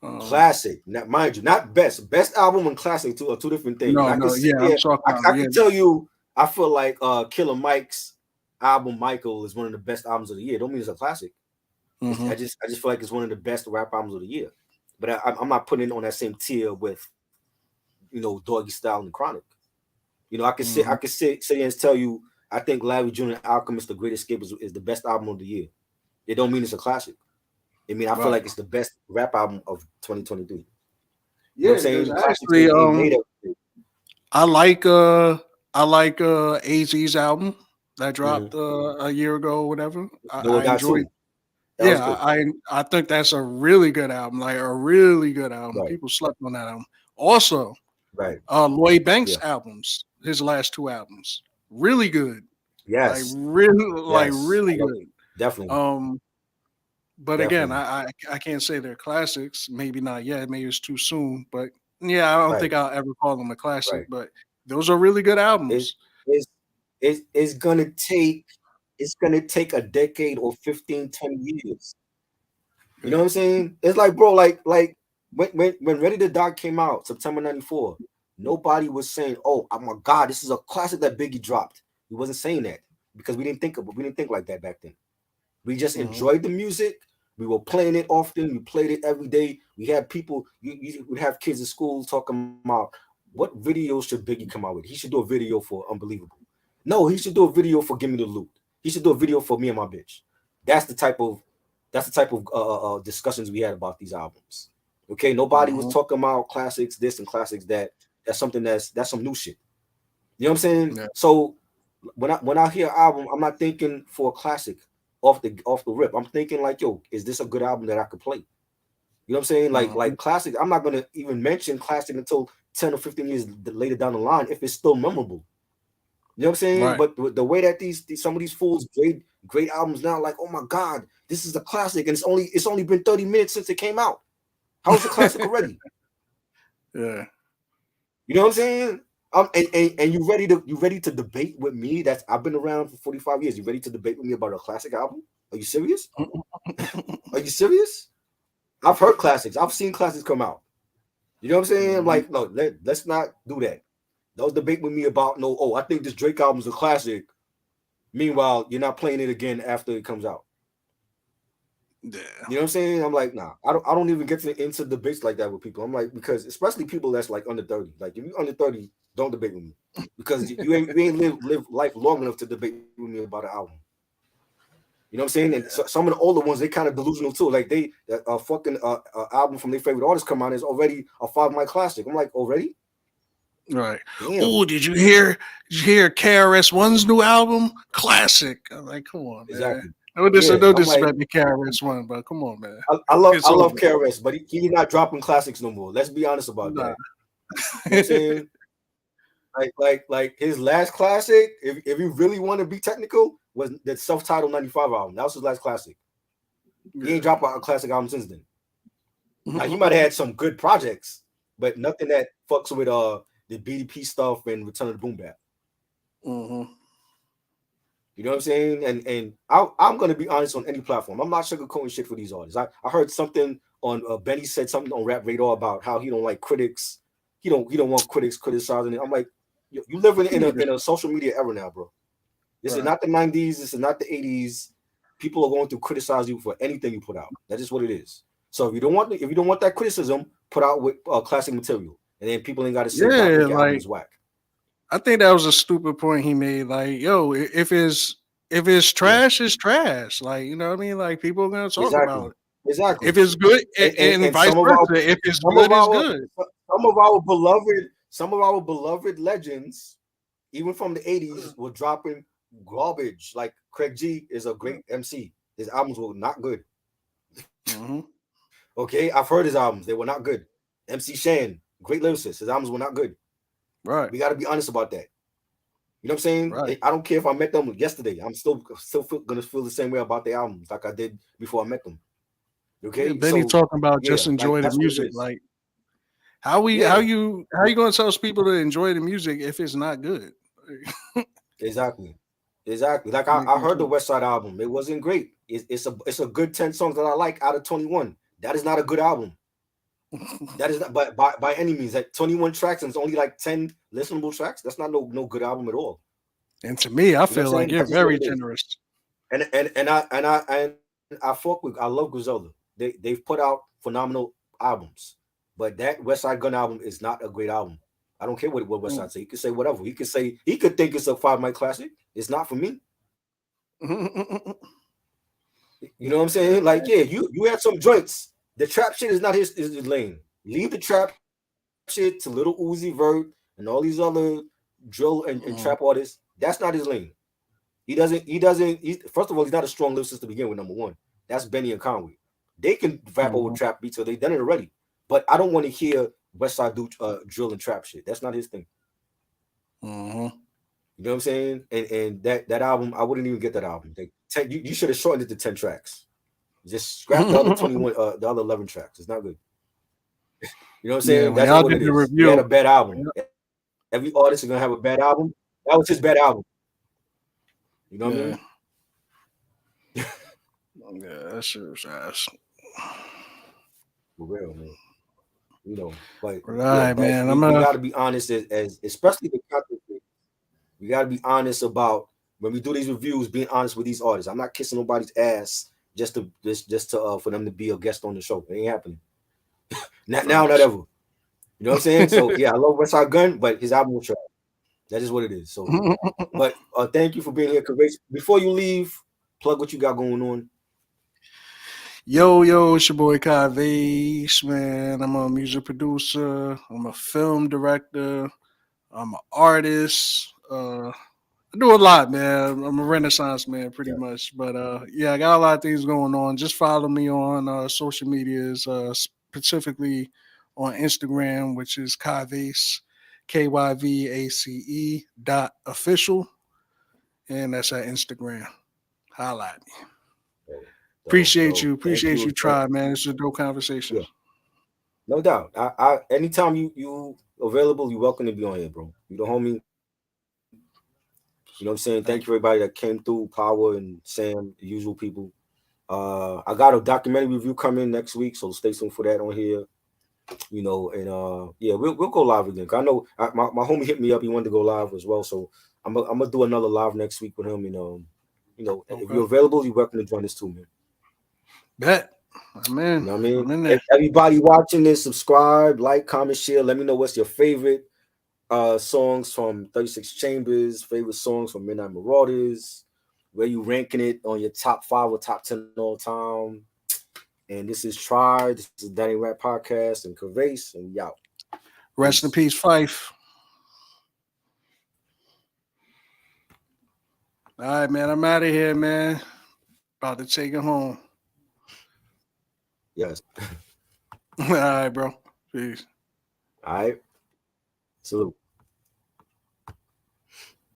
Um, Classic, not mind you, not best. Best album and classic two are two different things. no, I can no, sit yeah, I'm there. talking I, about I yeah. can tell you. I feel like Killer Mike's album Michael is one of the best albums of the year. Don't mean it's a classic. Hmm. I just feel like it's one of the best rap albums of the year. But I'm not putting it on that same tier with Doggy Style and Chronic. I Hmm. could sit here and tell you I think Larry Jr. Alchemist, The Great Escape is the best album of the year. It don't mean it's a classic. I mean I feel Right. like it's the best rap album of 2023. You know what I'm Yeah, because saying? Classics actually, ain't made everything. I like uh I like AZ's album that Mm-hmm. dropped a year ago or whatever. No, it I got enjoyed. two. That was Yeah, good. I think that's a really good album, like a really good album. Right. People slept on that album. Also, Right. Lloyd Banks Yeah. albums, his last two albums, really good, Yes. like Yes. really I love good. definitely. Um, but again, Definitely. I can't say they're classics. Maybe not yet. Maybe it's too soon. But yeah, I don't Right. think I'll ever call them a classic. Right. But those are really good It's albums. it's it's gonna take a decade or 15, 10 years. You know Yeah. what I'm saying? It's like, bro, like when Ready to Die came out, September 94, nobody was saying, "Oh my God, this is a classic that Biggie dropped." He wasn't saying that because we didn't think like that back then. We just Hmm. enjoyed the music. We were playing it often. We played it every day. We had people, you would have kids at school talking about what video should Biggie come out with. He should do a video for Unbelievable. No, he should do a video for Give Me the Loot. He should do a video for Me and My Bitch. That's the type of discussions we had about these albums. Okay, nobody was Hmm. talking about classics this and classics that. That's something that's some new shit. You know what I'm saying? Yeah. So when I hear album, I'm not thinking for a classic off the rip. I'm thinking like, yo, is this a good album that I could play? You know what I'm saying? Mhm. Like classic. I'm not gonna even mention classic until 10 or 15 years later down the line if it's still memorable. You know what I'm saying? Right. But the way that these some of these fools great albums now, like, oh my God, this is a classic, and it's only been 30 minutes since it came out. How is it classic already? Yeah. You know what I'm saying? And you ready to debate with me? That's I've been around for 45 years. You ready to debate with me about a classic album? Are you serious? Are you serious? I've heard classics. I've seen classics come out. You know what I'm saying? I'm Mhm. like, no, let's not do that. Don't debate with me about no. Oh, I think this Drake album's a classic. Meanwhile, you're not playing it again after it comes out. Yeah. You know what I'm saying? I'm like, nah, I don't even get into debates like that with people. I'm like, because especially people that's like under 30. Like if you're under 30, don't debate with me. Because you ain't live life long enough to debate with me about an album. You know what I'm saying? And so, some of the older ones, they kind of delusional too. Like they a fucking album from their favorite artist come out is already a 5 mic classic. I'm like, already? Right. Damn. Oh, did you hear KRS-One's new album? Classic. I'm like, come on, man. Exactly. Yeah. No I'm like, disrespect to KRS-One, but come on, man. I It's love over. KRS, but he's not dropping classics no more. Let's be honest about Nah. that. You know what I'm saying? Like his last classic, if you really want to be technical, was the self-titled 95 album. That was his last classic. He ain't Yeah. dropped a classic album since then. Now he might have had some good projects, but nothing that fucks with the BDP stuff and Return of the Boom Bap. Mhm. You know what I'm saying? And I'm gonna be honest on any platform. I'm not sugarcoating shit for these artists. I heard something on Benny said something on Rap Radar about how he don't like critics. He don't want critics criticizing it. I'm like, you live in a social media era now, bro. This is Right. not the 90s. This is not the 80s. People are going to criticize you for anything you put out. That is what it is. So if you don't want that criticism, put out with classic material, and then people ain't got to say Dr. Yeah, Dre album like is whack. I think that was a stupid point he made. Like, yo, if it's Yeah, trash, it's trash. Like, you know what I mean? Like people are gonna talk exactly, about it. If exactly. it's good, and And vice versa. If it's some of good, it's our good. some of our beloved legends, even from the 80s, were dropping garbage. Like Craig G is a great MC. His albums were not good. Mm-hmm. Okay, I've heard his albums; they were not good. MC Shan, great lyricist. His albums were not good. Right. We got to be honest about that. You know what I'm saying? Right. I don't care if I met them yesterday. I'm still gonna feel the same way about the albums like I did before I met them. Yeah, Okay, Benny so talking about yeah, just like enjoy the that's what it music. is. Like how Yeah, you gonna tell people to enjoy the music if it's not good? exactly, exactly. Like I Making heard the sense. West Side album. It wasn't great. It's a good 10 songs that I like out of 21. That is not a good album. That is not by any means. Like 21 tracks and it's only like 10 listenable tracks. That's not no good album at all. And to me, I You know what feel I'm like saying? you're That's just what very it is. generous. I love Griselda. They've put out phenomenal albums, but that West Side Gun album is not a great album. I don't care what West Mm. Side say. He could say whatever. He could think it's a 5 mic classic. It's not for me. You know what I'm Yeah, saying? Like, yeah, you had some joints. The trap shit is not his lane. Leave the trap shit to Little Uzi Vert and all these other drill and trap mhm, artists. That's not his lane. First of all, he's not a strong lyricist to begin with, number one. That's Benny and Conway. They can rap over mhm, trap beats, so they've done it already. But I don't want to hear Westside do drill and trap shit. That's not his thing. mhm. You know what I'm saying? And that album, I wouldn't even get that album. You should have shortened it to 10 tracks. Just scrap the other 21, the other 11 tracks. It's not good. You know what I'm Yeah, saying? when That's just y'all what did it the is. He had a review, bad album. yeah, Every artist is gonna have a bad album. That was his bad album. You know what I yeah, mean? yeah, that shit was ass. For real, man. But But all yeah, right, that's man. we got to be honest as especially the content creators. We got to be honest about when we do these reviews, being honest with these artists. I'm not kissing nobody's ass just to for them to be a guest on the show. It ain't happening. Not now, not Facts. ever. You know what I'm saying? So yeah, I love Westside Gun, but his album was trash. That is what it is. So, but thank you for being here, Kyvace. Before you leave, plug what you got going on. Yo, it's your boy Kyvace, man. I'm a music producer. I'm a film director. I'm an artist. I do a lot, man. I'm a Renaissance man, pretty Yeah. much. But yeah, I got a lot of things going on. Just follow me on social medias, specifically on Instagram, which is Kyvace, KYVACE .official, and that's at Instagram. Holla at me. Appreciate you. Thank Appreciate you you, again. Try, man. This is a dope conversation. Yeah, no doubt. I anytime you available, you're welcome to be on here, bro. You the homie. You know what I'm saying? Thank you for everybody Thank that came through, Power and Sam, the usual people. I got a documentary review coming next week, so stay tuned for that on here. You know, and yeah, we'll go live again. 'Cause I know my homie hit me up. He wanted to go live as well, so I'm gonna do another live next week with him. And you know, you. if Okay. you're available, you're welcome to join us too, man. Bet. I'm You in. know what I mean? I'm in there. Everybody watching this, subscribe, like, comment, share. Let me know what's your favorite songs from 36 Chambers, favorite songs from Midnight Marauders, where you ranking it on your top 5 or top 10 all time. And this is Try. This is Danny Rap Podcast and Kyvace, and we out. Rest in Peace. peace, Fife. All right, man. I'm out of here, man. About to take it home. Yes. All right, bro. Peace. All right. Salute.